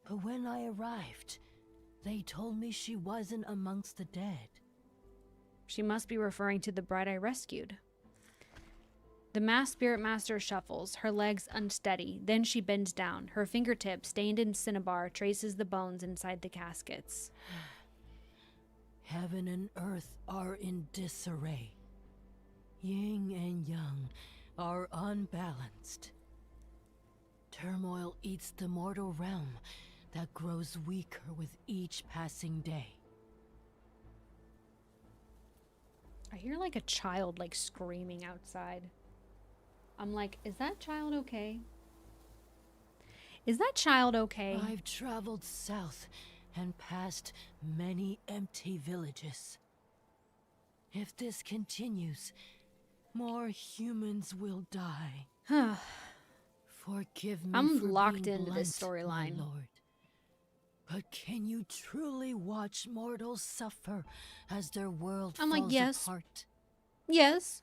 But when I arrived, they told me she wasn't amongst the dead. She must be referring to the bride I rescued. The masked spirit master shuffles, her legs unsteady. Then she bends down. Her fingertip, stained in cinnabar, traces the bones inside the caskets. Heaven and earth are in disarray. Yin and yang are unbalanced. Turmoil eats the mortal realm that grows weaker with each passing day. I hear like a child screaming outside. I'm like, is that child okay? Is that child okay? I've traveled south and passed many empty villages. If this continues, More humans will die. Forgive me I'm for locked being into this blunt, my storyline. lord. But can you truly watch mortals suffer as their world I'm falls like, yes. apart? Yes.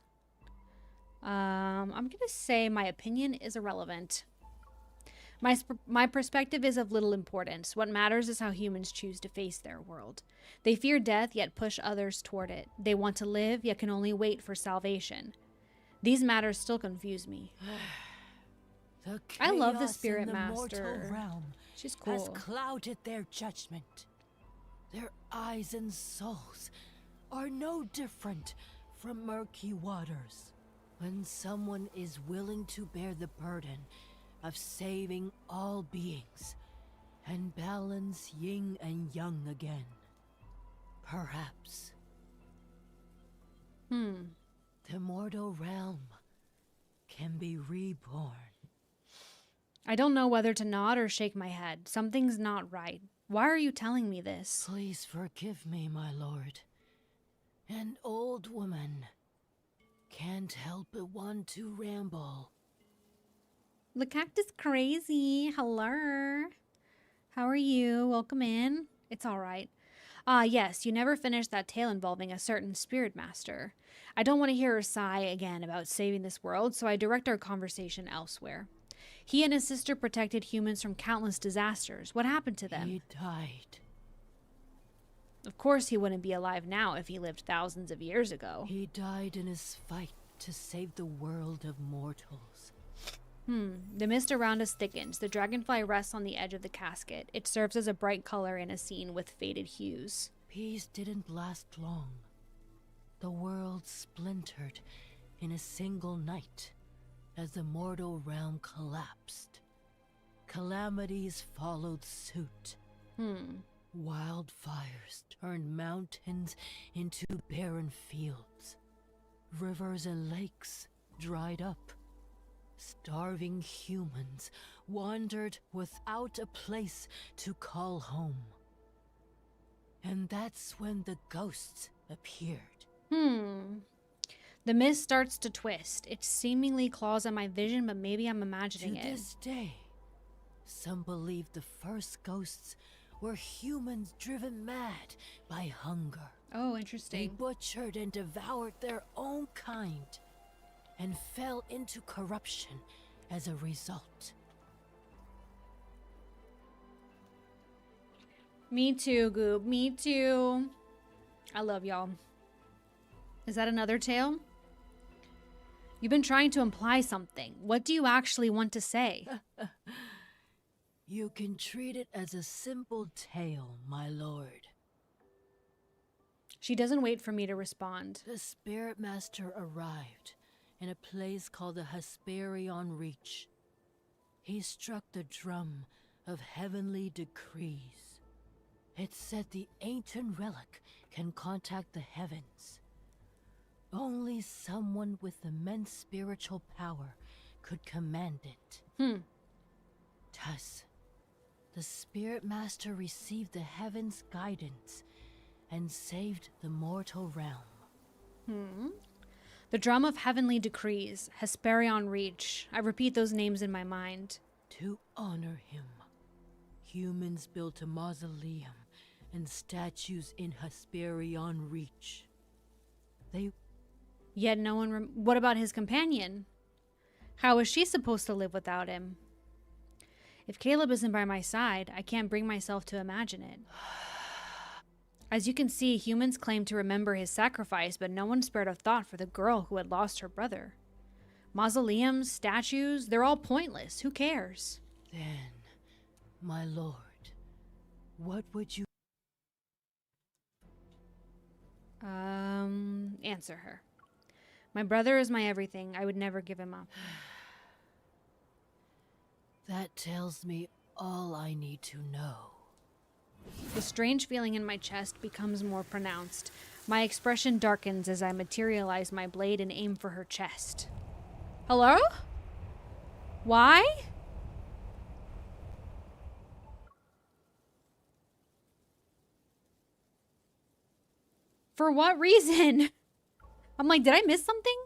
I'm gonna say my opinion is irrelevant. My perspective is of little importance. What matters is how humans choose to face their world. They fear death, yet push others toward it. They want to live, yet can only wait for salvation. These matters still confuse me. I love the chaos Spirit in the Master. mortal realm She's cool. has clouded their judgment. Their eyes and souls are no different from murky waters. When someone is willing to bear the burden of saving all beings and balance yin and yang again, perhaps the mortal realm can be reborn. I don't know whether to nod or shake my head. Something's not right. Why are you telling me this? Please forgive me, my lord. An old woman can't help but want to ramble. The cactus crazy. Hello. How are you? Welcome in. It's all right. Yes, you never finished that tale involving a certain spirit master. I don't want to hear her sigh again about saving this world, so I direct our conversation elsewhere. He and his sister protected humans from countless disasters. What happened to them? He died. Of course he wouldn't be alive now if he lived thousands of years ago. He died in his fight to save the world of mortals. The mist around us thickens. The dragonfly rests on the edge of the casket. It serves as a bright color in a scene with faded hues. Peace didn't last long. The world splintered in a single night as the mortal realm collapsed. Calamities followed suit. Wildfires turned mountains into barren fields. Rivers and lakes dried up. Starving humans wandered without a place to call home. And that's when the ghosts appeared. The mist starts to twist. It seemingly claws at my vision, but maybe I'm imagining To it. this day, some believe the first ghosts were humans driven mad by hunger. Oh, They interesting. butchered and devoured their own kind and fell into corruption as a result. Me too, Goob. Me too. I love y'all. Is that another tale? You've been trying to imply something. What do you actually want to say? You can treat it as a simple tale, my lord. She doesn't wait for me to respond. The Spirit Master arrived in a place called the Hesperion Reach. He struck the drum of heavenly decrees. It said the ancient relic can contact the heavens. Only someone with immense spiritual power could command it. Thus, the Spirit Master received the heavens' guidance and saved the mortal realm. The drum of heavenly decrees, Hesperion Reach. I repeat those names in my mind. To honor him, humans built a mausoleum and statues in Hesperion Reach. Yet no one... What about his companion? How is she supposed to live without him? If Caleb isn't by my side, I can't bring myself to imagine it. As you can see, humans claim to remember his sacrifice, but no one spared a thought for the girl who had lost her brother. Mausoleums, statues, they're all pointless. Who cares? Then, my lord, what would you... Answer her. My brother is my everything. I would never give him up. That tells me all I need to know. The strange feeling in my chest becomes more pronounced. My expression darkens as I materialize my blade and aim for her chest. Hello? Why? For what reason? I'm like, did I miss something?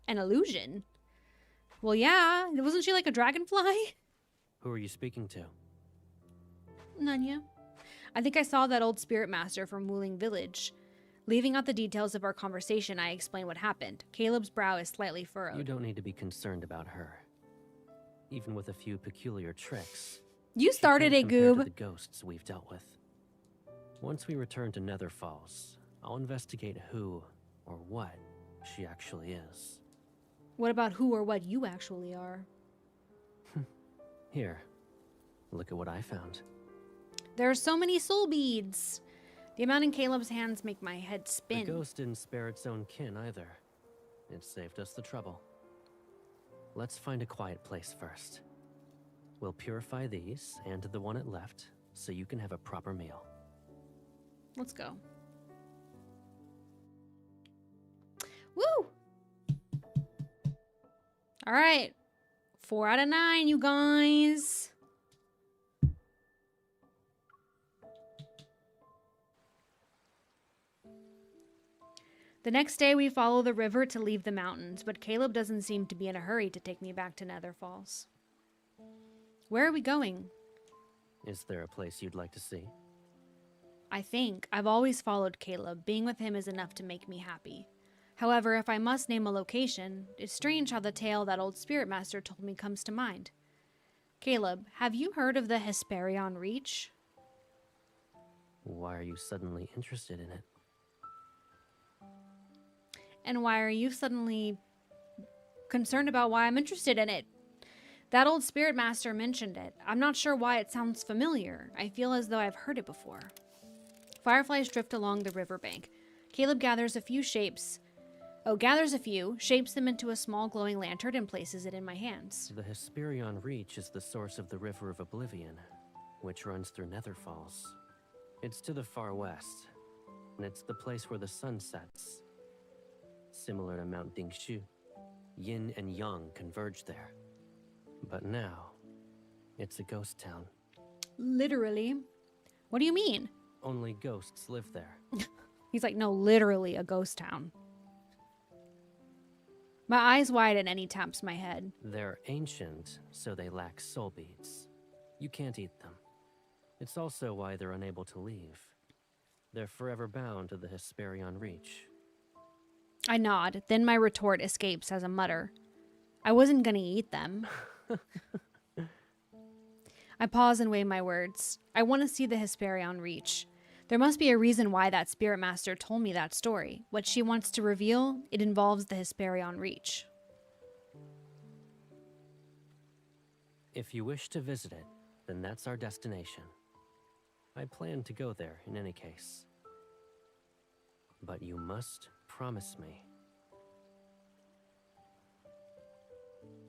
An illusion? Well, yeah. Wasn't she like a dragonfly? Who are you speaking to? Nanya. I think I saw that old spirit master from Wuling Village. Leaving out the details of our conversation, I explain what happened. Caleb's brow is slightly furrowed. You don't need to be concerned about her. Even with a few peculiar tricks. You started she it, can't compare Goob. to the ghosts we've dealt with. Once we return to Nether Falls, I'll investigate who or what she actually is. What about who or what you actually are? Here, look at what I found. There are so many soul beads. The amount in Caleb's hands make my head spin. The ghost didn't spare its own kin either. It saved us the trouble. Let's find a quiet place first. We'll purify these and the one it left so you can have a proper meal. Let's go. Woo! All right. 4 out of 9, you guys. The next day, we follow the river to leave the mountains, but Caleb doesn't seem to be in a hurry to take me back to Nether Falls. Where are we going? Is there a place you'd like to see? I think I've always followed Caleb. Being with him is enough to make me happy. However, if I must name a location, it's strange how the tale that old spirit master told me comes to mind. Caleb, have you heard of the Hesperion Reach? Why are you suddenly interested in it? And why are you suddenly concerned about why I'm interested in it? That old spirit master mentioned it. I'm not sure why it sounds familiar. I feel as though I've heard it before. Fireflies drift along the riverbank. Caleb gathers a few, shapes them into a small glowing lantern and places it in my hands. The Hesperion Reach is the source of the River of Oblivion, which runs through Nether Falls. It's to the far west, and it's the place where the sun sets. Similar to Mount Dingshu, yin and yang converge there. But now, it's a ghost town. Literally? What do you mean? Only ghosts live there. He's like, no, literally a ghost town. My eyes widen and he taps my head. They're ancient, so they lack soul beads. You can't eat them. It's also why they're unable to leave. They're forever bound to the Hesperion Reach. I nod, then my retort escapes as a mutter. I wasn't gonna eat them. I pause and weigh my words. I want to see the Hesperion Reach. There must be a reason why that spirit master told me that story. What she wants to reveal, it involves the Hesperion Reach. If you wish to visit it, then that's our destination. I plan to go there in any case. But you must promise me.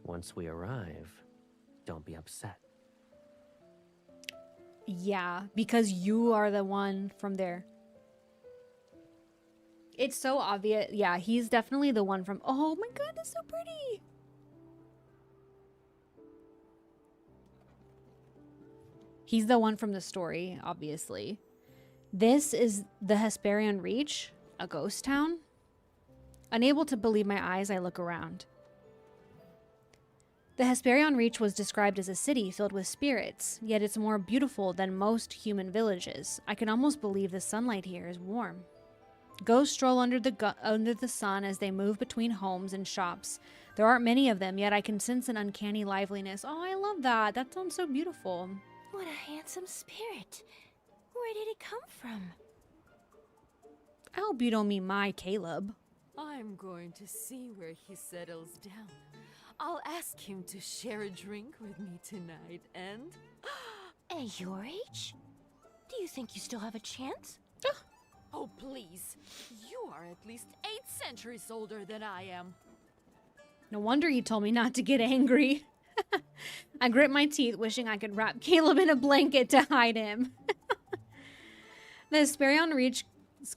Once we arrive, don't be upset. Yeah, because you are the one from there. It's so obvious. Yeah, he's definitely the one from... Oh my god, that's so pretty! He's the one from the story, obviously. This is the Hesperion Reach, a ghost town? Unable to believe my eyes, I look around. The Hesperion Reach was described as a city filled with spirits, yet it's more beautiful than most human villages. I can almost believe the sunlight here is warm. Ghosts stroll under the sun as they move between homes and shops. There aren't many of them, yet I can sense an uncanny liveliness. Oh, I love that. That sounds so beautiful. What a handsome spirit. Where did it come from? I hope you don't mean my Caleb. I'm going to see where he settles down. I'll ask him to share a drink with me tonight, and... At your age? Do you think you still have a chance? Oh, please. You are at least 8 centuries older than I am. No wonder he told me not to get angry. I grit my teeth, wishing I could wrap Caleb in a blanket to hide him. The Hesperion Reach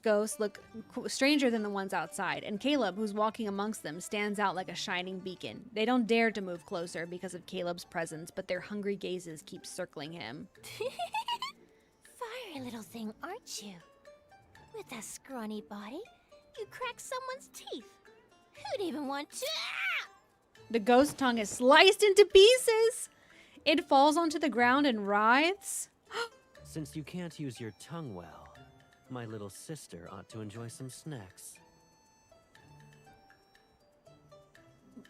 ghosts look stranger than the ones outside, and Caleb, who's walking amongst them, stands out like a shining beacon. They don't dare to move closer because of Caleb's presence, but their hungry gazes keep circling him. Fiery little thing, aren't you? With that scrawny body, you crack someone's teeth. Who'd even want to? The ghost tongue is sliced into pieces. It falls onto the ground and writhes. Since you can't use your tongue well, my little sister ought to enjoy some snacks.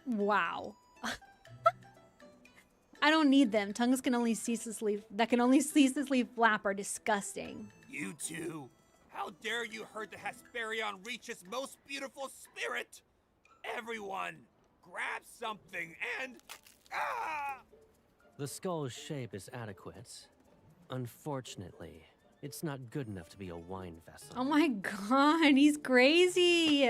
Wow. I don't need them. Tongues can only ceaselessly flap are disgusting. You two! How dare you hurt the Hesperion Reach's most beautiful spirit! Everyone, grab something and... Ah! The skull's shape is adequate. Unfortunately, it's not good enough to be a wine vessel. Oh my god, he's crazy.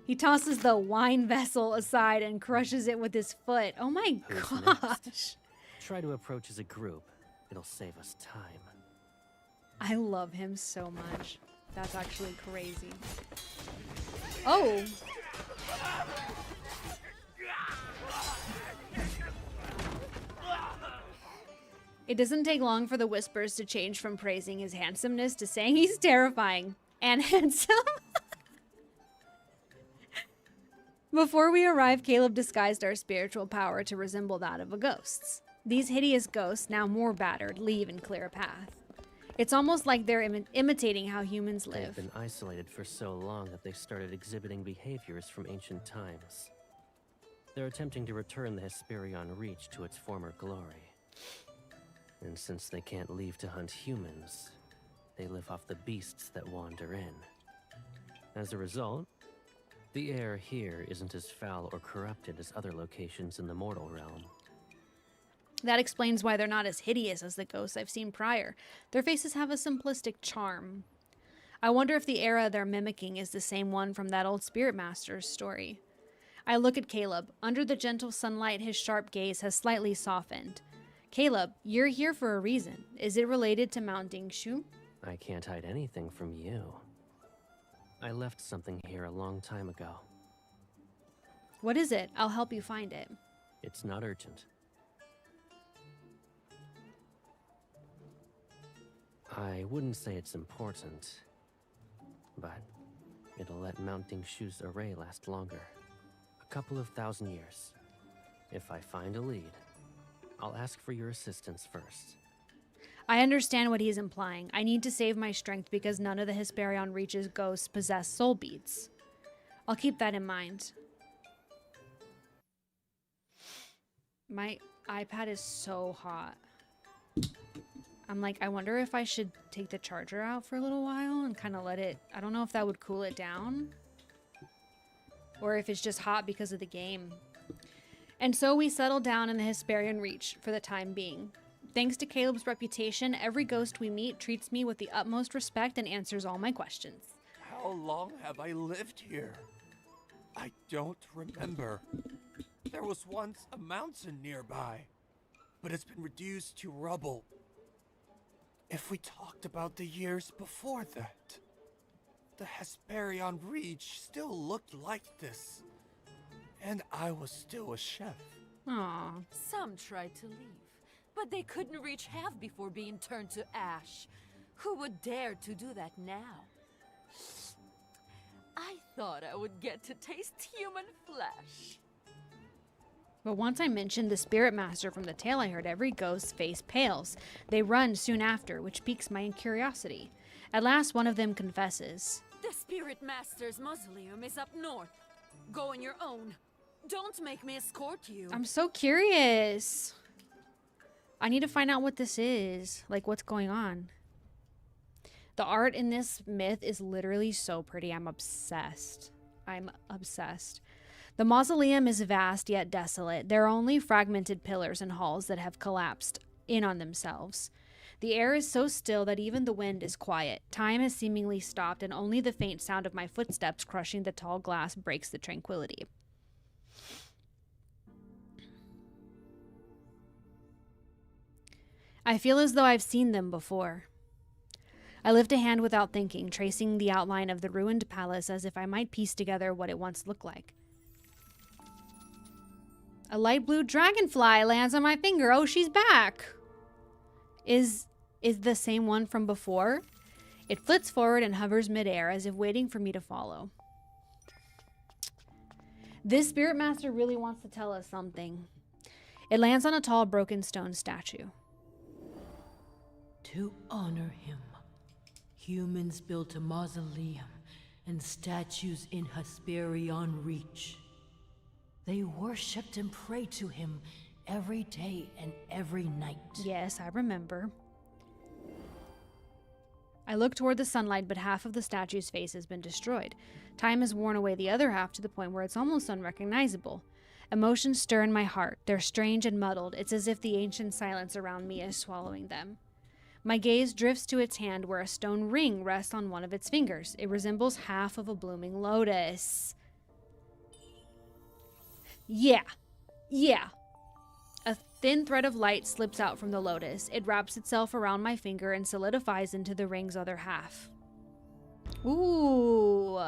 He tosses the wine vessel aside and crushes it with his foot. Oh my Who's gosh. next? Try to approach as a group. It'll save us time. I love him so much. That's actually crazy. Oh. It doesn't take long for the whispers to change from praising his handsomeness to saying he's terrifying and handsome. Before we arrive, Caleb disguised our spiritual power to resemble that of a ghost's. These hideous ghosts, now more battered, leave and clear a path. It's almost like they're imitating how humans live. They've been isolated for so long that they started exhibiting behaviors from ancient times. They're attempting to return the Hesperion Reach to its former glory. And since they can't leave to hunt humans, they live off the beasts that wander in. As a result, the air here isn't as foul or corrupted as other locations in the mortal realm. That explains why they're not as hideous as the ghosts I've seen prior. Their faces have a simplistic charm. I wonder if the era they're mimicking is the same one from that old Spirit Master's story. I look at Caleb. Under the gentle sunlight, his sharp gaze has slightly softened. Caleb, you're here for a reason. Is it related to Mount Dingshu? I can't hide anything from you. I left something here a long time ago. What is it? I'll help you find it. It's not urgent. I wouldn't say it's important, but it'll let Mount Dingshu's array last longer. A couple of 1,000 years. If I find a lead, I'll ask for your assistance first. I understand what he's implying. I need to save my strength because none of the Hesperion Reach's ghosts possess soul beads. I'll keep that in mind. My iPad is so hot. I'm like, I wonder if I should take the charger out for a little while and kind of let it... I don't know if that would cool it down. Or if it's just hot because of the game. And so we settle down in the Hesperion Reach for the time being. Thanks to Caleb's reputation, every ghost we meet treats me with the utmost respect and answers all my questions. How long have I lived here? I don't remember. There was once a mountain nearby, but it's been reduced to rubble. If we talked about the years before that, the Hesperion Reach still looked like this. And I was still a chef. Aww. Some tried to leave, but they couldn't reach half before being turned to ash. Who would dare to do that now? I thought I would get to taste human flesh. But once I mentioned the Spirit Master from the tale I heard, every ghost's face pales. They run soon after, which piques my curiosity. At last, one of them confesses. The Spirit Master's mausoleum is up north. Go on your own. Don't make me escort you. I'm so curious. I need to find out what this is. Like, what's going on? The art in this myth is literally so pretty. I'm obsessed. I'm obsessed. The mausoleum is vast yet desolate. There are only fragmented pillars and halls that have collapsed in on themselves. The air is so still that even the wind is quiet. Time has seemingly stopped, and only the faint sound of my footsteps crushing the tall glass breaks the tranquility. I feel as though I've seen them before. I lift a hand without thinking, tracing the outline of the ruined palace as if I might piece together what it once looked like. A light blue dragonfly lands on my finger. Oh, she's back. Is the same one from before? It flits forward and hovers midair as if waiting for me to follow. This spirit master really wants to tell us something. It lands on a tall broken stone statue. To honor him, humans built a mausoleum and statues in Hesperion Reach. They worshipped and prayed to him every day and every night. Yes, I remember. I look toward the sunlight, but half of the statue's face has been destroyed. Time has worn away the other half to the point where it's almost unrecognizable. Emotions stir in my heart. They're strange and muddled. It's as if the ancient silence around me is swallowing them. My gaze drifts to its hand where a stone ring rests on one of its fingers. It resembles half of a blooming lotus. Yeah. A thin thread of light slips out from the lotus. It wraps itself around my finger and solidifies into the ring's other half. Ooh.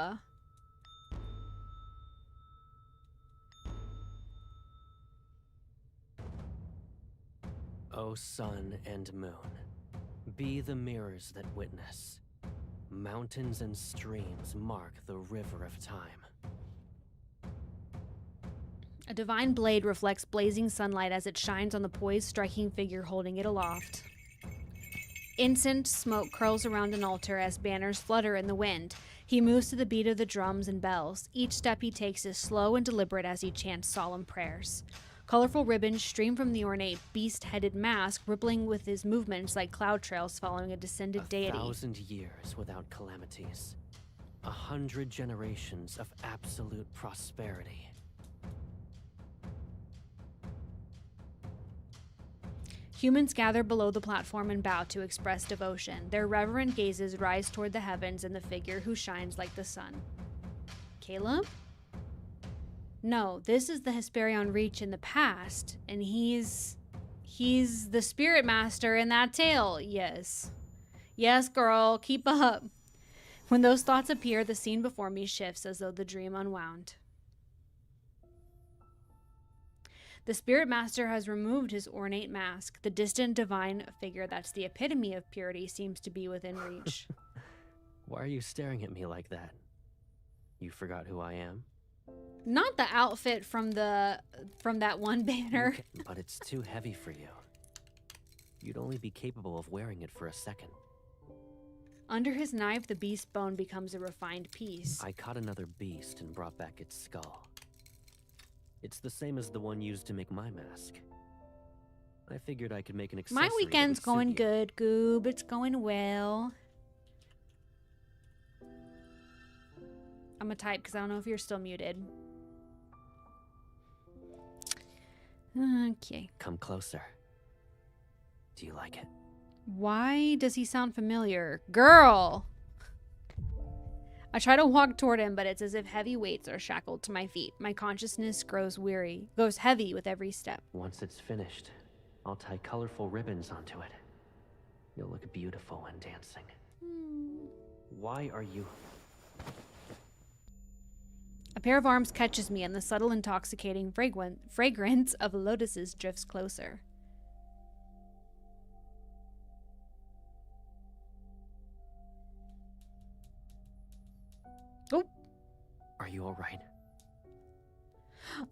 O sun and moon, be the mirrors that witness. Mountains and streams mark the river of time. A divine blade reflects blazing sunlight as it shines on the poised, striking figure holding it aloft. Incense smoke curls around an altar as banners flutter in the wind. He moves to the beat of the drums and bells. Each step he takes is slow and deliberate as he chants solemn prayers. Colorful ribbons stream from the ornate, beast-headed mask, rippling with his movements like cloud trails following a descended deity. 1,000 years without calamities. 100 generations of absolute prosperity. Humans gather below the platform and bow to express devotion. Their reverent gazes rise toward the heavens and the figure who shines like the sun. Caleb? No, this is the Hesperion Reach in the past, and he's the spirit master in that tale. Yes. Yes, girl, keep up. When those thoughts appear, the scene before me shifts as though the dream unwound. The spirit master has removed his ornate mask. The distant divine figure that's the epitome of purity seems to be within reach. Why are you staring at me like that? You forgot who I am? Not the outfit from that one banner. But it's too heavy for you. You'd only be capable of wearing it for a second. Under his knife, the beast bone becomes a refined piece. I caught another beast and brought back its skull. It's the same as the one used to make my mask. I figured I could make an accessory. My weekend's going good, Goob. It's going well. I'm gonna type because I don't know if you're still muted. Okay. Come closer. Do you like it? Why does he sound familiar? Girl! I try to walk toward him, but it's as if heavy weights are shackled to my feet. My consciousness grows heavy with every step. Once it's finished, I'll tie colorful ribbons onto it. You'll look beautiful when dancing. Why are you... A pair of arms catches me, and the subtle, intoxicating fragrance of lotuses drifts closer. Oh! Are you alright?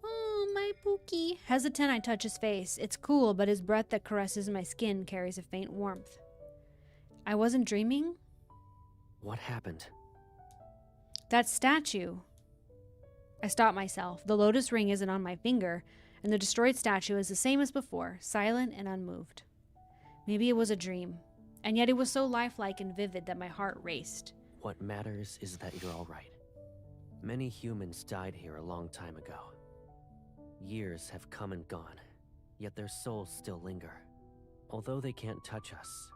Oh, my Pookie. Hesitant, I touch his face. It's cool, but his breath that caresses my skin carries a faint warmth. I wasn't dreaming? What happened? That statue. I stop myself. The lotus ring isn't on my finger, and the destroyed statue is the same as before, silent and unmoved. Maybe it was a dream, and yet it was so lifelike and vivid that my heart raced. What matters is that you're alright. Many humans died here a long time ago. Years have come and gone, yet their souls still linger. Although they can't touch us,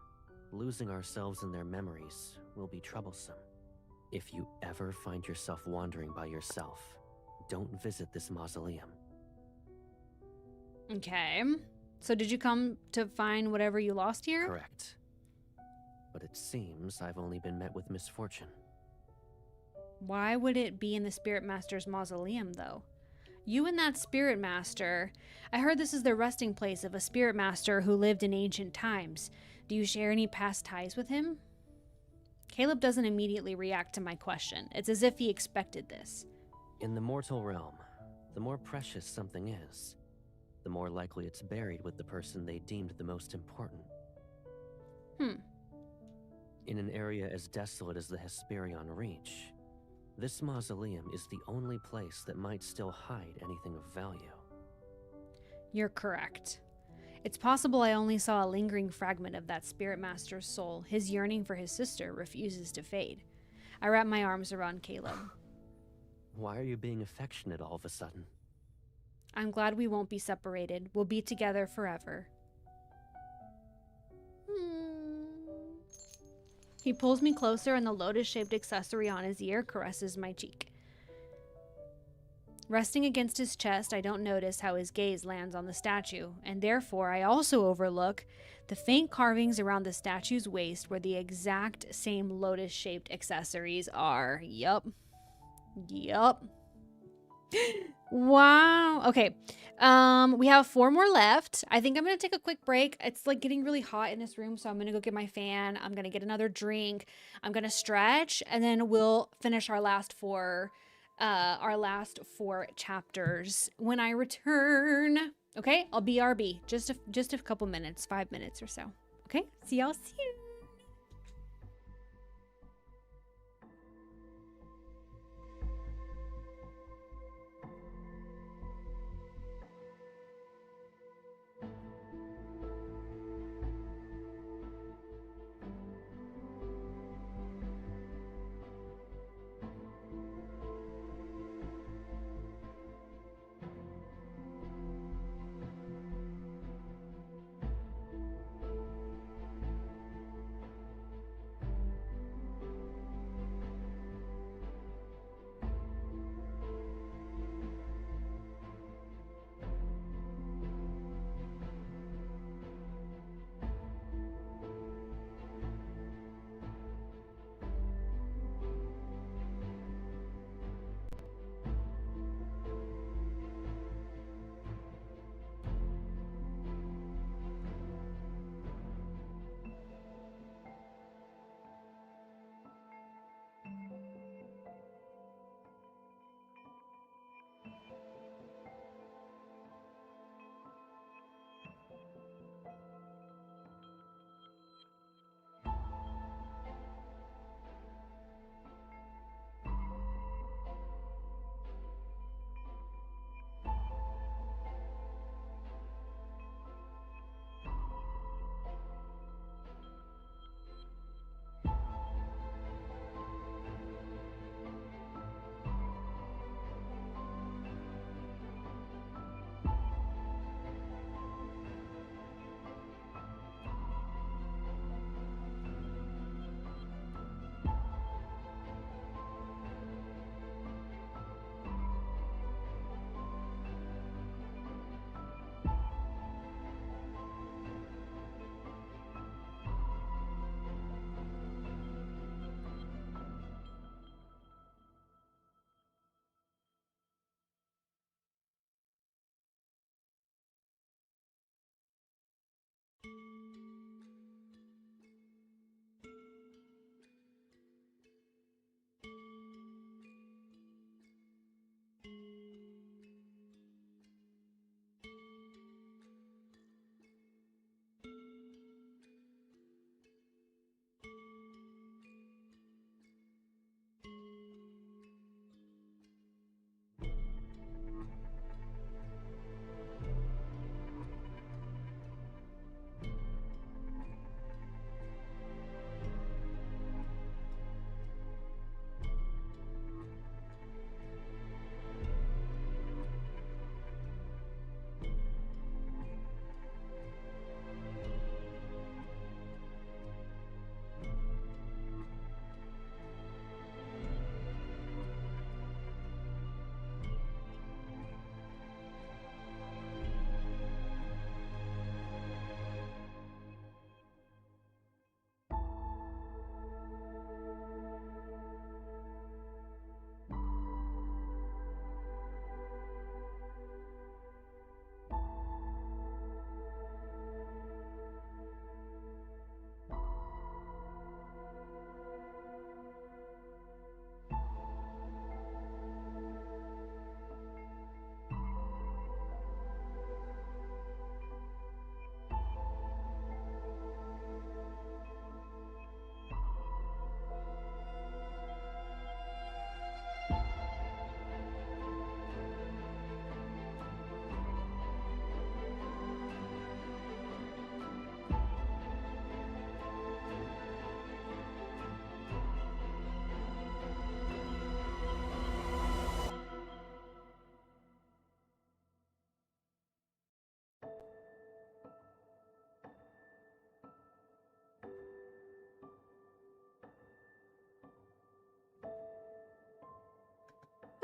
losing ourselves in their memories will be troublesome. If you ever find yourself wandering by yourself, don't visit this mausoleum. Okay. So did you come to find whatever you lost here? Correct. But it seems I've only been met with misfortune. Why would it be in the Spirit Master's mausoleum, though? You and that Spirit Master... I heard this is the resting place of a Spirit Master who lived in ancient times. Do you share any past ties with him? Caleb doesn't immediately react to my question. It's as if he expected this. In the mortal realm, The more precious something is, the more likely it's buried with the person they deemed the most important. In an area as desolate as the Hesperion Reach, this mausoleum is the only place that might still hide anything of value. You're correct. It's possible I only saw a lingering fragment of that spirit master's soul. His yearning for his sister refuses to fade. I wrap my arms around Caleb. Why are you being affectionate all of a sudden? I'm glad we won't be separated. We'll be together forever. He pulls me closer and the lotus-shaped accessory on his ear caresses my cheek. Resting against his chest, I don't notice how his gaze lands on the statue, and therefore I also overlook the faint carvings around the statue's waist where the exact same lotus-shaped accessories are. Yup. Wow. Okay. We have 4 more left. I think I'm going to take a quick break. It's like getting really hot in this room, so I'm going to go get my fan. I'm going to get another drink. I'm going to stretch, and then we'll finish our last 4 chapters when I return. Okay? I'll BRB. Just a couple minutes, 5 minutes or so. Okay? See y'all soon.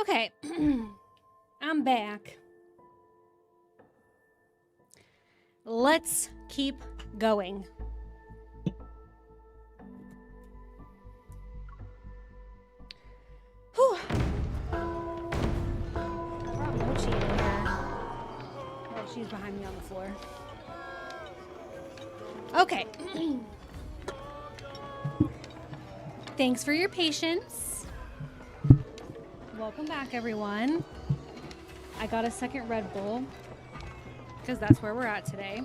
Okay. I'm back. Let's keep going. Whew. Brought Mochi in here. Oh, she's behind me on the floor. Okay. Thanks for your patience. Welcome back, everyone. I got a second Red Bull because that's where we're at today.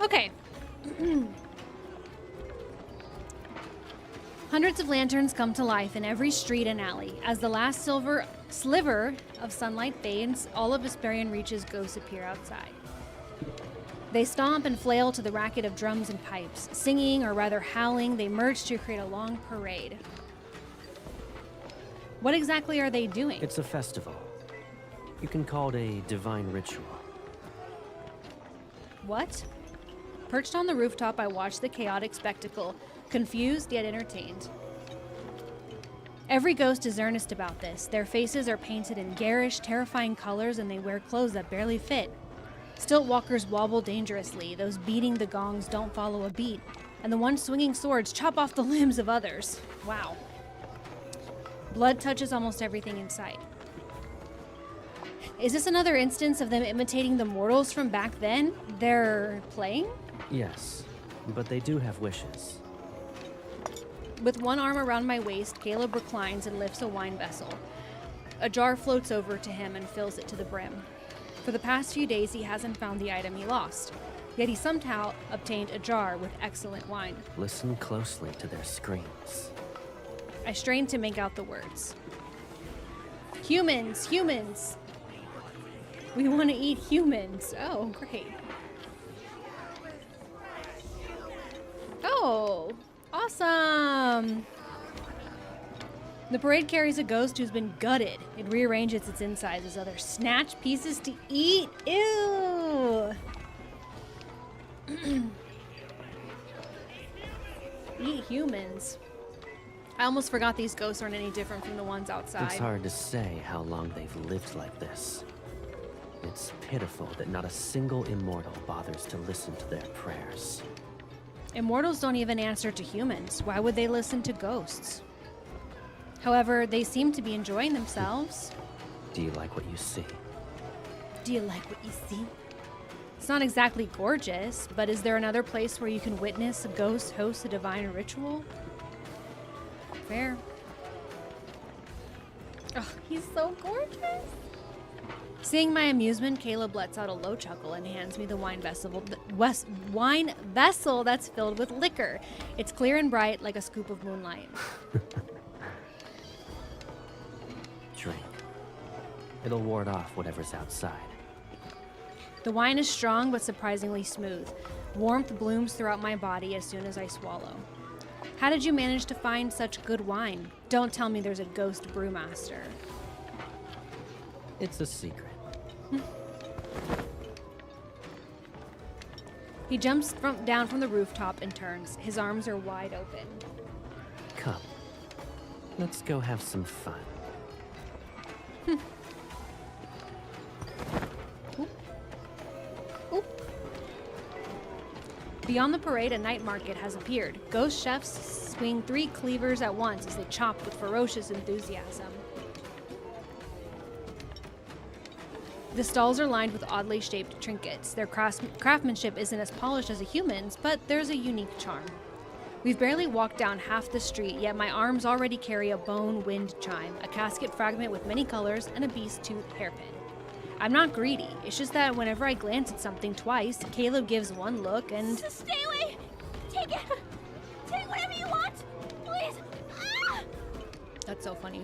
Okay. Hundreds of lanterns come to life in every street and alley. As the last sliver of sunlight fades, all of Hesperian Reach's ghosts appear outside. They stomp and flail to the racket of drums and pipes. Singing, or rather howling, they merge to create a long parade. What exactly are they doing? It's a festival. You can call it a divine ritual. What? Perched on the rooftop, I watched the chaotic spectacle, confused yet entertained. Every ghost is earnest about this. Their faces are painted in garish, terrifying colors, and they wear clothes that barely fit. Stilt walkers wobble dangerously. Those beating the gongs don't follow a beat, and the ones swinging swords chop off the limbs of others. Wow. Blood touches almost everything in sight. Is this another instance of them imitating the mortals from back then? They're playing? Yes, but they do have wishes. With one arm around my waist, Caleb reclines and lifts a wine vessel. A jar floats over to him and fills it to the brim. For the past few days, he hasn't found the item he lost. Yet he somehow obtained a jar with excellent wine. Listen closely to their screams. I strain to make out the words. Humans! Humans! We want to eat humans. Oh, great. Oh, awesome! The parade carries a ghost who's been gutted. It rearranges its insides as others snatch pieces to eat. Ew! Eat humans. I almost forgot these ghosts aren't any different from the ones outside. It's hard to say how long they've lived like this. It's pitiful that not a single immortal bothers to listen to their prayers. Immortals don't even answer to humans. Why would they listen to ghosts? However, they seem to be enjoying themselves. Do you like what you see? Do you like what you see? It's not exactly gorgeous, but is there another place where you can witness a ghost host a divine ritual? Fair. Oh, he's so gorgeous. Seeing my amusement, Caleb lets out a low chuckle and hands me the wine vessel that's filled with liquor. It's clear and bright like a scoop of moonlight. Drink. It'll ward off whatever's outside. The wine is strong but surprisingly smooth. Warmth blooms throughout my body as soon as I swallow. How did you manage to find such good wine? Don't tell me there's a ghost brewmaster. It's a secret. He jumps down from the rooftop and turns. His arms are wide open. Come. Let's go have some fun. Beyond the parade, a night market has appeared. Ghost chefs swing 3 cleavers at once as they chop with ferocious enthusiasm. The stalls are lined with oddly shaped trinkets. Their craftsmanship isn't as polished as a human's, but there's a unique charm. We've barely walked down half the street, yet my arms already carry a bone wind chime, a casket fragment with many colors, and a beast tooth hairpin. I'm not greedy. It's just that whenever I glance at something twice, Caleb gives one look and... Stay away! Take it! Take whatever you want! Please! Ah! That's so funny.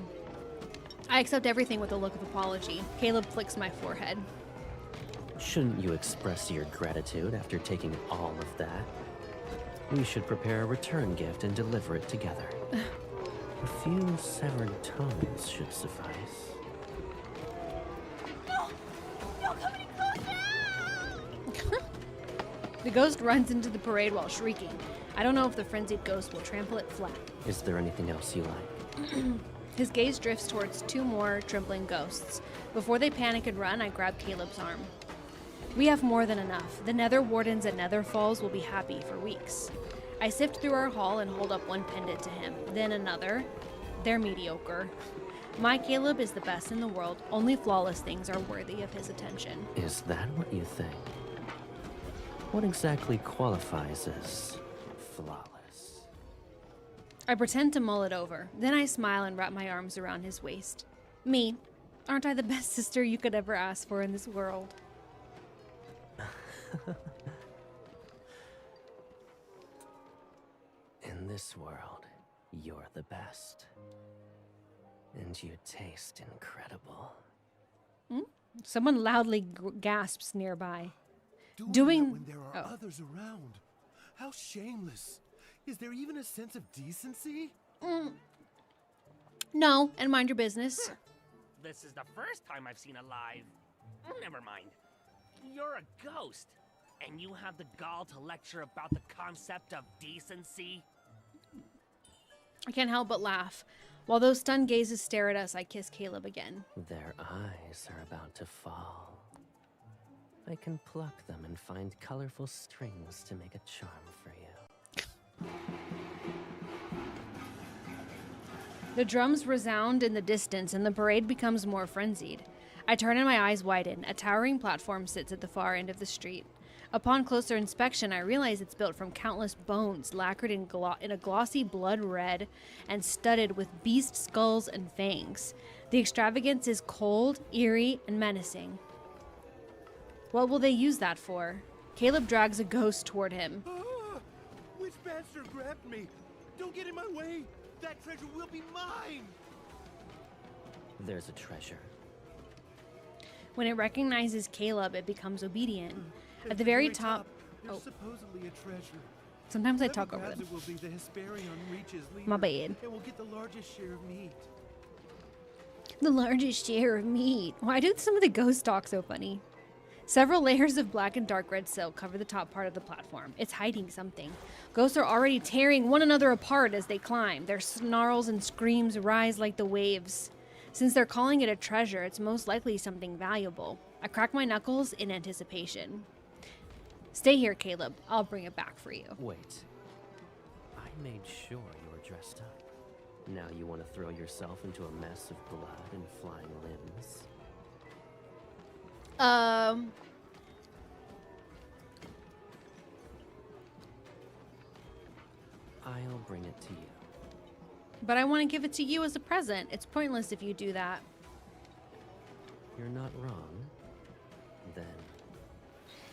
I accept everything with a look of apology. Caleb flicks my forehead. Shouldn't you express your gratitude after taking all of that? We should prepare a return gift and deliver it together. A few severed tones should suffice. No! Don't come any closer! The ghost runs into the parade while shrieking. I don't know if the frenzied ghost will trample it flat. Is there anything else you like? His gaze drifts towards two more trembling ghosts. Before they panic and run, I grab Caleb's arm. We have more than enough. The Nether Wardens at Nether Falls will be happy for weeks. I sift through our haul and hold up one pendant to him, then another. They're mediocre. My Caleb is the best in the world. Only flawless things are worthy of his attention. Is that what you think? What exactly qualifies as flawless? I pretend to mull it over. Then I smile and wrap my arms around his waist. Me. Aren't I the best sister you could ever ask for in this world? In this world, you're the best. And you taste incredible. Someone loudly gasps nearby. Doing that when there are others around. How shameless. Is there even a sense of decency? No, and mind your business. This is the first time I've seen a live. Never mind. You're a ghost, and you have the gall to lecture about the concept of decency? I can't help but laugh. While those stunned gazes stare at us, I kiss Caleb again. Their eyes are about to fall. I can pluck them and find colorful strings to make a charm for you. The drums resound in the distance and the parade becomes more frenzied. I turn and my eyes widen. A towering platform sits at the far end of the street. Upon closer inspection, I realize it's built from countless bones, lacquered in a glossy blood red and studded with beast skulls and fangs. The extravagance is cold, eerie, and menacing. What will they use that for? Caleb drags a ghost toward him. Ah, which bastard grabbed me? Don't get in my way. That treasure will be mine. There's a treasure. When it recognizes Caleb, it becomes obedient. At the very top, there's supposedly a treasure. Sometimes I talk over them. It will be the Hesperion Reach's leader. My bad. It will get the largest share of meat. The largest share of meat. Why do some of the ghosts talk so funny? Several layers of black and dark red silk cover the top part of the platform. It's hiding something. Ghosts are already tearing one another apart as they climb. Their snarls and screams rise like the waves. Since they're calling it a treasure, it's most likely something valuable. I crack my knuckles in anticipation. Stay here, Caleb. I'll bring it back for you. Wait. I made sure you were dressed up. Now you want to throw yourself into a mess of blood and flying limbs? I'll bring it to you. But I want to give it to you as a present. It's pointless if you do that. You're not wrong. Then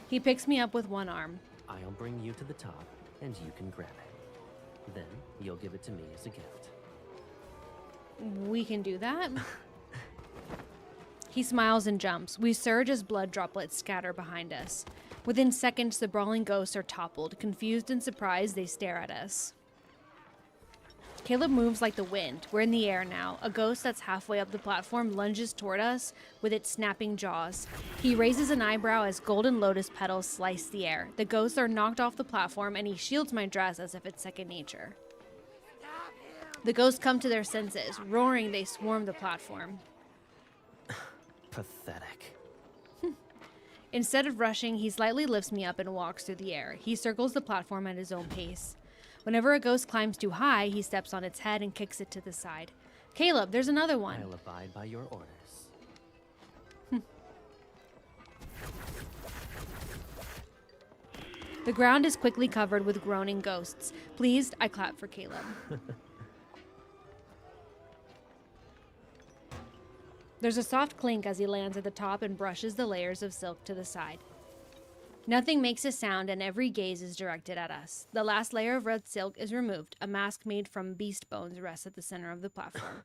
he picks me up with one arm. I'll bring you to the top, and you can grab it. Then you'll give it to me as a gift. We can do that? He smiles and jumps. We surge as blood droplets scatter behind us. Within seconds, the brawling ghosts are toppled. Confused and surprised, they stare at us. Caleb moves like the wind. We're in the air now. A ghost that's halfway up the platform lunges toward us with its snapping jaws. He raises an eyebrow as golden lotus petals slice the air. The ghosts are knocked off the platform and he shields my dress as if it's second nature. The ghosts come to their senses. Roaring, they swarm the platform. Pathetic. Instead of rushing, he slightly lifts me up and walks through the air. He circles the platform at his own pace. Whenever a ghost climbs too high, he steps on its head and kicks it to the side. Caleb, there's another one. I'll abide by your orders. The ground is quickly covered with groaning ghosts. Pleased, I clap for Caleb. There's a soft clink as he lands at the top and brushes the layers of silk to the side. Nothing makes a sound and every gaze is directed at us. The last layer of red silk is removed. A mask made from beast bones rests at the center of the platform.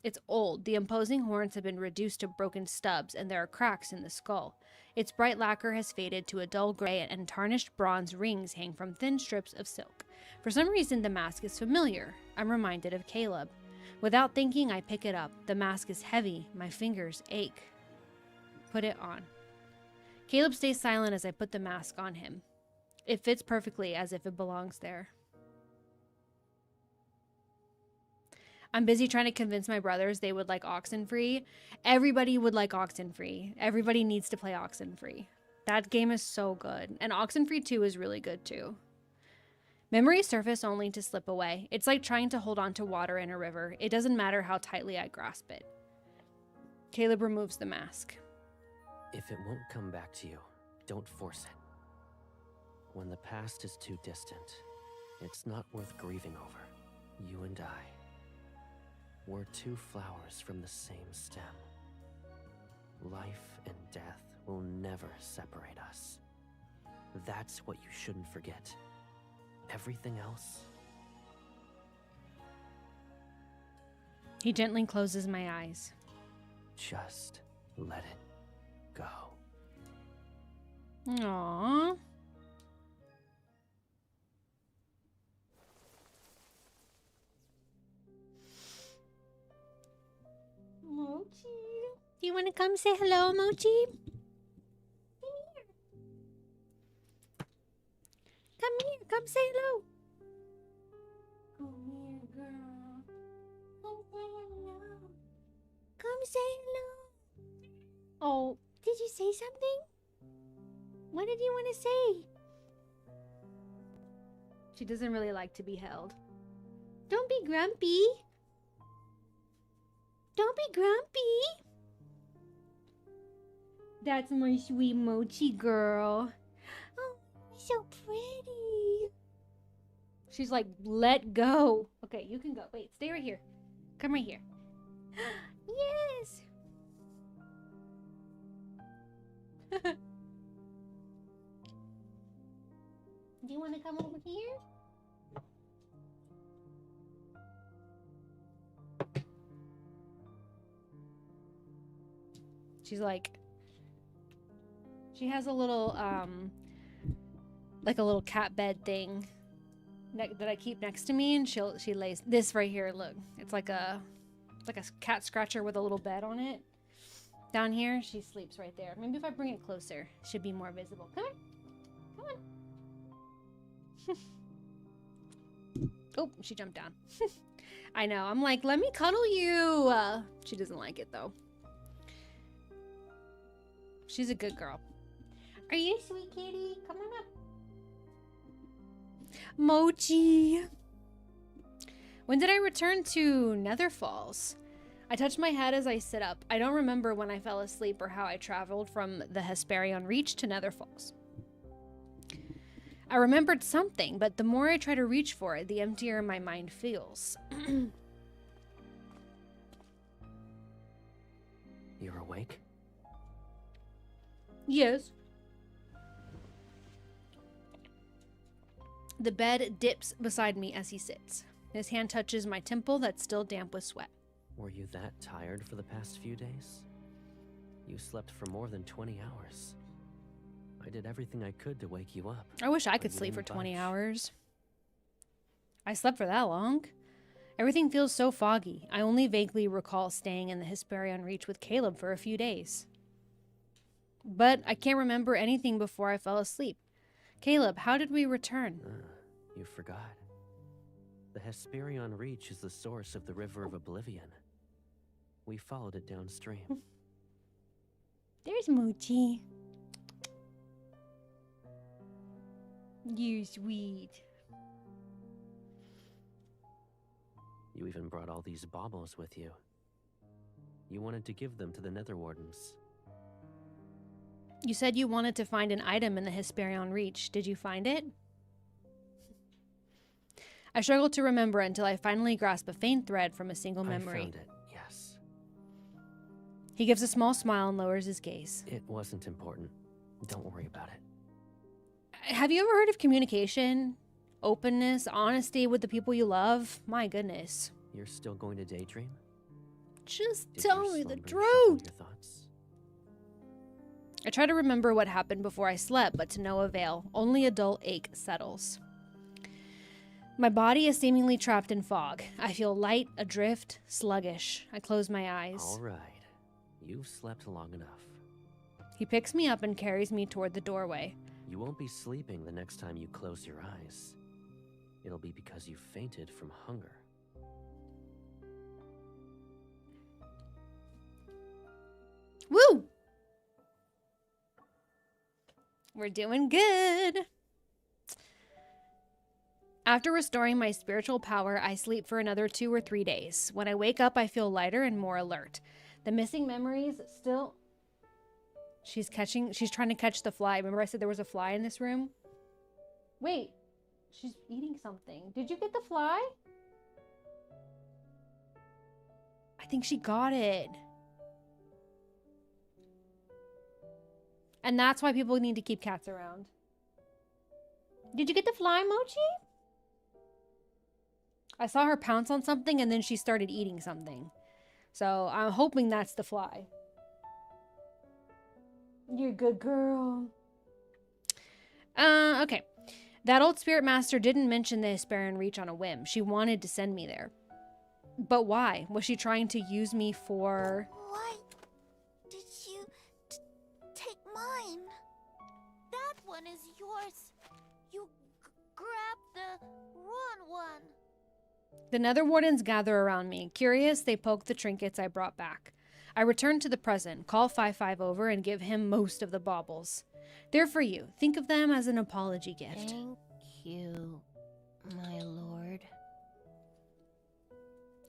It's old. The imposing horns have been reduced to broken stubs and there are cracks in the skull. Its bright lacquer has faded to a dull gray and tarnished bronze rings hang from thin strips of silk. For some reason, the mask is familiar. I'm reminded of Caleb. Without thinking, I pick it up. The mask is heavy. My fingers ache. Put it on. Caleb stays silent as I put the mask on him. It fits perfectly, as if it belongs there. I'm busy trying to convince my brothers they would like Oxenfree. Everybody would like Oxenfree. Everybody needs to play Oxenfree. That game is so good. And Oxenfree 2 is really good too. Memories surface only to slip away. It's like trying to hold on to water in a river. It doesn't matter how tightly I grasp it. Caleb removes the mask. If it won't come back to you, don't force it. When the past is too distant, it's not worth grieving over. You and I. We're two flowers from the same stem. Life and death will never separate us. That's what you shouldn't forget. Everything else. He gently closes my eyes. Just let it go. Aww. Mochi. Do you want to come say hello, Mochi? Come here. Come say hello. Come here, girl. Come say hello. Come say hello. Oh, did you say something? What did you want to say? She doesn't really like to be held. Don't be grumpy. Don't be grumpy. That's my sweet Mochi girl. Oh, so pretty. She's like, let go. Okay, you can go. Wait, stay right here. Come right here. Yes. Do you want to come over here? She's like, she has a little, like a little cat bed thing that I keep next to me, and she lays this right here. Look, it's like a cat scratcher with a little bed on it. Down here, she sleeps right there. Maybe if I bring it closer, it should be more visible. Come on, come on. Oh, she jumped down. I know. I'm like, let me cuddle you. She doesn't like it though. She's a good girl. Are you a sweet kitty? Come on up. Mochi. When did I return to Nether Falls? I touch my head as I sit up. I don't remember when I fell asleep or how I traveled from the Hesperion Reach to Nether Falls. I remembered something, but the more I try to reach for it, the emptier my mind feels. You're awake? Yes. The bed dips beside me as he sits. His hand touches my temple that's still damp with sweat. Were you that tired for the past few days? You slept for more than 20 hours. I did everything I could to wake you up. I wish I could sleep for 20 hours. I slept for that long? Everything feels so foggy. I only vaguely recall staying in the Hesperion Reach with Caleb for a few days. But I can't remember anything before I fell asleep. Caleb, how did we return? You forgot. The Hesperion Reach is the source of the River of Oblivion. We followed it downstream. There's Mochi. You sweet. You even brought all these baubles with you. You wanted to give them to the Nether Wardens. You said you wanted to find an item in the Hesperion Reach. Did you find it? I struggled to remember until I finally grasped a faint thread from a single memory. I found it, yes. He gives a small smile and lowers his gaze. It wasn't important. Don't worry about it. Have you ever heard of communication? Openness, honesty with the people you love? My goodness. You're still going to daydream? Just tell me the truth. Your thoughts? I try to remember what happened before I slept, but to no avail. Only a dull ache settles. My body is seemingly trapped in fog. I feel light, adrift, sluggish. I close my eyes. All right. You've slept long enough. He picks me up and carries me toward the doorway. You won't be sleeping the next time you close your eyes. It'll be because you fainted from hunger. Woo! We're doing good. After restoring my spiritual power, I sleep for another 2 or 3 days. When I wake up, I feel lighter and more alert. The missing memories still... She's trying to catch the fly. Remember I said there was a fly in this room? Wait, she's eating something. Did you get the fly? I think she got it. And that's why people need to keep cats around. Did you get the fly, Mochi? I saw her pounce on something and then she started eating something. So I'm hoping that's the fly. You're a good girl. Okay. That old spirit master didn't mention the Hesperian Reach on a whim. She wanted to send me there. But why? Was she trying to use me for... Why did you take mine? That one is yours. You grabbed the wrong one. The Nether Wardens gather around me. Curious, they poke the trinkets I brought back. I return to the present, call 5-5 over, and give him most of the baubles. They're for you. Think of them as an apology gift. Thank you, my lord.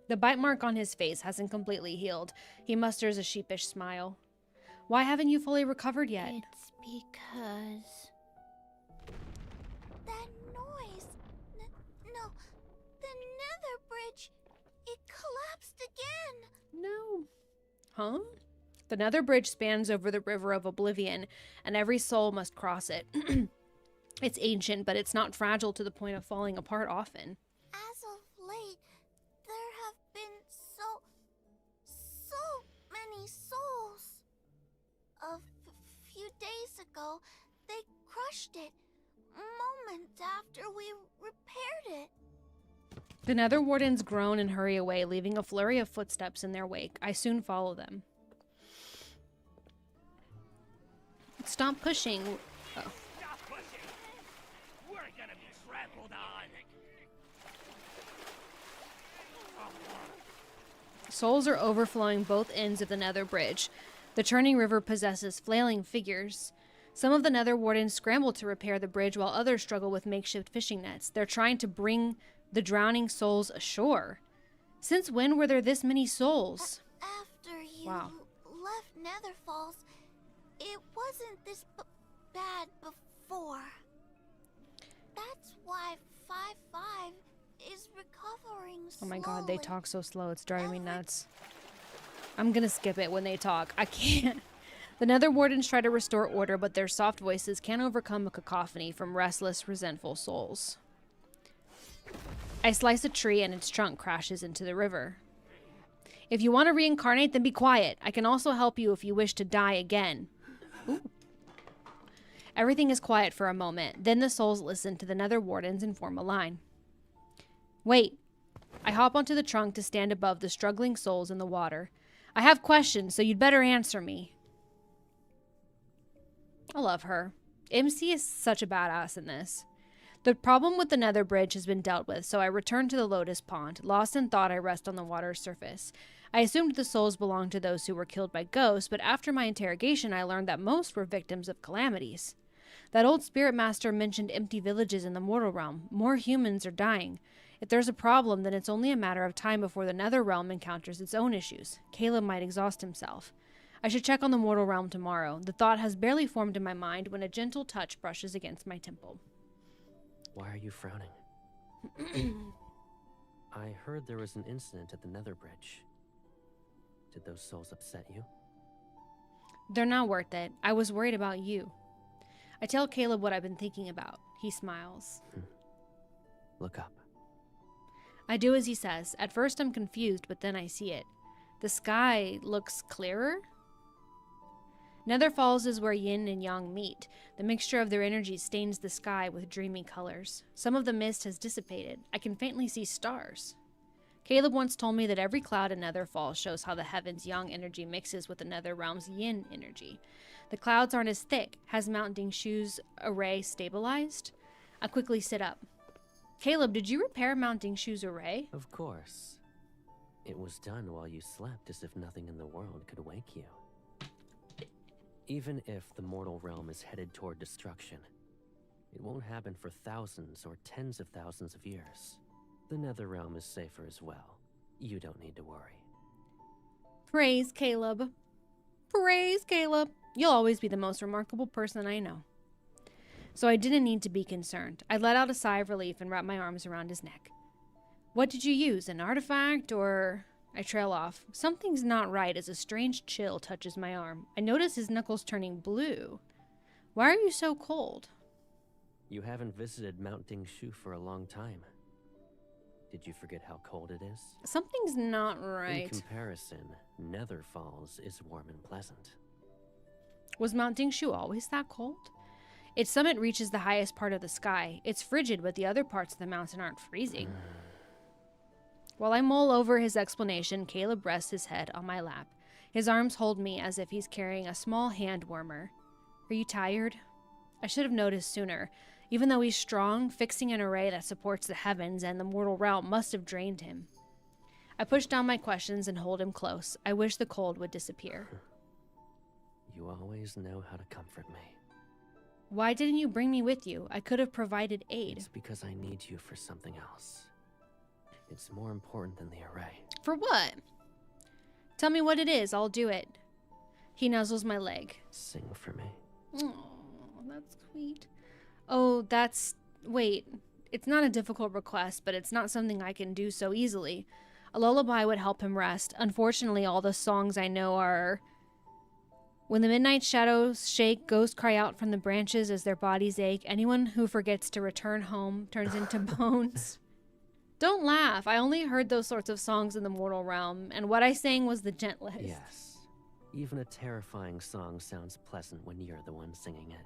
The bite mark on his face hasn't completely healed. He musters a sheepish smile. Why haven't you fully recovered yet? It's because... That noise... No, the Nether Bridge, it collapsed again. No. Huh? The Nether Bridge spans over the River of Oblivion, and every soul must cross it. It's ancient, but it's not fragile to the point of falling apart often. As of late, there have been so many souls. A few days ago, they crushed it, moments after we repaired it. The Nether Wardens groan and hurry away, leaving a flurry of footsteps in their wake. I soon follow them. Stop pushing. Oh. Stop pushing! We're gonna be trampled on! Souls are overflowing both ends of the Nether Bridge. The churning river possesses flailing figures. Some of the Nether Wardens scramble to repair the bridge while others struggle with makeshift fishing nets. They're trying to bring the drowning souls ashore. Since when were there this many souls? After you left Nether Falls, it wasn't this bad before. That's why 5-5 is recovering slowly. Oh my god, they talk so slow, it's driving me nuts. I'm gonna skip it when they talk. I can't. The Nether Wardens try to restore order, but their soft voices can't overcome a cacophony from restless, resentful souls. I slice a tree and its trunk crashes into the river. If you want to reincarnate, then be quiet. I can also help you if you wish to die again. Ooh. Everything is quiet for a moment. Then the souls listen to the Nether Wardens and form a line. Wait. I hop onto the trunk to stand above the struggling souls in the water. I have questions, so you'd better answer me. I love her. MC is such a badass in this. The problem with the Nether Bridge has been dealt with, so I return to the Lotus Pond. Lost in thought, I rest on the water's surface. I assumed the souls belonged to those who were killed by ghosts, but after my interrogation, I learned that most were victims of calamities. That old spirit master mentioned empty villages in the mortal realm. More humans are dying. If there's a problem, then it's only a matter of time before the Nether realm encounters its own issues. Caleb might exhaust himself. I should check on the mortal realm tomorrow. The thought has barely formed in my mind when a gentle touch brushes against my temple. Why are you frowning? I heard there was an incident at the Nether Bridge. Did those souls upset you? They're not worth it. I was worried about you. I tell Caleb what I've been thinking about. He smiles. Look up. I do as he says. At first I'm confused, but then I see it. The sky looks clearer? Nether Falls is where yin and yang meet. The mixture of their energies stains the sky with dreamy colors. Some of the mist has dissipated. I can faintly see stars. Caleb once told me that every cloud in Nether Falls shows how the heaven's yang energy mixes with the Nether realm's yin energy. The clouds aren't as thick. Has Mount Dingshu's array stabilized? I quickly sit up. Caleb, did you repair Mount Dingshu's array? Of course. It was done while you slept as if nothing in the world could wake you. Even if the mortal realm is headed toward destruction, it won't happen for thousands or tens of thousands of years. The Nether realm is safer as well. You don't need to worry. Praise Caleb. Praise Caleb. You'll always be the most remarkable person I know. So I didn't need to be concerned. I let out a sigh of relief and wrapped my arms around his neck. What did you use, an artifact or... I trail off. Something's not right as a strange chill touches my arm. I notice his knuckles turning blue. Why are you so cold? You haven't visited Mount Dingshu for a long time. Did you forget how cold it is? Something's not right. In comparison, Nether Falls is warm and pleasant. Was Mount Dingshu always that cold? Its summit reaches the highest part of the sky. It's frigid, but the other parts of the mountain aren't freezing. While I mull over his explanation, Caleb rests his head on my lap. His arms hold me as if he's carrying a small hand warmer. Are you tired? I should have noticed sooner. Even though he's strong, fixing an array that supports the heavens and the mortal realm must have drained him. I push down my questions and hold him close. I wish the cold would disappear. You always know how to comfort me. Why didn't you bring me with you? I could have provided aid. It's because I need you for something else. It's more important than the array. For what? Tell me what it is. I'll do it. He nuzzles my leg. Sing for me. Oh, that's sweet. Oh, that's... Wait. It's not a difficult request, but it's not something I can do so easily. A lullaby would help him rest. Unfortunately, all the songs I know are... When the midnight shadows shake, ghosts cry out from the branches as their bodies ache. Anyone who forgets to return home turns into bones. Don't laugh. I only heard those sorts of songs in the mortal realm, and what I sang was the gentlest. Yes. Even a terrifying song sounds pleasant when you're the one singing it.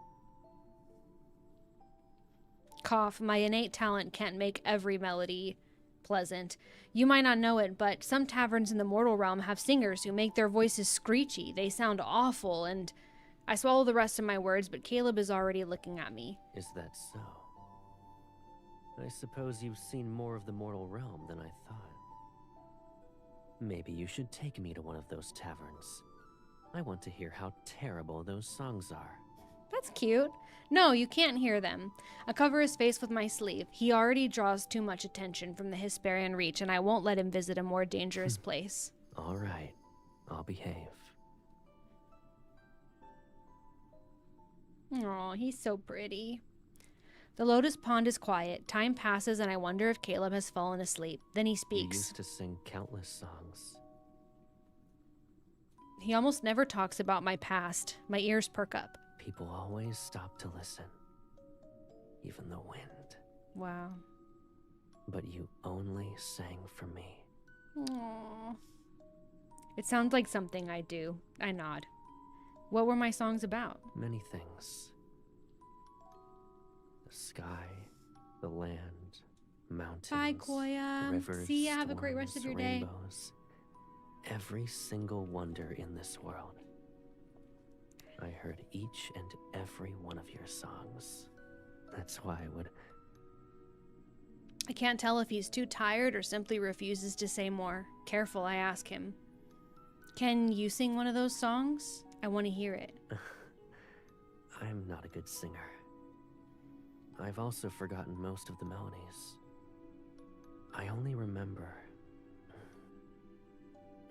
Cough. My innate talent can't make every melody pleasant. You might not know it, but some taverns in the mortal realm have singers who make their voices screechy. They sound awful, and I swallow the rest of my words, but Caleb is already looking at me. Is that so? I suppose you've seen more of the mortal realm than I thought. Maybe you should take me to one of those taverns. I want to hear how terrible those songs are. That's cute. No, you can't hear them. I cover his face with my sleeve. He already draws too much attention from the Hesperian Reach, and I won't let him visit a more dangerous place. All right. I'll behave. Aw, he's so pretty. The lotus pond is quiet. Time passes, and I wonder if Caleb has fallen asleep. Then he speaks. You used to sing countless songs. He almost never talks about my past. My ears perk up. People always stop to listen. Even the wind. Wow. But you only sang for me. Aww. It sounds like something I do. I nod. What were my songs about? Many things. The sky, the land, mountains, Bye, Koya. rivers, See ya. Have a great rest of storms, your day. rainbows. Every single wonder in this world. I heard each and every one of your songs. That's why I would... I can't tell if he's too tired or simply refuses to say more. Careful, I ask him. Can you sing one of those songs? I want to hear it. I'm not a good singer. I've also forgotten most of the melodies. I only remember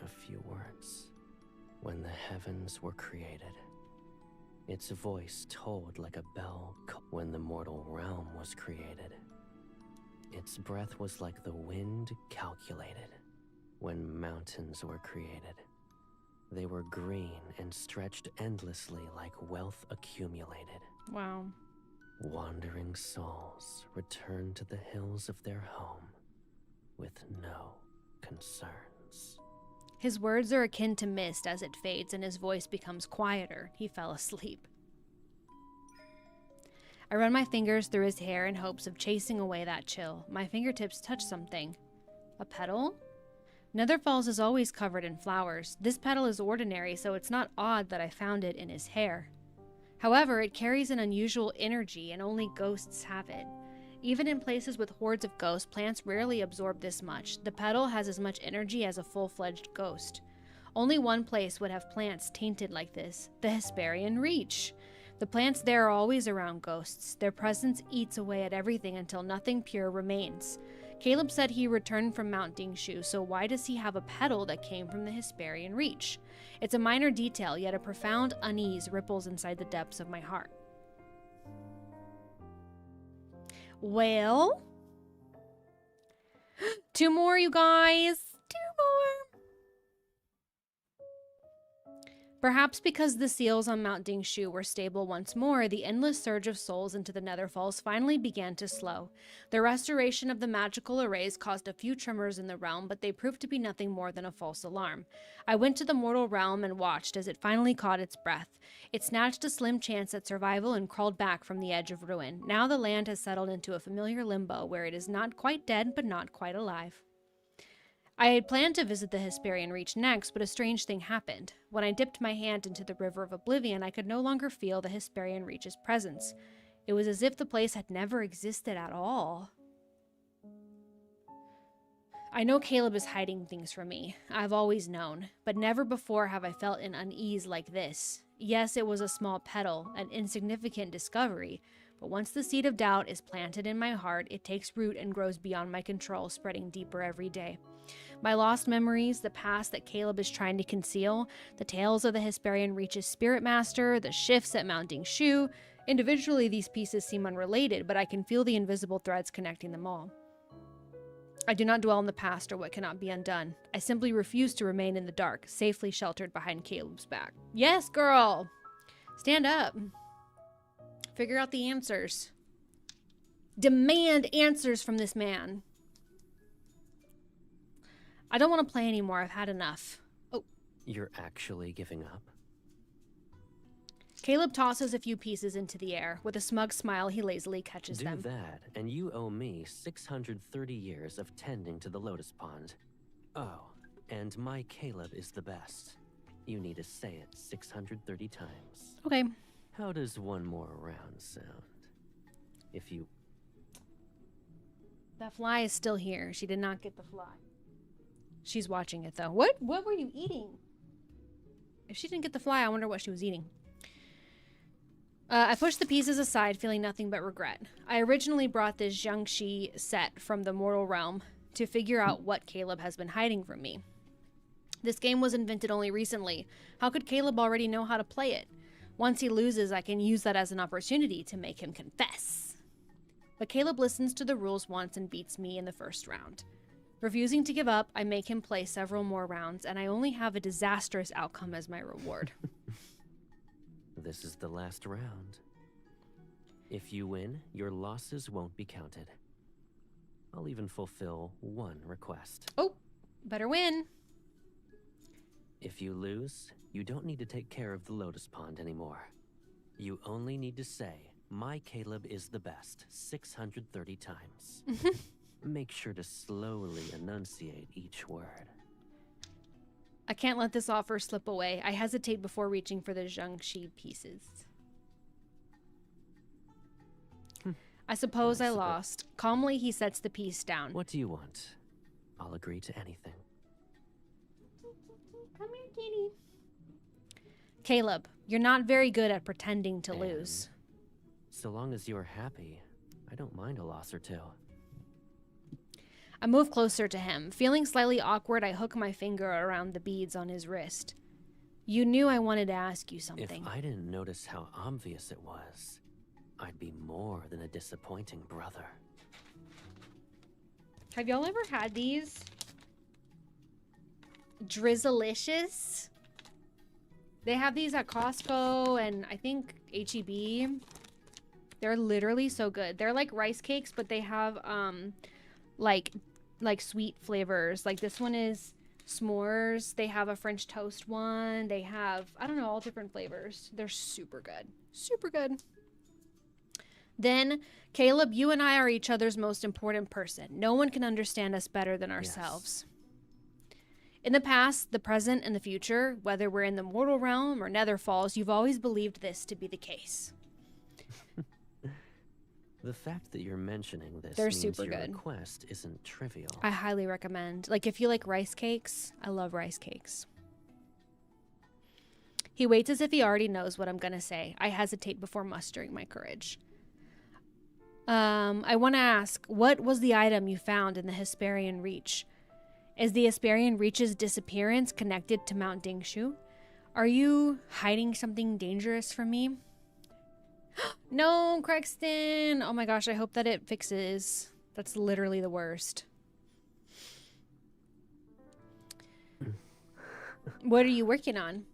a few words. When the heavens were created, its voice tolled like a bell. When the mortal realm was created, its breath was like the wind calculated. When mountains were created, they were green and stretched endlessly like wealth accumulated. Wow. Wandering souls return to the hills of their home with no concerns. His words are akin to mist as it fades and his voice becomes quieter. He fell asleep. I run my fingers through his hair in hopes of chasing away that chill. My fingertips touch something. A petal? Nether Falls is always covered in flowers. This petal is ordinary, so it's not odd that I found it in his hair. However, it carries an unusual energy and only ghosts have it. Even in places with hordes of ghosts, plants rarely absorb this much. The petal has as much energy as a full-fledged ghost. Only one place would have plants tainted like this, the Hesperian Reach. The plants there are always around ghosts. Their presence eats away at everything until nothing pure remains. Caleb said he returned from Mount Dingshu, so why does he have a petal that came from the Hesperian Reach? It's a minor detail, yet a profound unease ripples inside the depths of my heart. Well, 2 more, you guys. 2 more. Perhaps because the seals on Mount Dingshu were stable once more, the endless surge of souls into the Nether Falls finally began to slow. The restoration of the magical arrays caused a few tremors in the realm, but they proved to be nothing more than a false alarm. I went to the mortal realm and watched as it finally caught its breath. It snatched a slim chance at survival and crawled back from the edge of ruin. Now the land has settled into a familiar limbo where it is not quite dead but not quite alive. I had planned to visit the Hesperian Reach next, but a strange thing happened. When I dipped my hand into the River of Oblivion, I could no longer feel the Hesperian Reach's presence. It was as if the place had never existed at all. I know Caleb is hiding things from me. I've always known, but never before have I felt an unease like this. Yes, it was a small petal, an insignificant discovery, but once the seed of doubt is planted in my heart, it takes root and grows beyond my control, spreading deeper every day. My lost memories, the past that Caleb is trying to conceal, the tales of the Hesperian Reach's spirit master, the shifts at Mount Dingshu. Individually, these pieces seem unrelated, but I can feel the invisible threads connecting them all. I do not dwell on the past or what cannot be undone. I simply refuse to remain in the dark, safely sheltered behind Caleb's back. Yes, girl! Stand up. Figure out the answers. Demand answers from this man. I don't want to play anymore. I've had enough. Oh. You're actually giving up? Caleb tosses a few pieces into the air. With a smug smile, he lazily catches them. Do that, and you owe me 630 years of tending to the Lotus Pond. Oh, and my Caleb is the best. You need to say it 630 times. Okay. How does one more round sound? If you... That fly is still here. She did not get the fly. She's watching it, though. What were you eating? If she didn't get the fly, I wonder what she was eating. I pushed the pieces aside, feeling nothing but regret. I originally brought this Jiangshi set from the mortal realm to figure out what Caleb has been hiding from me. This game was invented only recently. How could Caleb already know how to play it? Once he loses, I can use that as an opportunity to make him confess. But Caleb listens to the rules once and beats me in the first round. Refusing to give up, I make him play several more rounds, and I only have a disastrous outcome as my reward. This is the last round. If you win, your losses won't be counted. I'll even fulfill one request. Oh, better win. If you lose, you don't need to take care of the Lotus Pond anymore. You only need to say, "My Caleb is the best," 630 times. Make sure to slowly enunciate each word. I can't let this offer slip away. I hesitate before reaching for the Jiangshi pieces. I suppose I lost. Calmly, he sets the piece down. What do you want? I'll agree to anything. Come here, kitty. Caleb, you're not very good at pretending to lose. So long as you're happy, I don't mind a loss or two. I move closer to him. Feeling slightly awkward, I hook my finger around the beads on his wrist. You knew I wanted to ask you something. If I didn't notice how obvious it was, I'd be more than a disappointing brother. Have y'all ever had these? Drizzlicious? They have these at Costco and I think H-E-B. They're literally so good. They're like rice cakes, but they have like sweet flavors. Like this one is s'mores. They have a French toast one. They have, I don't know, all different flavors. They're super good. Super good. Then, Caleb, you and I are each other's most important person. No one can understand us better than ourselves. Yes. In the past, the present, and the future, whether we're in the mortal realm or Nether Falls, you've always believed this to be the case. The fact that you're mentioning this They're means super your good. request isn't trivial. I highly recommend. Like, if you like rice cakes, I love rice cakes. He waits as if he already knows what I'm going to say. I hesitate before mustering my courage. I want to ask, what was the item you found in the Hesperian Reach? Is the Hesperian Reach's disappearance connected to Mount Dingshu? Are you hiding something dangerous from me? No, Crexton! Oh my gosh, I hope that it fixes. That's literally the worst. What are you working on?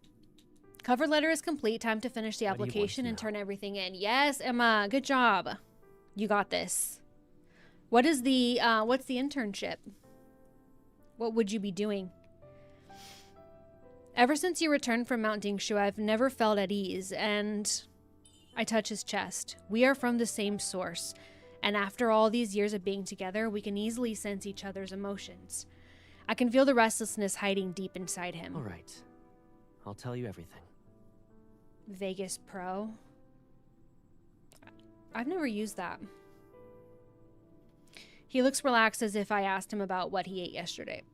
Cover letter is complete. Time to finish the application and turn everything in. Yes, Emma, good job. You got this. What is the, what's the internship? What would you be doing? Ever since you returned from Mount Dingshu, I've never felt at ease, and I touch his chest. We are from the same source, and after all these years of being together, we can easily sense each other's emotions. I can feel the restlessness hiding deep inside him. All right. I'll tell you everything. Vegas Pro? I've never used that. He looks relaxed as if I asked him about what he ate yesterday.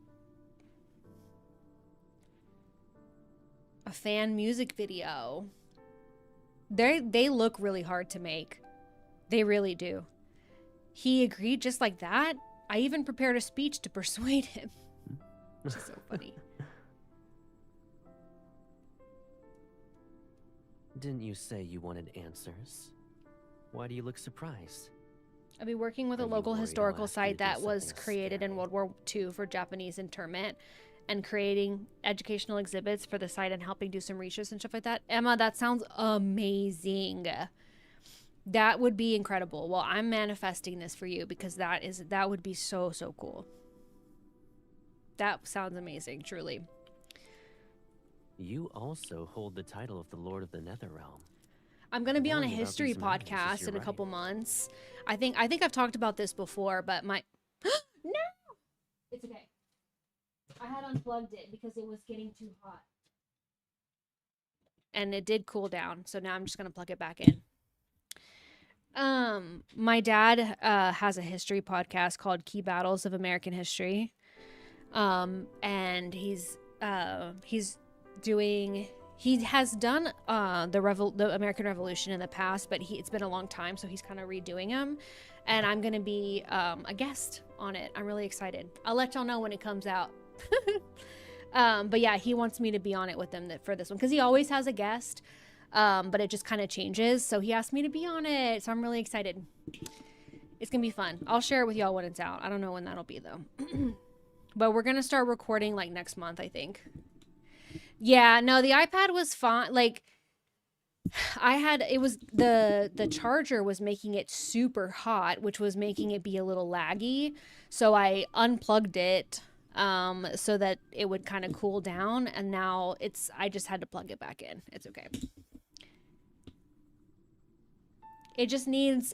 A fan music video. They look really hard to make. They really do. He agreed just like that? I even prepared a speech to persuade him. Which is so funny. Didn't you say you wanted answers? Why do you look surprised? I'll be working with a local historical site that was created in World War II for Japanese internment and creating educational exhibits for the site and helping do some research and stuff like that. Emma, that sounds amazing. That would be incredible. Well, I'm manifesting this for you because that would be so, so cool. That sounds amazing, truly. You also hold the title of the Lord of the Netherrealm. I'm going to be on a Knowing about history these matters is podcast your in a right. couple months. I think I've talked about this before, but my no, it's okay. I had unplugged it because it was getting too hot, and it did cool down. So now I'm just going to plug it back in. My dad has a history podcast called Key Battles of American History, and he's doing. He has done the American Revolution in the past, but it's been a long time, so he's kind of redoing them. And I'm going to be a guest on it. I'm really excited. I'll let y'all know when it comes out. But yeah, he wants me to be on it with him for this one, because he always has a guest, but it just kind of changes. So he asked me to be on it, so I'm really excited. It's going to be fun. I'll share it with y'all when it's out. I don't know when that'll be, though. But we're going to start recording, like, next month, I think. Yeah, no, the iPad was fine. Like, the charger was making it super hot, which was making it be a little laggy. So I unplugged it so that it would kind of cool down. And now I just had to plug it back in. It's okay. It just needs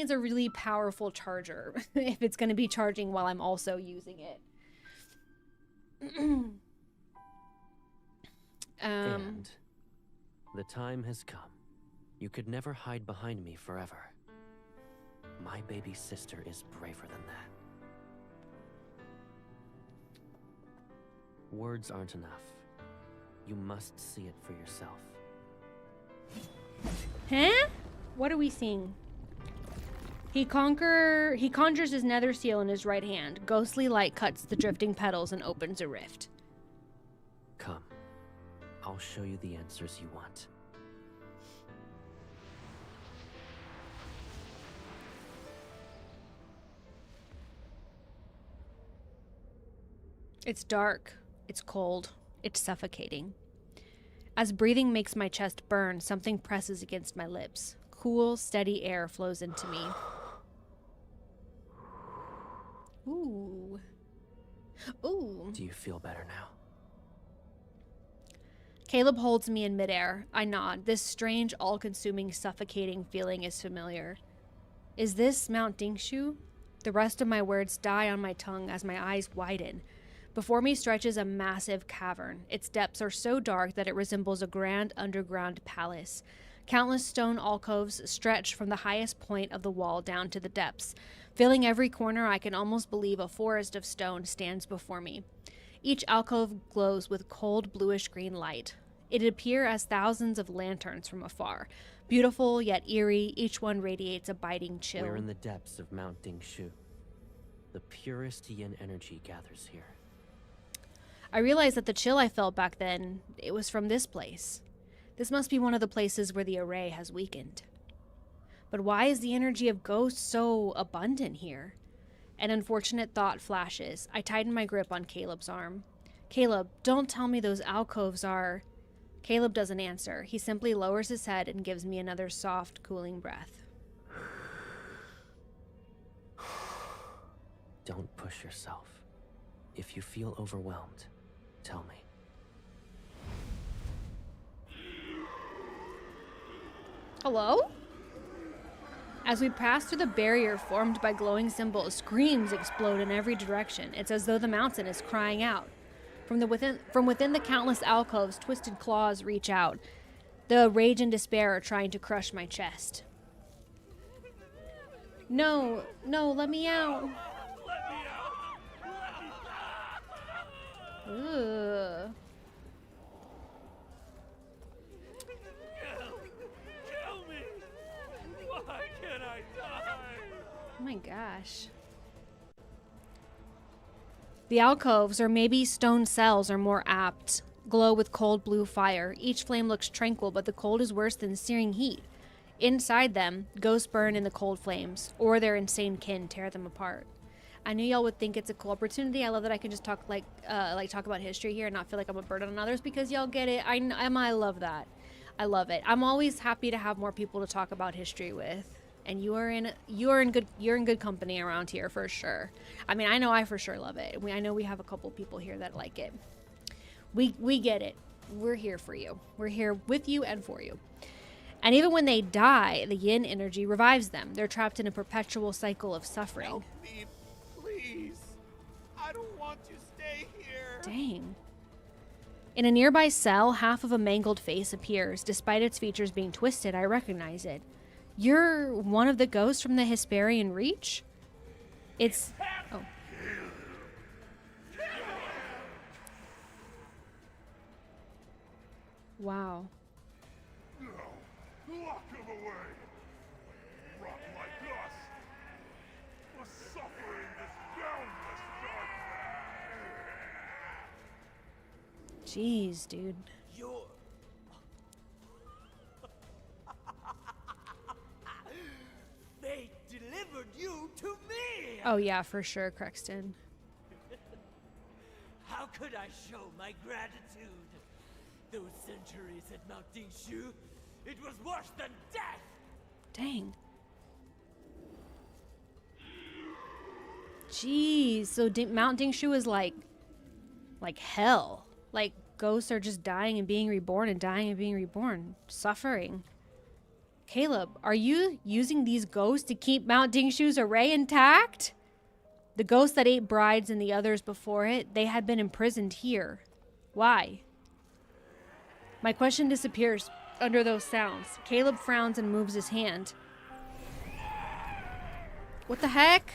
a really powerful charger if it's going to be charging while I'm also using it. And the time has come. You could never hide behind me forever. My baby sister is braver than that. Words aren't enough. You must see it for yourself. Huh? What are we seeing? He conjures his nether seal in his right hand. Ghostly light cuts the drifting petals and opens a rift. Come. I'll show you the answers you want. It's dark. It's cold. It's suffocating. As breathing makes my chest burn, something presses against my lips. Cool, steady air flows into me. Ooh. Ooh. Do you feel better now? Caleb holds me in midair. I nod. This strange, all-consuming, suffocating feeling is familiar. Is this Mount Dingshu? The rest of my words die on my tongue as my eyes widen. Before me stretches a massive cavern. Its depths are so dark that it resembles a grand underground palace. Countless stone alcoves stretch from the highest point of the wall down to the depths. Filling every corner, I can almost believe a forest of stone stands before me. Each alcove glows with cold bluish-green light. It'd appear as thousands of lanterns from afar. Beautiful yet eerie, each one radiates a biting chill. We're in the depths of Mount Dingshu. The purest yin energy gathers here. I realized that the chill I felt back then, it was from this place. This must be one of the places where the array has weakened. But why is the energy of ghosts so abundant here? An unfortunate thought flashes. I tighten my grip on Caleb's arm. Caleb, don't tell me those alcoves are... Caleb doesn't answer. He simply lowers his head and gives me another soft, cooling breath. Don't push yourself. If you feel overwhelmed, tell me. Hello? As we pass through the barrier formed by glowing symbols, screams explode in every direction. It's as though the mountain is crying out. From within the countless alcoves, twisted claws reach out. The rage and despair are trying to crush my chest. No, let me out. Ugh. Kill me! Why can't I die? Oh my gosh. The alcoves, or maybe stone cells are more apt, glow with cold blue fire. Each flame looks tranquil, but the cold is worse than searing heat. Inside them, ghosts burn in the cold flames, or their insane kin tear them apart. I knew y'all would think it's a cool opportunity. I love that I can just talk talk about history here and not feel like I'm a burden on others because y'all get it. I love that. I love it. I'm always happy to have more people to talk about history with. And you're in good company around here for sure. I mean, I know I for sure love it. I know we have a couple people here that like it. We get it. We're here for you. We're here with you and for you. And even when they die, the yin energy revives them. They're trapped in a perpetual cycle of suffering. Help me, please. I don't want to stay here. Dang. In a nearby cell, half of a mangled face appears. Despite its features being twisted, I recognize it. You're one of the ghosts from the Hesperian Reach? It's... Oh. Wow. No, lock him away. Rock like us was suffering this boundless darkness. Jeez, dude. You're... Fate delivered you to me! Oh yeah, for sure, Crexton. How could I show my gratitude? Those centuries at Mount Dingshu, it was worse than death! Dang. Jeez, so Mount Dingshu is like hell. Like, ghosts are just dying and being reborn and dying and being reborn. Suffering. Caleb, are you using these ghosts to keep Mount Dingshu's array intact? The ghost that ate brides and the others before it, they had been imprisoned here. Why? My question disappears under those sounds. Caleb frowns and moves his hand. What the heck?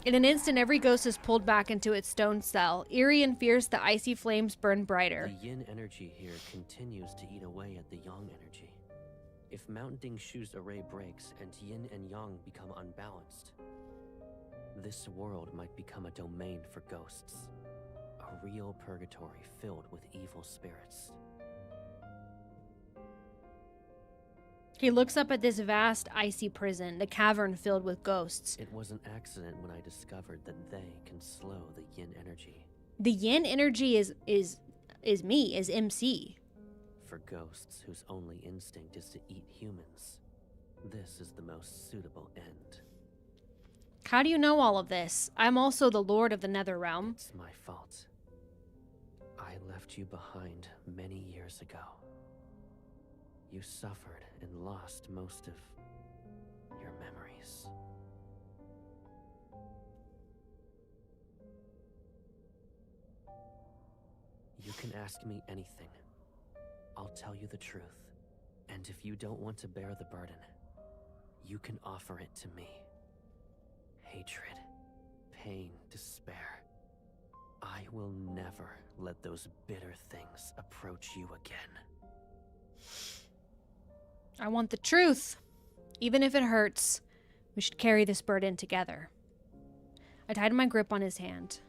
In an instant, every ghost is pulled back into its stone cell. Eerie and fierce, the icy flames burn brighter. The yin energy here continues to eat away at the yang energy. If Mount Dingshu's array breaks and yin and yang become unbalanced, this world might become a domain for ghosts. A real purgatory filled with evil spirits. He looks up at this vast, icy prison, the cavern filled with ghosts. It was an accident when I discovered that they can slow the yin energy. The yin energy is me, is MC. For ghosts whose only instinct is to eat humans, this is the most suitable end. How do you know all of this? I'm also the Lord of the Netherrealm. It's my fault. I left you behind many years ago. You suffered and lost most of your memories. can ask me anything. I'll tell you the truth. And if you don't want to bear the burden, you can offer it to me. Hatred, pain, despair. I will never let those bitter things approach you again. I want the truth. Even if it hurts, we should carry this burden together. I tightened my grip on his hand.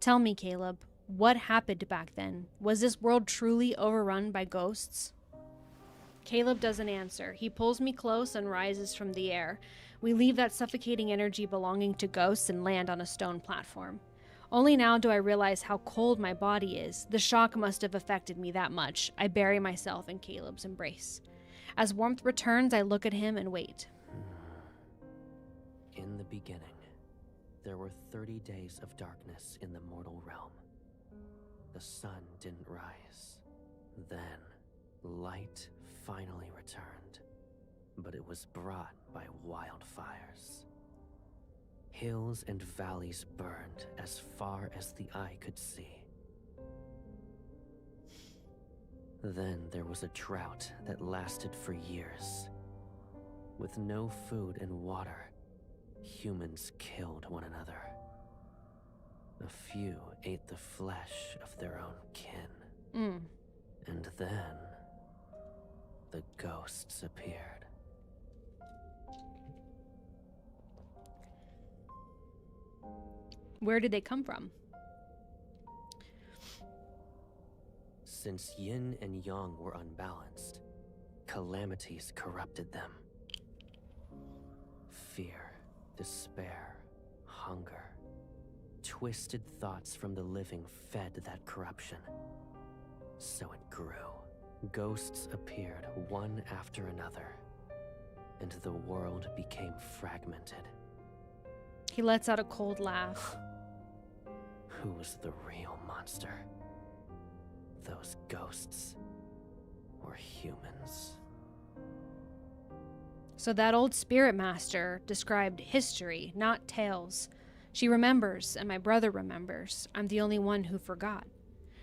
Tell me, Caleb, what happened back then? Was this world truly overrun by ghosts? Caleb doesn't answer. He pulls me close and rises from the air. We leave that suffocating energy belonging to ghosts and land on a stone platform. Only now do I realize how cold my body is. The shock must have affected me that much. I bury myself in Caleb's embrace. As warmth returns, I look at him and wait. In the beginning, there were 30 days of darkness in the mortal realm. The sun didn't rise. Then, light finally returned, but it was brought by wildfires. Hills and valleys burned as far as the eye could see. Then there was a drought that lasted for years. With no food and water, humans killed one another. A few ate the flesh of their own kin. And then, the ghosts appeared. Where did they come from? Since yin and yang were unbalanced, calamities corrupted them. Fear, despair, hunger, twisted thoughts from the living fed that corruption. So it grew. Ghosts appeared one after another, and the world became fragmented. He lets out a cold laugh. Who was the real monster? Those ghosts or humans? So that old spirit master described history, not tales. She remembers, and my brother remembers. I'm the only one who forgot.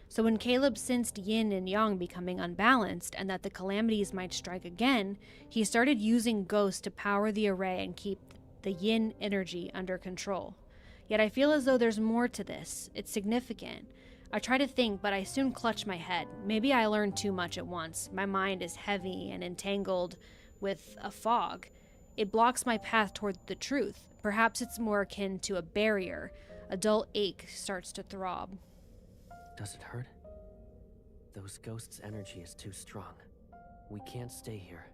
So when Caleb sensed yin and yang becoming unbalanced and that the calamities might strike again, he started using ghosts to power the array and keep the yin energy under control. Yet I feel as though there's more to this. It's significant. I try to think, but I soon clutch my head. Maybe I learned too much at once. My mind is heavy and entangled with a fog. It blocks my path toward the truth. Perhaps it's more akin to a barrier. A dull ache starts to throb. Does it hurt? Those ghosts' energy is too strong. We can't stay here.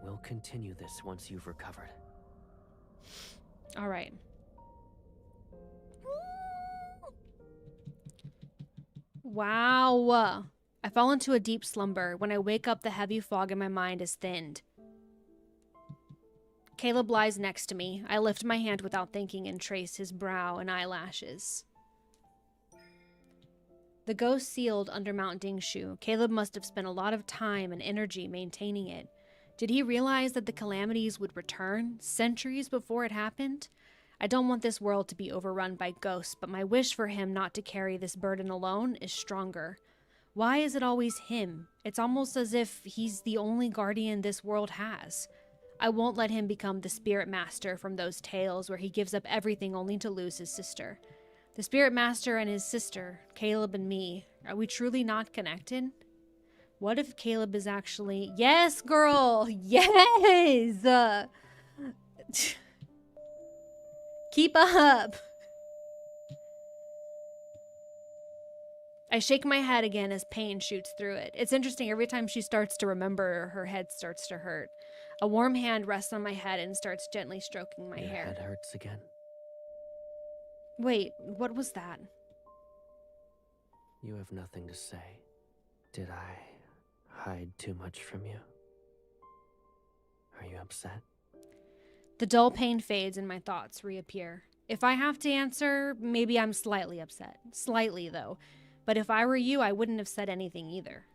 We'll continue this once you've recovered. All right. Wow. I fall into a deep slumber. When I wake up, the heavy fog in my mind is thinned. Caleb lies next to me. I lift my hand without thinking and trace his brow and eyelashes. The ghost sealed under Mount Dingshu. Caleb must have spent a lot of time and energy maintaining it. Did he realize that the calamities would return centuries before it happened? I don't want this world to be overrun by ghosts, but my wish for him not to carry this burden alone is stronger. Why is it always him? It's almost as if he's the only guardian this world has. I won't let him become the spirit master from those tales where he gives up everything only to lose his sister. The spirit master and his sister, Caleb and me, are we truly not connected? What if Caleb is actually... Yes, girl! Yes! Keep up! I shake my head again as pain shoots through it. It's interesting, every time she starts to remember, her head starts to hurt. A warm hand rests on my head and starts gently stroking my hair. Your head hurts again. Wait, what was that? You have nothing to say. Did I hide too much from you? Are you upset? The dull pain fades and my thoughts reappear. If I have to answer, maybe I'm slightly upset. Slightly, though. But if I were you, I wouldn't have said anything either.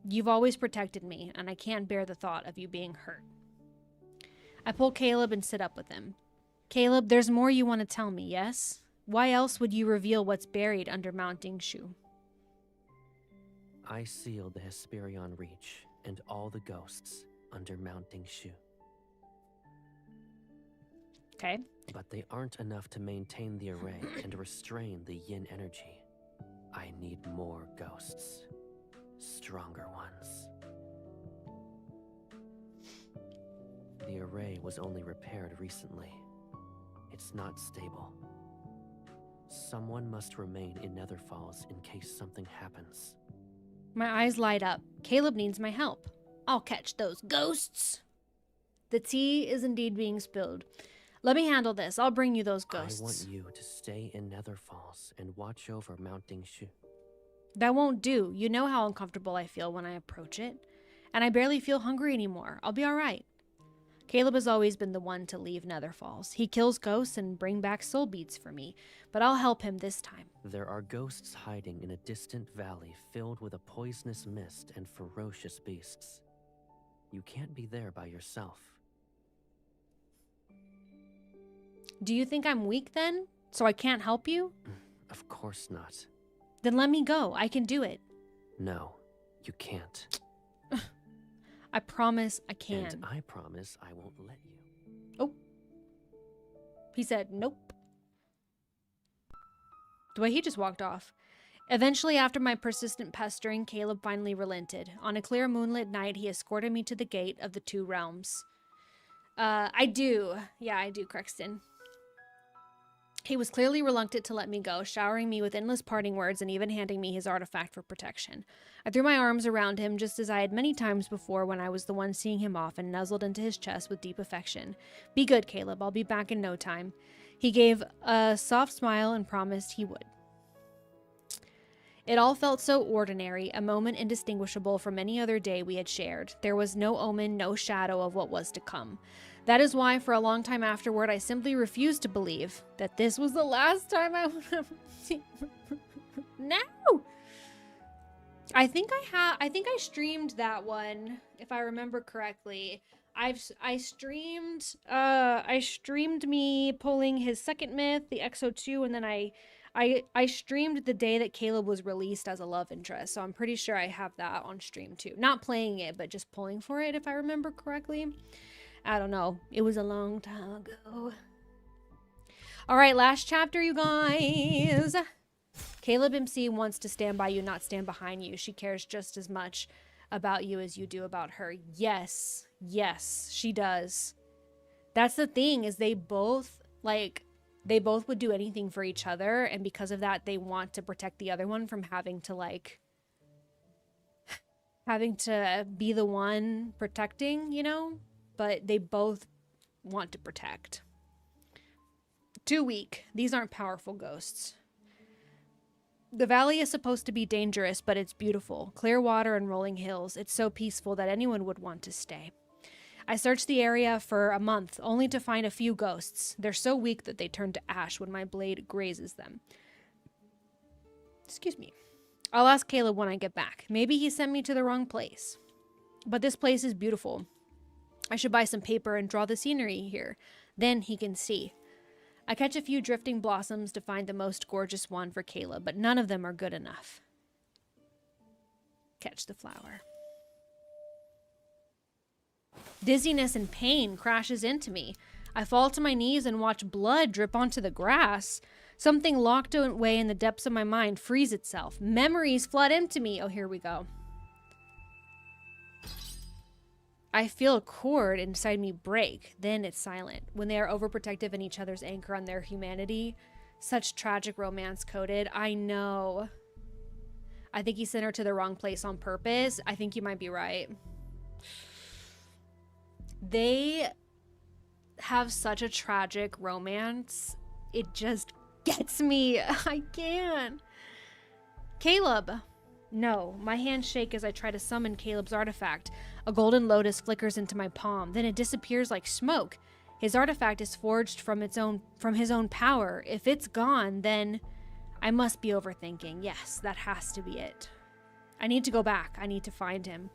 You've always protected me, and I can't bear the thought of you being hurt. I pull Caleb and sit up with him. Caleb, there's more you want to tell me, yes? Why else would you reveal what's buried under Mount Dingshu? I sealed the Hesperion Reach and all the ghosts under Mount Dingshu. Okay. But they aren't enough to maintain the array and restrain the yin energy. I need more ghosts. Stronger ones. The array was only repaired recently. It's not stable. Someone must remain in Nether Falls in case something happens. My eyes light up. Caleb needs my help. I'll catch those ghosts. The tea is indeed being spilled. Let me handle this. I'll bring you those ghosts. I want you to stay in Nether Falls and watch over Mount Dingshu. That won't do. You know how uncomfortable I feel when I approach it. And I barely feel hungry anymore. I'll be all right. Caleb has always been the one to leave Nether Falls. He kills ghosts and bring back soul beads for me, but I'll help him this time. There are ghosts hiding in a distant valley filled with a poisonous mist and ferocious beasts. You can't be there by yourself. Do you think I'm weak then? So I can't help you? Of course not. Then let me go. I can do it. No, you can't. I promise I can. And I promise I won't let you. Oh. He said, nope. The way he just walked off. Eventually, after my persistent pestering, Caleb finally relented. On a clear moonlit night, he escorted me to the gate of the two realms. I do, Crexton. He was clearly reluctant to let me go, showering me with endless parting words and even handing me his artifact for protection. I threw my arms around him just as I had many times before when I was the one seeing him off, and nuzzled into his chest with deep affection. Be good, Caleb. I'll be back in no time. He gave a soft smile and promised he would. It all felt so ordinary, a moment indistinguishable from any other day we had shared. There was no omen, no shadow of what was to come. That is why, for a long time afterward, I simply refused to believe that this was the last time I would ever see him. No! I think I streamed that one, if I remember correctly. I streamed me pulling his second myth, the XO2, and then I streamed the day that Caleb was released as a love interest, so I'm pretty sure I have that on stream too. Not playing it, but just pulling for it, if I remember correctly. I don't know. It was a long time ago. Alright, last chapter, you guys. Caleb MC wants to stand by you, not stand behind you. She cares just as much about you as you do about her. Yes. Yes, she does. That's the thing, is they both would do anything for each other, and because of that, they want to protect the other one from having to be the one protecting, you know? But they both want to protect. Too weak. These aren't powerful ghosts. The valley is supposed to be dangerous, but it's beautiful. Clear water and rolling hills. It's so peaceful that anyone would want to stay. I searched the area for a month, only to find a few ghosts. They're so weak that they turn to ash when my blade grazes them. Excuse me. I'll ask Caleb when I get back. Maybe he sent me to the wrong place. But this place is beautiful. I should buy some paper and draw the scenery here. Then he can see. I catch a few drifting blossoms to find the most gorgeous one for Caleb, but none of them are good enough. Catch the flower. Dizziness and pain crashes into me. I fall to my knees and watch blood drip onto the grass. Something locked away in the depths of my mind frees itself. Memories flood into me. Oh, here we go. I feel a cord inside me break. Then it's silent. When they are overprotective and each other's anchor on their humanity. Such tragic romance coded. I know. I think he sent her to the wrong place on purpose. I think you might be right. They have such a tragic romance. It just gets me. I can't. Caleb. No, my hands shake as I try to summon Caleb's artifact. A golden lotus flickers into my palm, then it disappears like smoke. His artifact is forged from his own power. If it's gone, then I must be overthinking. Yes, that has to be it. I need to go back. I need to find him.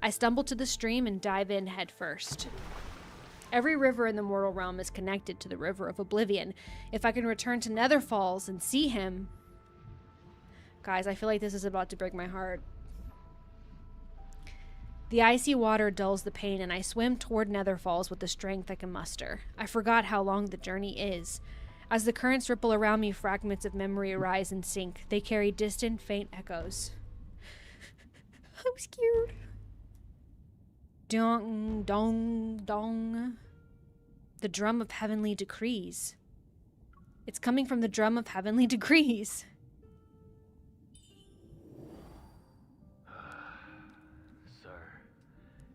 I stumble to the stream and dive in head first. Every river in the mortal realm is connected to the River of Oblivion. If I can return to Nether Falls and see him... Guys, I feel like this is about to break my heart. The icy water dulls the pain, and I swim toward Nether Falls with the strength I can muster. I forgot how long the journey is. As the currents ripple around me, fragments of memory arise and sink. They carry distant, faint echoes. I'm scared. Dong, dong, dong. The drum of heavenly decrees. It's coming from the drum of heavenly decrees. Sir,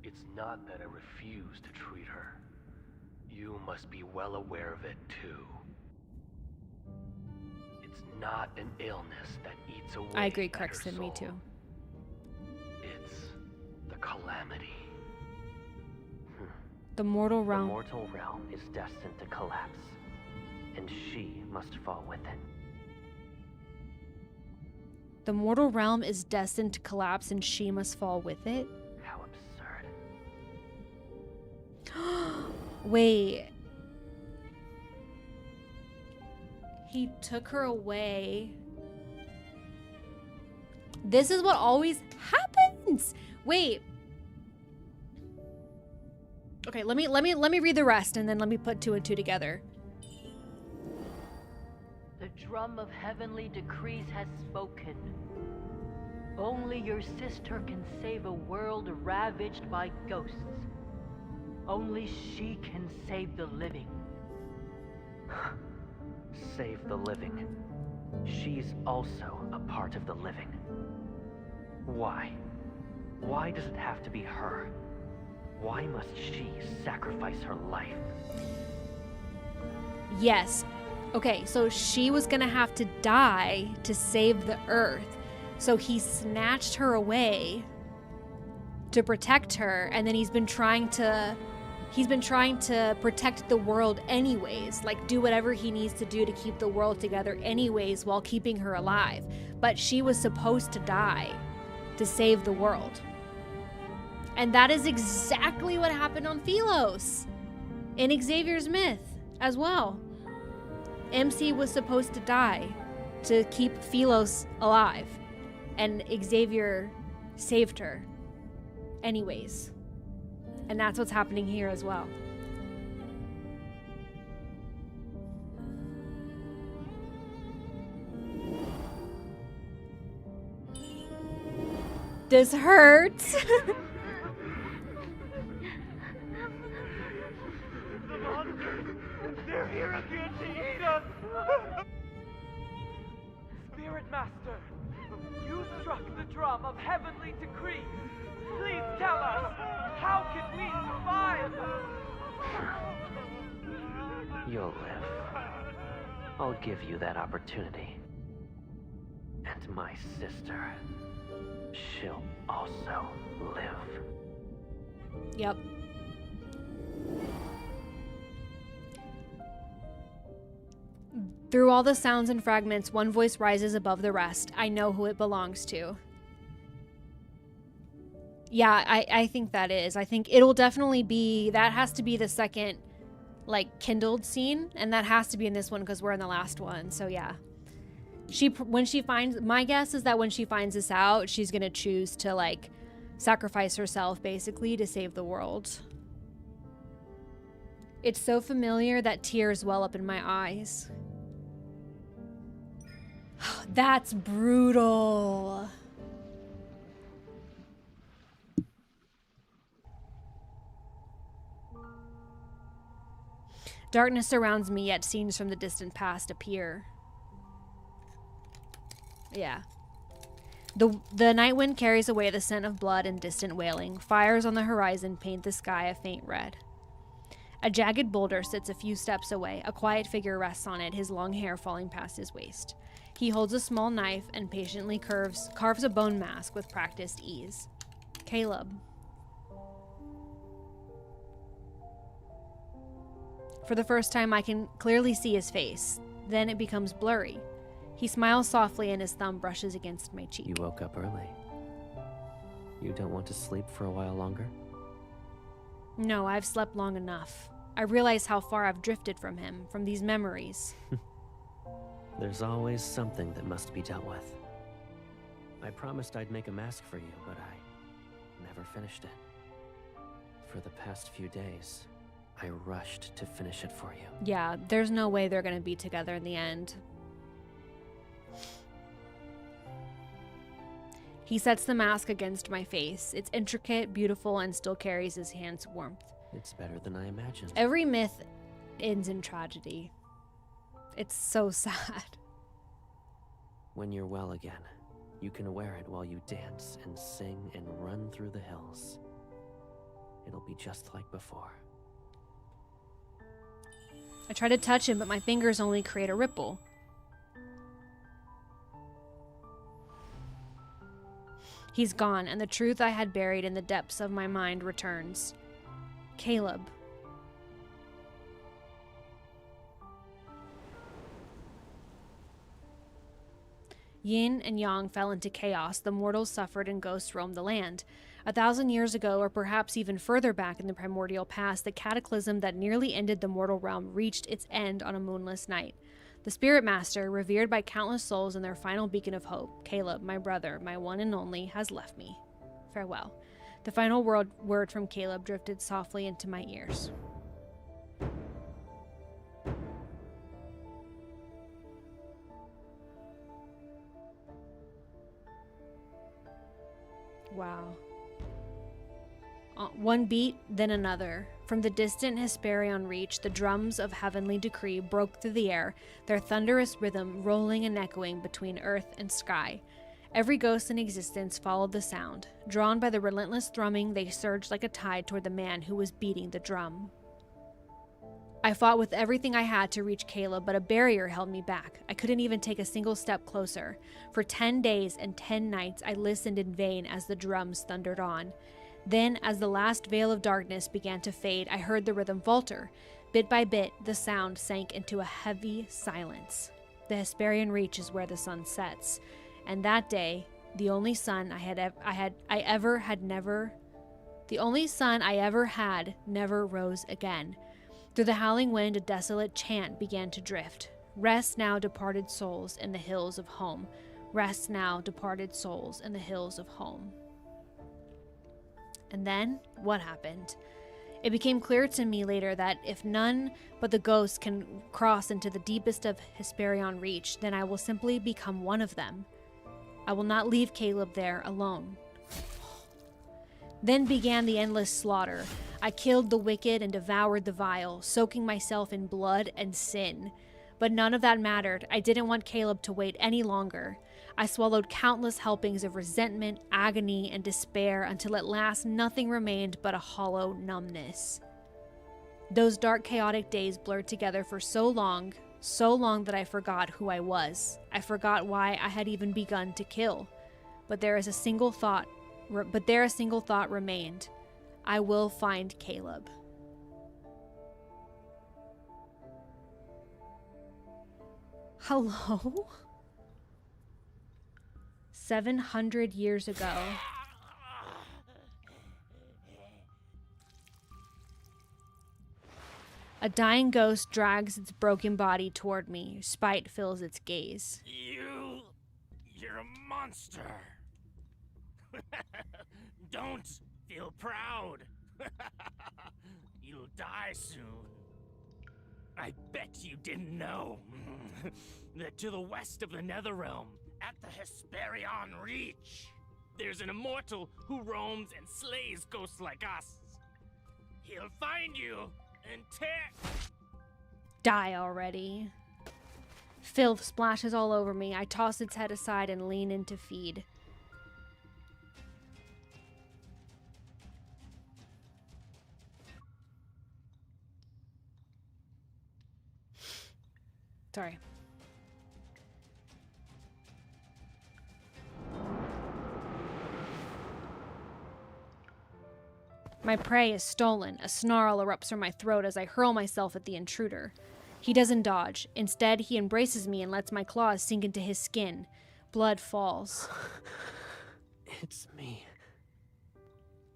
it's not that I refuse to treat her. You must be well aware of it, too. It's not an illness that eats away I agree, at her Crexton, me too. It's the calamity. The mortal realm. The mortal realm is destined to collapse, and she must fall with it. The mortal realm is destined to collapse, and she must fall with it? How absurd. Wait. He took her away. This is what always happens. Wait. Okay, let me read the rest, and then let me put 2 and 2 together. The drum of heavenly decrees has spoken. Only your sister can save a world ravaged by ghosts. Only she can save the living. Save the living. She's also a part of the living. Why? Why does it have to be her? Why must she sacrifice her life? Yes. Okay, so she was gonna have to die to save the Earth. So he snatched her away to protect her, and then he's been trying to protect the world anyways, like do whatever he needs to do to keep the world together anyways while keeping her alive. But she was supposed to die to save the world. And that is exactly what happened on Philos in Xavier's myth as well. MC was supposed to die to keep Philos alive, and Xavier saved her anyways. And that's what's happening here as well. This hurts. The monsters! They're here again to eat us! Spirit Master, you struck the drum of heavenly decree. Please tell us, how can we survive? You'll live. I'll give you that opportunity. And my sister, she'll also live. Yep. Through all the sounds and fragments, one voice rises above the rest. I know who it belongs to. Yeah, I think that is. I think it'll definitely be... That has to be the second, like, kindled scene. And that has to be in this one because we're in the last one. So, yeah. When she finds... My guess is that when she finds this out, she's going to choose to, like, sacrifice herself, basically, to save the world. It's so familiar that tears well up in my eyes. That's brutal. Darkness surrounds me, yet scenes from the distant past appear. Yeah. The night wind carries away the scent of blood and distant wailing. Fires on the horizon paint the sky a faint red. A jagged boulder sits a few steps away. A quiet figure rests on it, his long hair falling past his waist. He holds a small knife and patiently carves a bone mask with practiced ease. Caleb. For the first time, I can clearly see his face. Then it becomes blurry. He smiles softly and his thumb brushes against my cheek. You woke up early. You don't want to sleep for a while longer? No, I've slept long enough. I realize how far I've drifted from him, from these memories. There's always something that must be dealt with. I promised I'd make a mask for you, but I never finished it. For the past few days, I rushed to finish it for you. Yeah, there's no way they're gonna be together in the end. He sets the mask against my face. It's intricate, beautiful, and still carries his hand's warmth. It's better than I imagined. Every myth ends in tragedy. It's so sad. When you're well again, you can wear it while you dance and sing and run through the hills. It'll be just like before. I try to touch him, but my fingers only create a ripple. He's gone, and the truth I had buried in the depths of my mind returns. Caleb. Yin and Yang fell into chaos. The mortals suffered and ghosts roamed the land. 1,000 years ago, or perhaps even further back in the primordial past, the cataclysm that nearly ended the mortal realm reached its end on a moonless night. The Spirit Master, revered by countless souls and their final beacon of hope, Caleb, my brother, my one and only, has left me. Farewell. The final word from Caleb drifted softly into my ears. Wow. One beat, then another. From the distant Hesperion reach, the drums of heavenly decree broke through the air, their thunderous rhythm rolling and echoing between earth and sky. Every ghost in existence followed the sound. Drawn by the relentless thrumming, they surged like a tide toward the man who was beating the drum. I fought with everything I had to reach Caleb, but a barrier held me back. I couldn't even take a single step closer. For 10 days and 10 nights, I listened in vain as the drums thundered on. Then, as the last veil of darkness began to fade, I heard the rhythm falter. Bit by bit, the sound sank into a heavy silence. The Hesperion Reach is where the sun sets. And that day, the only son I ever had never rose again. Through the howling wind, a desolate chant began to drift. Rest now, departed souls, in the hills of home. Rest now, departed souls, in the hills of home. And then, what happened? It became clear to me later that if none but the ghosts can cross into the deepest of Hesperion Reach, then I will simply become one of them. I will not leave Caleb there alone. Then began the endless slaughter. I killed the wicked and devoured the vile, soaking myself in blood and sin. But none of that mattered. I didn't want Caleb to wait any longer. I swallowed countless helpings of resentment, agony, and despair until at last nothing remained but a hollow numbness. Those dark, chaotic days blurred together for so long that I forgot who I was. I forgot why I had even begun to kill. But there a single thought remained. I will find Caleb. Hello? 700 years ago. A dying ghost drags its broken body toward me. Spite fills its gaze. You're a monster. Don't feel proud. You'll die soon. I bet you didn't know that to the west of the Netherrealm, at the Hesperion Reach, there's an immortal who roams and slays ghosts like us. He'll find you and Die already. Filth splashes all over me. I toss its head aside and lean in to feed. Sorry. My prey is stolen. A snarl erupts from my throat as I hurl myself at the intruder. He doesn't dodge. Instead, he embraces me and lets my claws sink into his skin. Blood falls. It's me.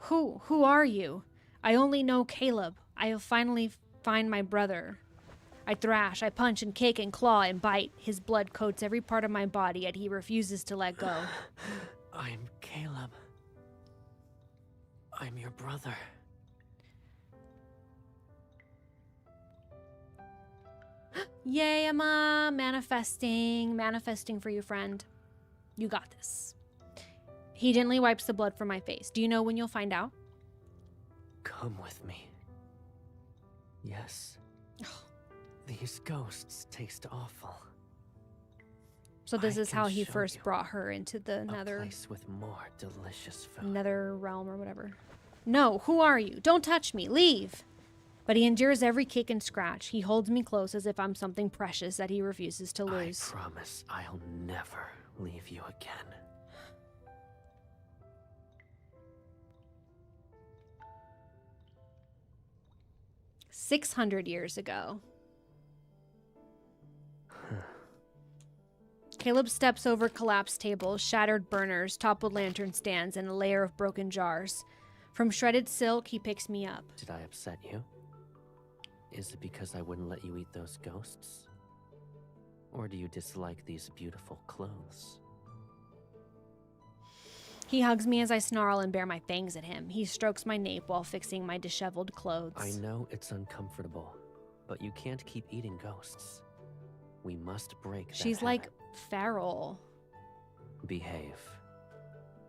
Who are you? I only know Caleb. I have finally find my brother. I thrash, I punch and kick and claw and bite. His blood coats every part of my body, yet he refuses to let go. I'm Caleb. I'm your brother. Yay, Emma! Manifesting for you, friend. You got this. He gently wipes the blood from my face. Do you know when you'll find out? Come with me. Yes. These ghosts taste awful. So this is can how he show first you brought her into the a nether place with more delicious food. nether realm or whatever. No, who are you? Don't touch me. Leave. But he endures every kick and scratch. He holds me close as if I'm something precious that he refuses to lose. I promise I'll never leave you again. $600 ago. Caleb steps over collapsed tables, shattered burners, toppled lantern stands, and a layer of broken jars. From shredded silk, he picks me up. Did I upset you? Is it because I wouldn't let you eat those ghosts? Or do you dislike these beautiful clothes? He hugs me as I snarl and bare my fangs at him. He strokes my nape while fixing my disheveled clothes. I know it's uncomfortable, but you can't keep eating ghosts. We must break that She's habit. like feral. Behave.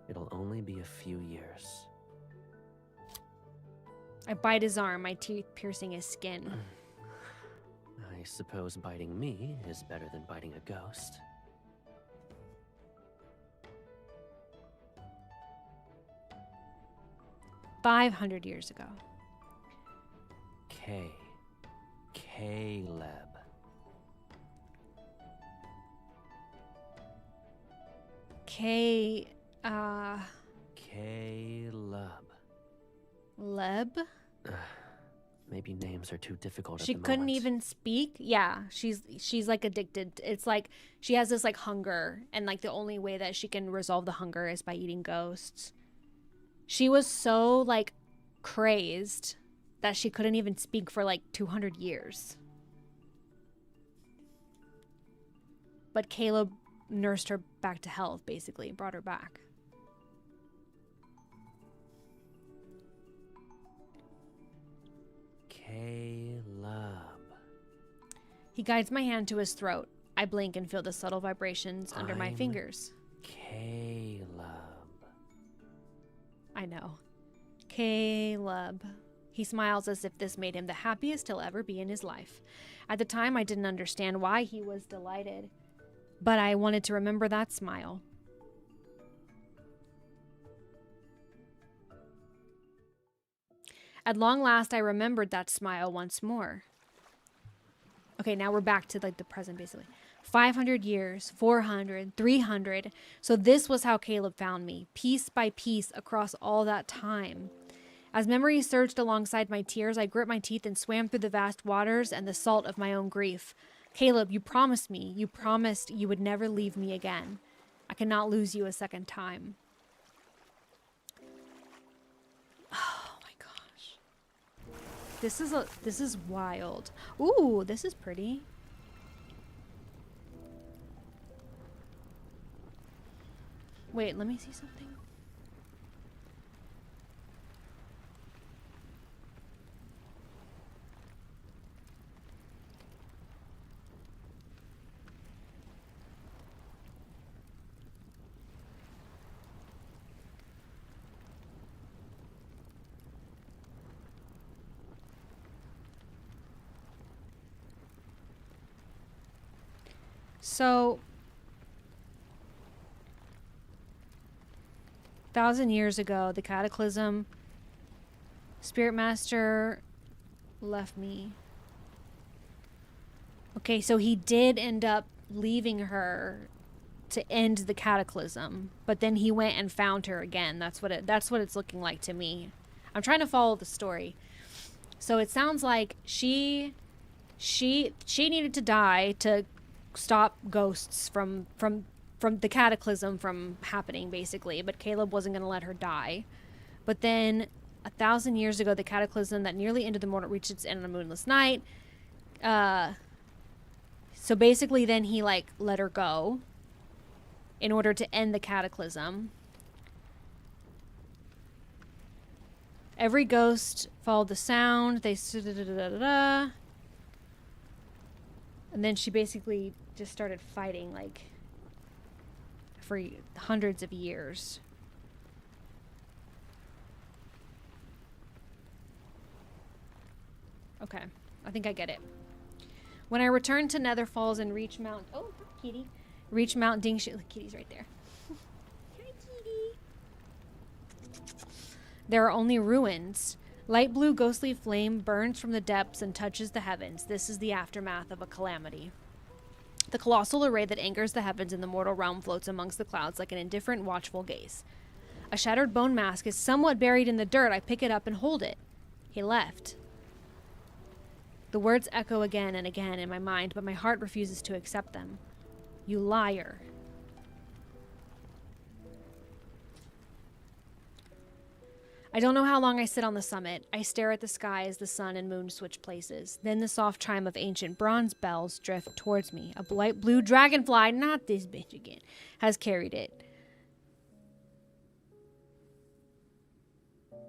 It'll only be a few years. I bite his arm, my teeth piercing his skin. I suppose biting me is better than biting a ghost. $500 ago. Caleb. Caleb. Leb? Maybe names are too difficult She at the couldn't moment. even speak. Yeah, she's like addicted. It's like she has this like hunger, and like the only way that she can resolve the hunger is by eating ghosts. She was so like crazed that she couldn't even speak for like 200 years. But Caleb nursed her back to health, basically, brought her back. Caleb. He guides my hand to his throat. I blink and feel the subtle vibrations under my I'm fingers. Caleb. I know. Caleb. He smiles as if this made him the happiest he'll ever be in his life. At the time, I didn't understand why he was delighted, but I wanted to remember that smile. At long last, I remembered that smile once more. Okay, now we're back to like the present, basically. 500 years, 400, 300. So this was how Caleb found me, piece by piece across all that time. As memory surged alongside my tears, I grit my teeth and swam through the vast waters and the salt of my own grief. Caleb, you promised me. You promised you would never leave me again. I cannot lose you a second time. Oh my gosh. This is wild. Ooh, this is pretty. Wait, let me see something. So, 1,000 years ago, the Cataclysm, Spirit Master left me. Okay, so he did end up leaving her to end the Cataclysm, but then he went and found her again. That's what it's looking like to me. I'm trying to follow the story. So it sounds like she needed to die to stop ghosts from the Cataclysm from happening, basically, but Caleb wasn't going to let her die. But then 1,000 years ago, the cataclysm that nearly ended the mortal reached its end on a moonless night. So basically then he, like, let her go in order to end the cataclysm. Every ghost followed the sound. They... And then she basically just started fighting, like, for hundreds of years. Okay, I think I get it. When I returned to Nether Falls and reached Mount... Oh, kitty. Reached Mount Dingshi... Look, kitty's right there. Hi, kitty. There are only ruins. Light blue ghostly flame burns from the depths and touches the heavens. This is the aftermath of a calamity. The colossal array that anchors the heavens in the mortal realm floats amongst the clouds like an indifferent, watchful gaze. A shattered bone mask is somewhat buried in the dirt. I pick it up and hold it. He left. The words echo again and again in my mind, but my heart refuses to accept them. You liar. I don't know how long I sit on the summit. I stare at the sky as the sun and moon switch places. Then the soft chime of ancient bronze bells drift towards me. A light blue dragonfly, not this bitch again, has carried it.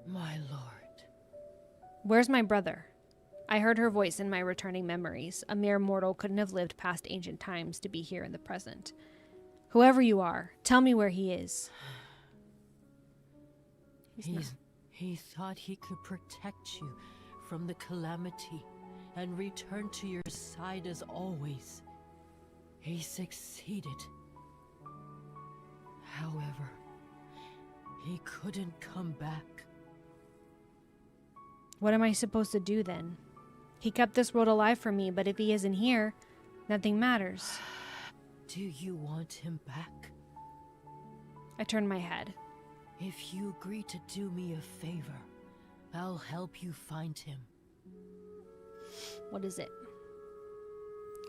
My lord. Where's my brother? I heard her voice in my returning memories. A mere mortal couldn't have lived past ancient times to be here in the present. Whoever you are, tell me where he is. He thought he could protect you from the calamity and return to your side as always. He succeeded. However, he couldn't come back. What am I supposed to do then? He kept this world alive for me, but if he isn't here, nothing matters. Do you want him back? I turned my head. If you agree to do me a favor, I'll help you find him. What is it?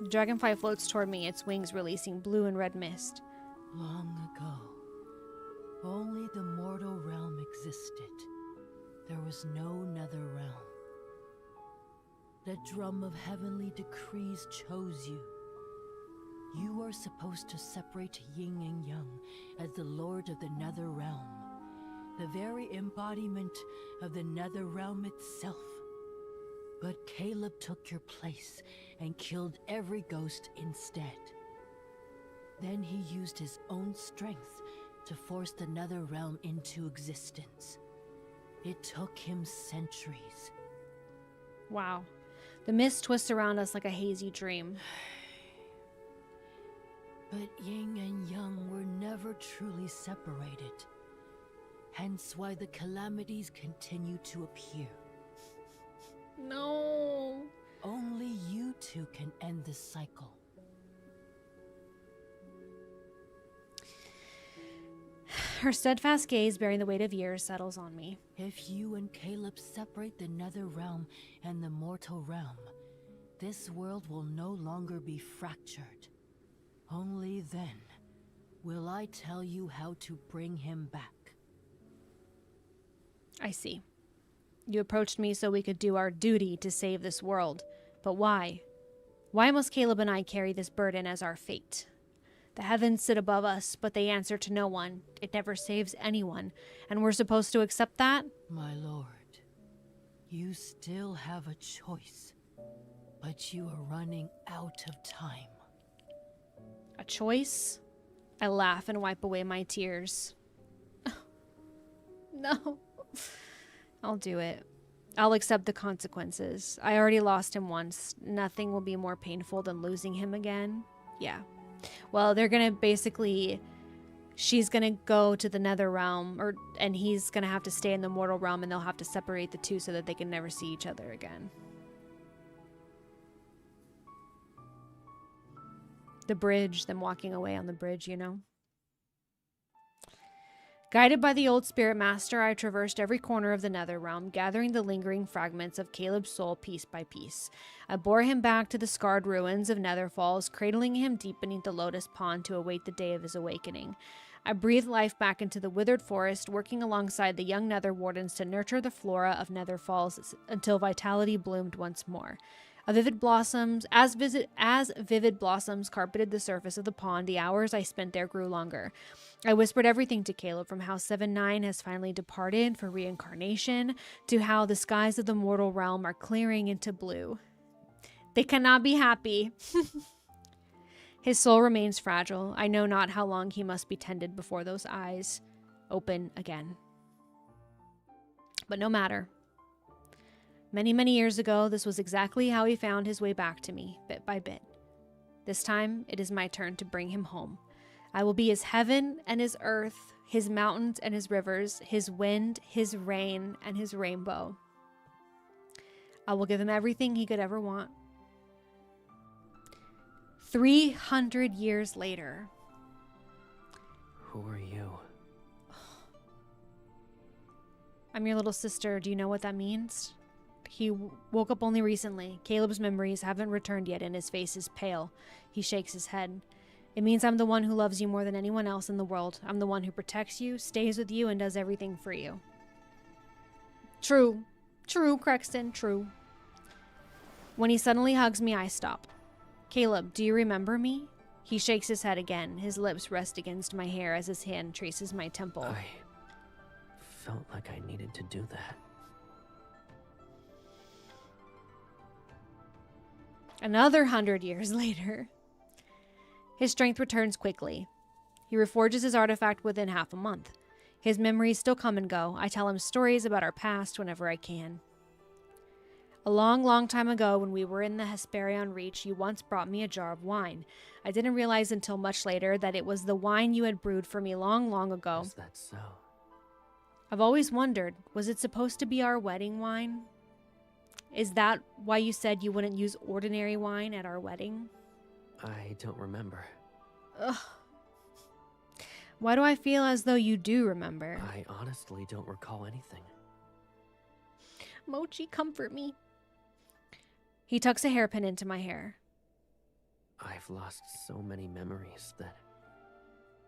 The dragonfly floats toward me, its wings releasing blue and red mist. Long ago, only the mortal realm existed. There was no nether realm. The drum of heavenly decrees chose you. You are supposed to separate yin and yang as the lord of the nether realm, the very embodiment of the nether realm itself. But Caleb took your place and killed every ghost instead. Then he used his own strength to force the nether realm into existence. It took him centuries. Wow. The mist twists around us like a hazy dream. But yin and yang were never truly separated. Hence why the calamities continue to appear. No. Only you two can end this cycle. Her steadfast gaze, bearing the weight of years, settles on me. If you and Caleb separate the nether realm and the mortal realm, this world will no longer be fractured. Only then will I tell you how to bring him back. I see. You approached me so we could do our duty to save this world. But why? Why must Caleb and I carry this burden as our fate? The heavens sit above us, but they answer to no one. It never saves anyone, and we're supposed to accept that? My lord, you still have a choice, but you are running out of time. A choice? I laugh and wipe away my tears. No. I'll do it. I'll accept the consequences. I already lost him once. Nothing will be more painful than losing him again. Yeah. Well, they're gonna basically... She's gonna go to the nether realm, and he's gonna have to stay in the mortal realm, and they'll have to separate the two so that they can never see each other again. The bridge, them walking away on the bridge, you know? Guided by the old spirit master, I traversed every corner of the nether realm, gathering the lingering fragments of Caleb's soul piece by piece. I bore him back to the scarred ruins of Nether Falls, cradling him deep beneath the lotus pond to await the day of his awakening. I breathed life back into the withered forest, working alongside the young Nether Wardens to nurture the flora of Nether Falls until vitality bloomed once more. As vivid blossoms carpeted the surface of the pond, the hours I spent there grew longer. I whispered everything to Caleb, from how 7-9 has finally departed for reincarnation, to how the skies of the mortal realm are clearing into blue. They cannot be happy. His soul remains fragile. I know not how long he must be tended before those eyes open again. But no matter. Many, many years ago, this was exactly how he found his way back to me, bit by bit. This time, it is my turn to bring him home. I will be his heaven and his earth, his mountains and his rivers, his wind, his rain, and his rainbow. I will give him everything he could ever want. 300 years later. Who are you? I'm your little sister. Do you know what that means? He woke up only recently. Caleb's memories haven't returned yet and his face is pale. He shakes his head. It means I'm the one who loves you more than anyone else in the world. I'm the one who protects you, stays with you, and does everything for you. True. True, Crexton, true. When he suddenly hugs me, I stop. Caleb, do you remember me? He shakes his head again. His lips rest against my hair as his hand traces my temple. I felt like I needed to do that. Another 100 years later. His strength returns quickly. He reforges his artifact within half a month. His memories still come and go. I tell him stories about our past whenever I can. A long, long time ago, when we were in the Hesperion Reach, you once brought me a jar of wine. I didn't realize until much later that it was the wine you had brewed for me long, long ago. Is that so? I've always wondered, was it supposed to be our wedding wine? Is that why you said you wouldn't use ordinary wine at our wedding? I don't remember. Ugh. Why do I feel as though you do remember? I honestly don't recall anything. Mochi, comfort me. He tucks a hairpin into my hair. I've lost so many memories that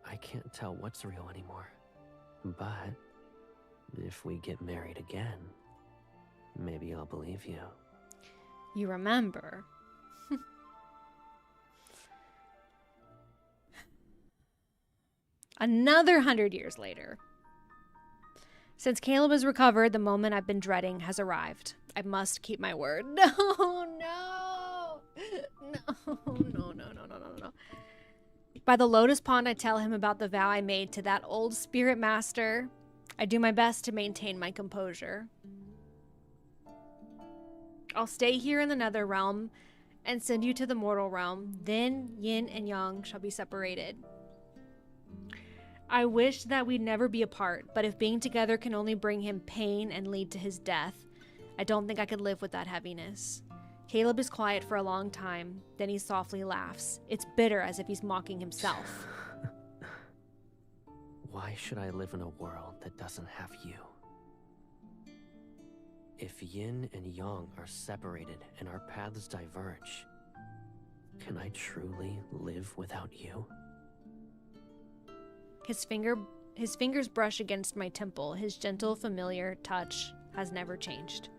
I can't tell what's real anymore. But if we get married again, maybe I'll believe you. You remember. Another 100 years later. Since Caleb has recovered, the moment I've been dreading has arrived. I must keep my word. No. By the Lotus Pond, I tell him about the vow I made to that old spirit master. I do my best to maintain my composure. I'll stay here in the Nether Realm and send you to the mortal realm. Then yin and yang shall be separated. I wish that we'd never be apart, but if being together can only bring him pain and lead to his death, I don't think I could live with that heaviness. Caleb is quiet for a long time, then he softly laughs. It's bitter, as if he's mocking himself. Why should I live in a world that doesn't have you? If yin and yang are separated and our paths diverge, can I truly live without you? His fingers brush against my temple. His gentle, familiar touch has never changed.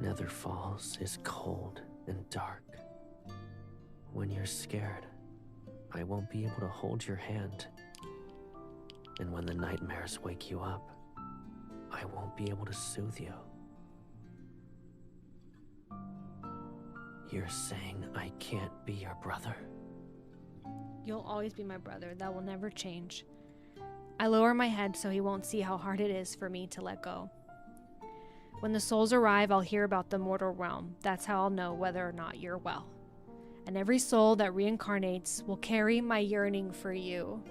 Nether Falls is cold and dark. When you're scared, I won't be able to hold your hand. And when the nightmares wake you up, I won't be able to soothe you. You're saying I can't be your brother? You'll always be my brother. That will never change. I lower my head so he won't see how hard it is for me to let go. When the souls arrive, I'll hear about the mortal realm. That's how I'll know whether or not you're well. And every soul that reincarnates will carry my yearning for you.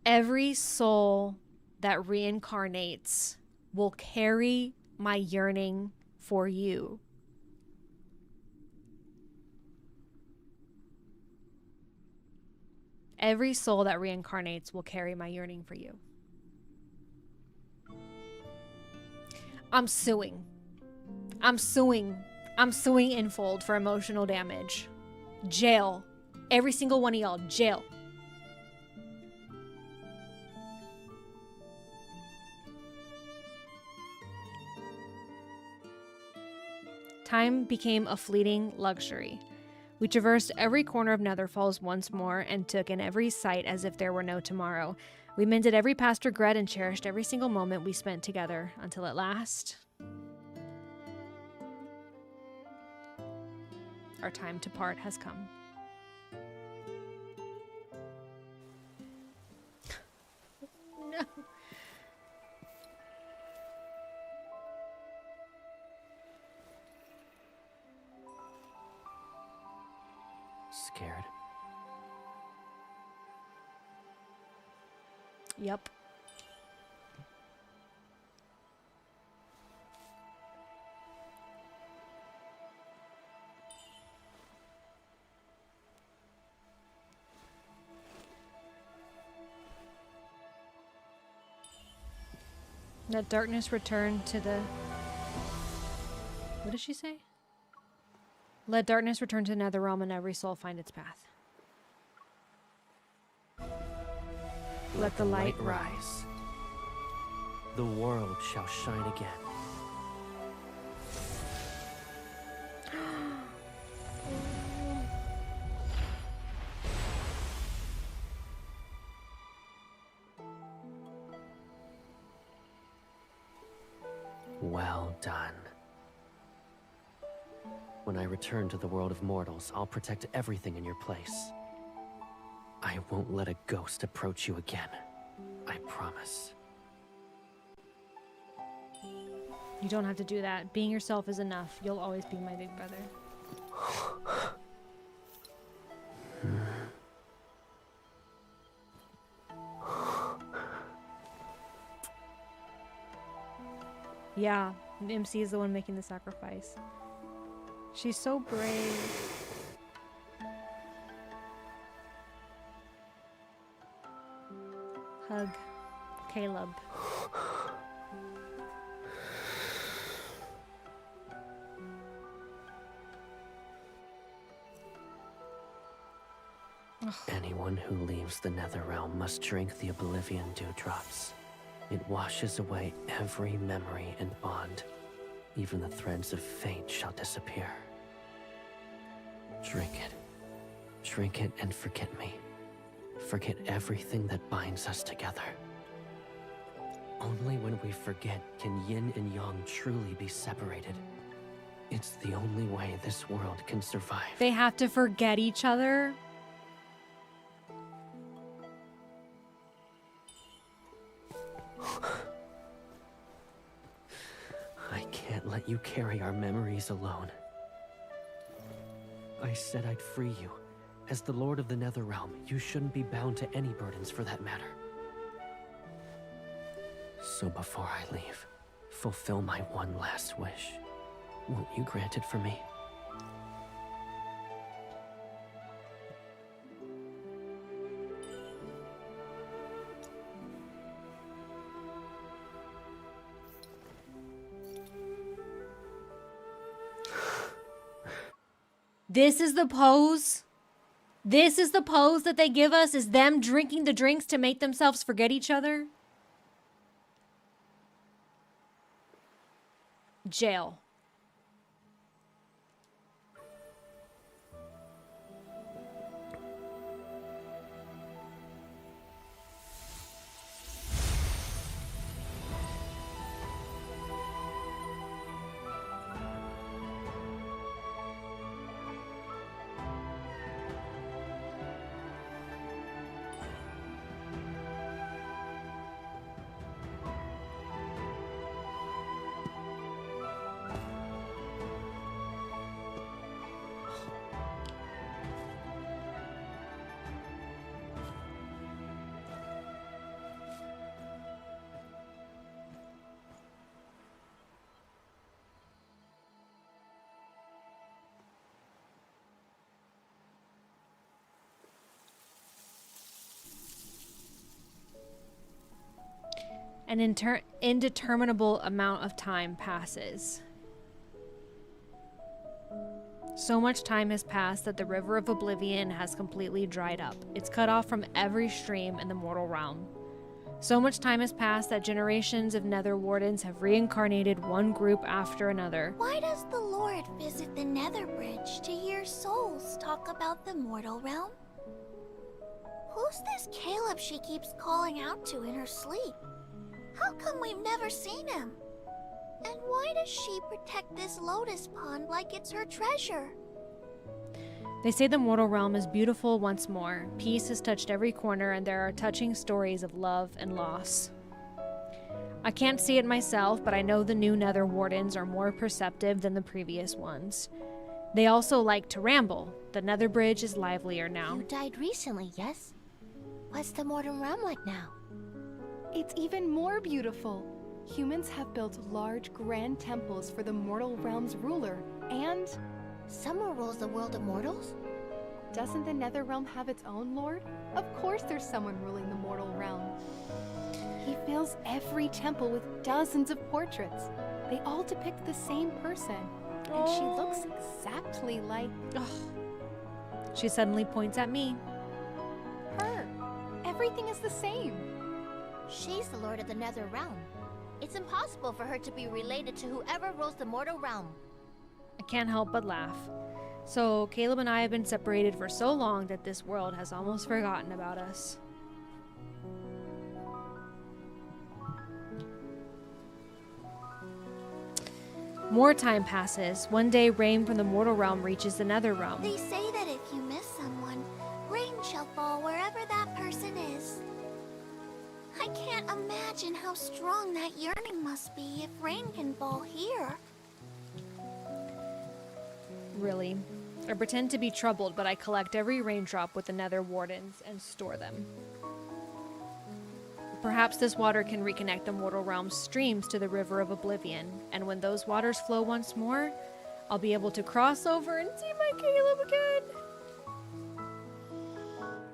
Every soul that reincarnates will carry my yearning for you. Every soul that reincarnates will carry my yearning for you. I'm suing. I'm suing. I'm suing Infold for emotional damage. Jail. Every single one of y'all, jail. Time became a fleeting luxury. We traversed every corner of Nether Falls once more and took in every sight as if there were no tomorrow. We mended every past regret and cherished every single moment we spent together until at last, our time to part has come. No. Scared? Yep. Let darkness return to the... What does she say? Let darkness return to Netherrealm and every soul find its path. Let the light rise. The world shall shine again. Well done. When I return to the world of mortals, I'll protect everything in your place. I won't let a ghost approach you again. I promise. You don't have to do that. Being yourself is enough. You'll always be my big brother. Yeah, MC is the one making the sacrifice. She's so brave. Hug Caleb. Anyone who leaves the Netherrealm must drink the Oblivion Dewdrops. It washes away every memory and bond. Even the threads of fate shall disappear. Drink it. Drink it and forget me. Forget everything that binds us together. Only when we forget can yin and yang truly be separated. It's the only way this world can survive. They have to forget each other. I can't let you carry our memories alone. I said I'd free you. As the Lord of the Netherrealm, you shouldn't be bound to any burdens for that matter. So before I leave, fulfill my one last wish. Won't you grant it for me? This is the pose. This is the pose that they give us, is them drinking the drinks to make themselves forget each other. Jail. An indeterminable amount of time passes. So much time has passed that the River of Oblivion has completely dried up. It's cut off from every stream in the mortal realm. So much time has passed that generations of Nether Wardens have reincarnated one group after another. Why does the Lord visit the Nether Bridge to hear souls talk about the mortal realm? Who's this Caleb she keeps calling out to in her sleep? How come we've never seen him? And why does she protect this lotus pond like it's her treasure? They say the mortal realm is beautiful once more. Peace has touched every corner, and there are touching stories of love and loss. I can't see it myself, but I know the new Nether Wardens are more perceptive than the previous ones. They also like to ramble. The Nether Bridge is livelier now. You died recently, yes? What's the mortal realm like now? It's even more beautiful. Humans have built large, grand temples for the mortal realm's ruler, and... Someone rules the world of mortals? Doesn't the Nether realm have its own lord? Of course there's someone ruling the mortal realm. He fills every temple with dozens of portraits. They all depict the same person, and she looks exactly like... Ugh. She suddenly points at me. Her. Everything is the same. She's the lord of the Nether realm. It's impossible for her to be related to whoever rules the mortal realm. I can't help but laugh. So, Caleb and I have been separated for so long that this world has almost forgotten about us. More time passes. One day, rain from the mortal realm reaches the Nether realm. They say that if you miss someone, rain shall fall wherever that person is. I can't imagine how strong that yearning must be if rain can fall here. Really. I pretend to be troubled, but I collect every raindrop with the Nether Wardens and store them. Perhaps this water can reconnect the mortal realm's streams to the River of Oblivion, and when those waters flow once more, I'll be able to cross over and see my Caleb again.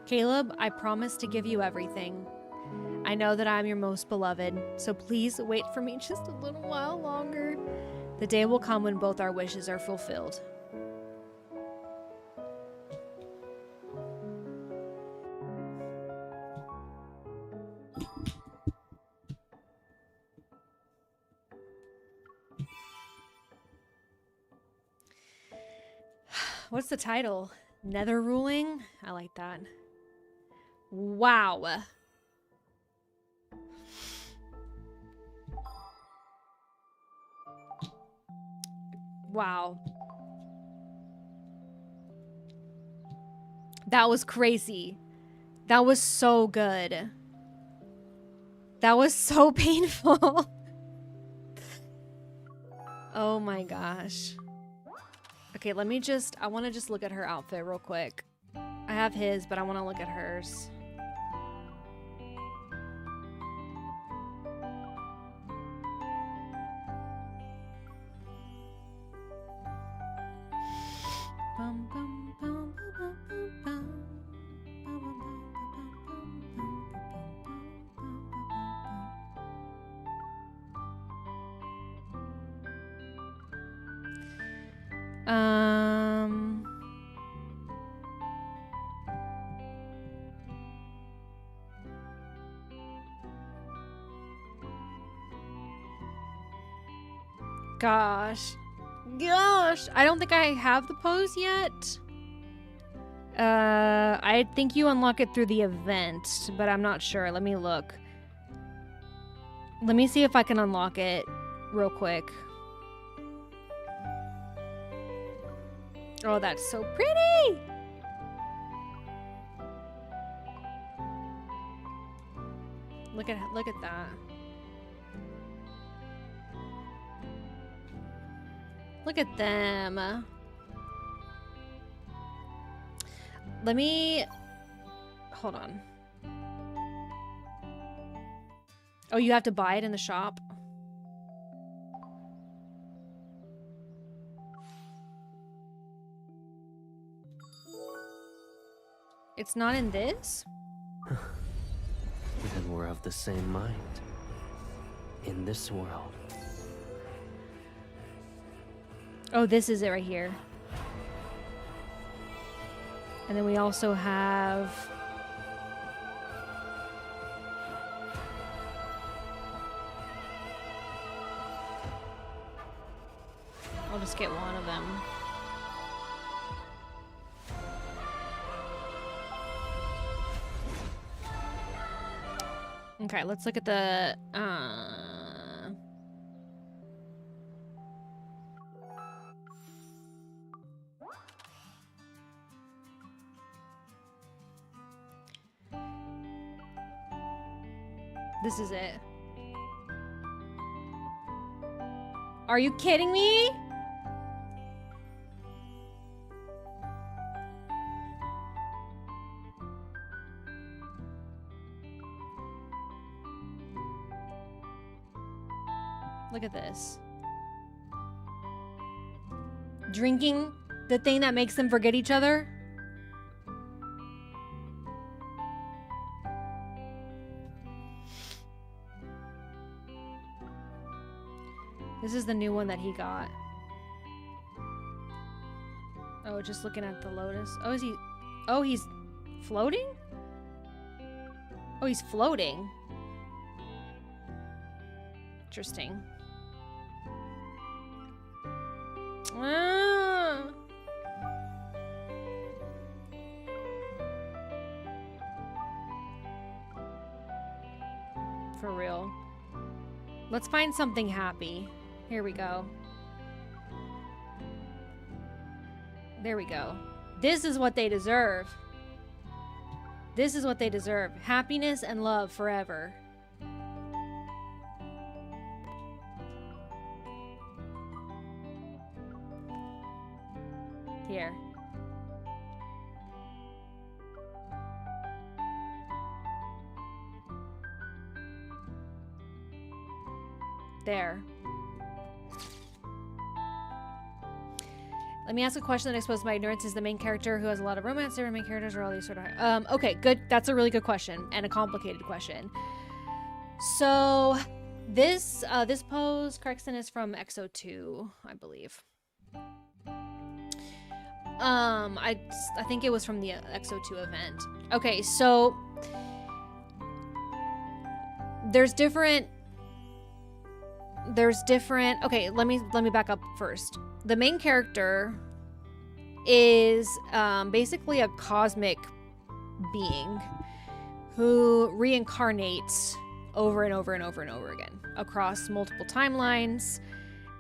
Caleb, I promise to give you everything. I know that I'm your most beloved, so please wait for me just a little while longer. The day will come when both our wishes are fulfilled. What's the title? Nether Ruling? I like that. Wow. Wow. That was crazy. That was so good. That was so painful. Oh my gosh. Okay, let me I want to just look at her outfit real quick. I have his, but I want to look at hers. Bum, bum, bum, bum, bum, bum. Gosh, I don't think I have the pose yet. I think you unlock it through the event, but I'm not sure. Let me look. Let me see if I can unlock it real quick. Oh, that's so pretty! Look at that. Look at them. Let me... Hold on. Oh, you have to buy it in the shop? It's not in this? Then we're of the same mind. In this world. Oh, this is it right here. And then we also have... I'll just get one of them. Okay, let's look at the... This is it. Are you kidding me? Look at this. Drinking the thing that makes them forget each other? This is the new one that he got. Oh, just looking at the lotus. Oh, is he... Oh, he's floating? Oh, he's floating. Interesting. Ah. For real. Let's find something happy. Here we go. There we go. This is what they deserve. This is what they deserve. Happiness and love forever. Here. There. Let me ask a question that exposes my ignorance. Is the main character who has a lot of romance? There are main characters or all these sort of... okay, good. That's a really good question and a complicated question. So this pose, Crexton, is from EXO 2, I believe. I think it was from the EXO 2 event. Okay, so there's different. Okay, let me back up first. The main character is basically a cosmic being who reincarnates over and over and over and over again across multiple timelines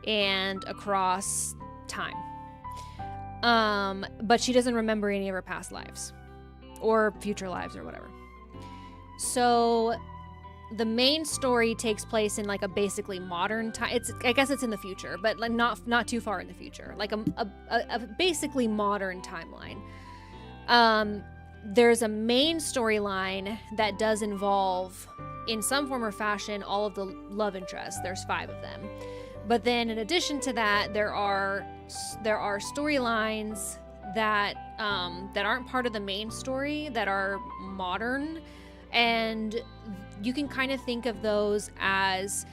and across time. But she doesn't remember any of her past lives or future lives or whatever. So the main story takes place in like a basically modern time. I guess it's in the future, but like not too far in the future. Like a basically modern timeline. There's a main storyline that does involve, in some form or fashion, all of the love interests. There's 5 of them. But then in addition to that, there are storylines that aren't part of the main story, that are modern, and you can kind of think of those as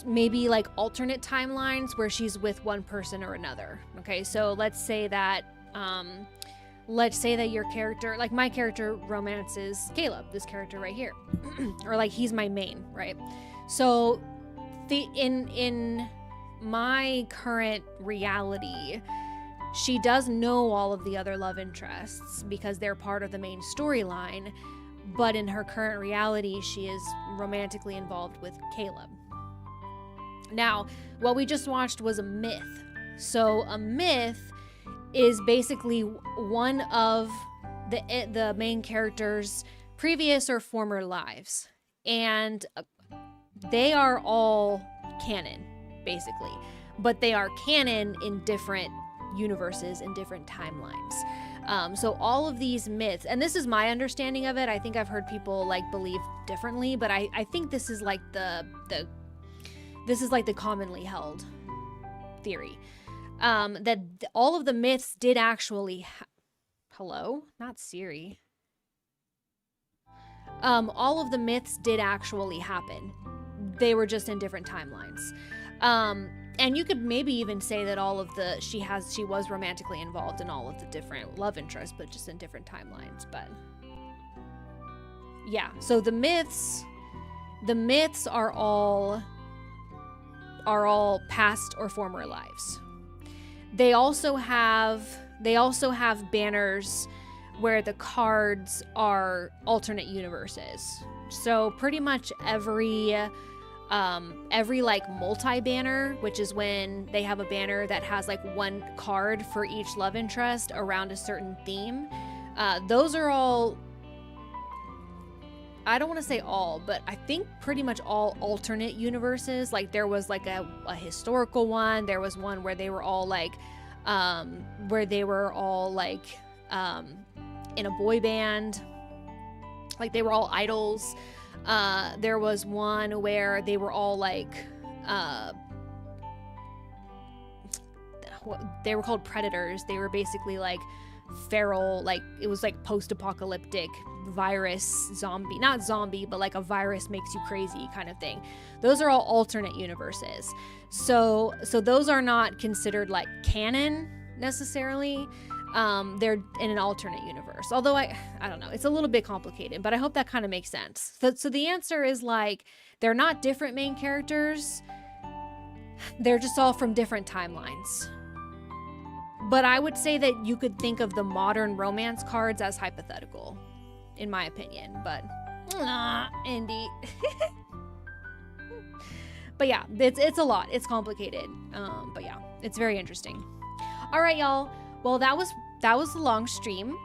maybe like alternate timelines where she's with one person or another. Okay, so let's say that your character, like my character, romances Caleb, this character right here, or like he's my main, right? So in my current reality, she does know all of the other love interests because they're part of the main storyline, but in her current reality, she is romantically involved with Caleb. Now, what we just watched was a myth. So a myth is basically one of the main character's previous or former lives, and they are all canon, basically, but they are canon in different universes and different timelines. So all of these myths, and this is my understanding of it. I think I've heard people like believe differently, but I think this is like the commonly held theory, that all of the myths did actually hello, not Siri. All of the myths did actually happen. They were just in different timelines. And you could maybe even say that all of the she was romantically involved in all of the different love interests, but just in different timelines. But yeah, so the myths are all past or former lives. They also have banners where the cards are alternate universes. So pretty much every like multi-banner, which is when they have a banner that has like one card for each love interest around a certain theme. Those are all, I don't want to say all, but I think pretty much all alternate universes. Like there was like a historical one. There was one where they were all like, in a boy band. Like they were all idols. There was one where they were all like, they were called predators. They were basically like feral, like it was like post-apocalyptic virus zombie, not zombie, but like a virus makes you crazy kind of thing. Those are all alternate universes. So those are not considered like canon necessarily. They're in an alternate universe. Although I don't know, it's a little bit complicated, but I hope that kind of makes sense. So the answer is like, they're not different main characters. They're just all from different timelines. But I would say that you could think of the modern romance cards as hypothetical, in my opinion. But, Indy. But yeah, it's a lot. It's complicated. But yeah, it's very interesting. All right, y'all. Well, that was a long stream.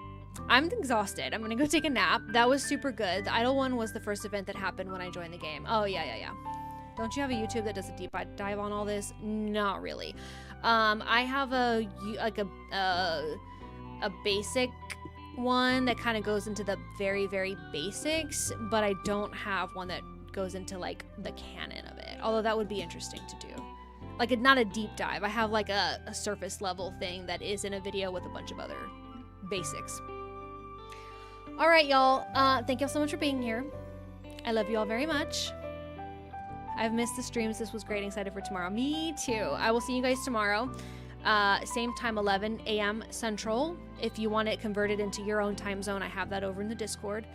I'm exhausted. I'm gonna go take a nap. That was super good. The Idle one was the first event that happened when I joined the game. Oh, yeah. Don't you have a YouTube that does a deep dive on all this? Not really. I have a basic one that kind of goes into the very, very basics, but I don't have one that goes into like the canon of it. Although that would be interesting to do. Like, it's not a deep dive. I have like a surface level thing that is in a video with a bunch of other basics. All right, y'all. Thank y'all so much for being here. I love you all very much. I've missed the streams. This was great. Excited for tomorrow. Me too. I will see you guys tomorrow. Same time, 11 a.m. Central. If you want it converted into your own time zone, I have that over in the Discord.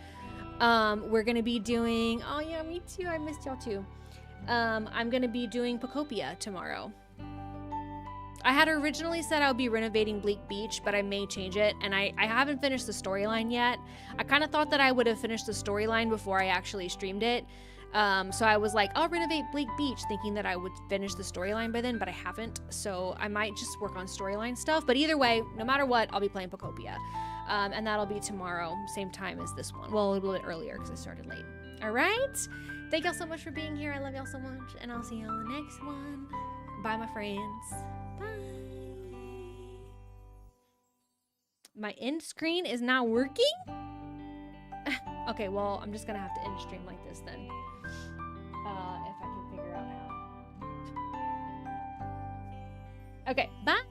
We're going to be doing... Oh, yeah, me too. I missed y'all too. I'm going to be doing Pocopia tomorrow. I had originally said I would be renovating Bleak Beach, but I may change it, and I haven't finished the storyline yet. I kind of thought that I would have finished the storyline before I actually streamed it. So I was like, I'll renovate Bleak Beach, thinking that I would finish the storyline by then, but I haven't. So I might just work on storyline stuff. But either way, no matter what, I'll be playing Pocopia. And that'll be tomorrow, same time as this one. Well, a little bit earlier because I started late. All right? Thank y'all so much for being here. I love y'all so much. And I'll see y'all in the next one. Bye, my friends. Bye. My end screen is not working? Okay, well, I'm just going to have to end stream like this then. If I can figure out how. Okay, bye.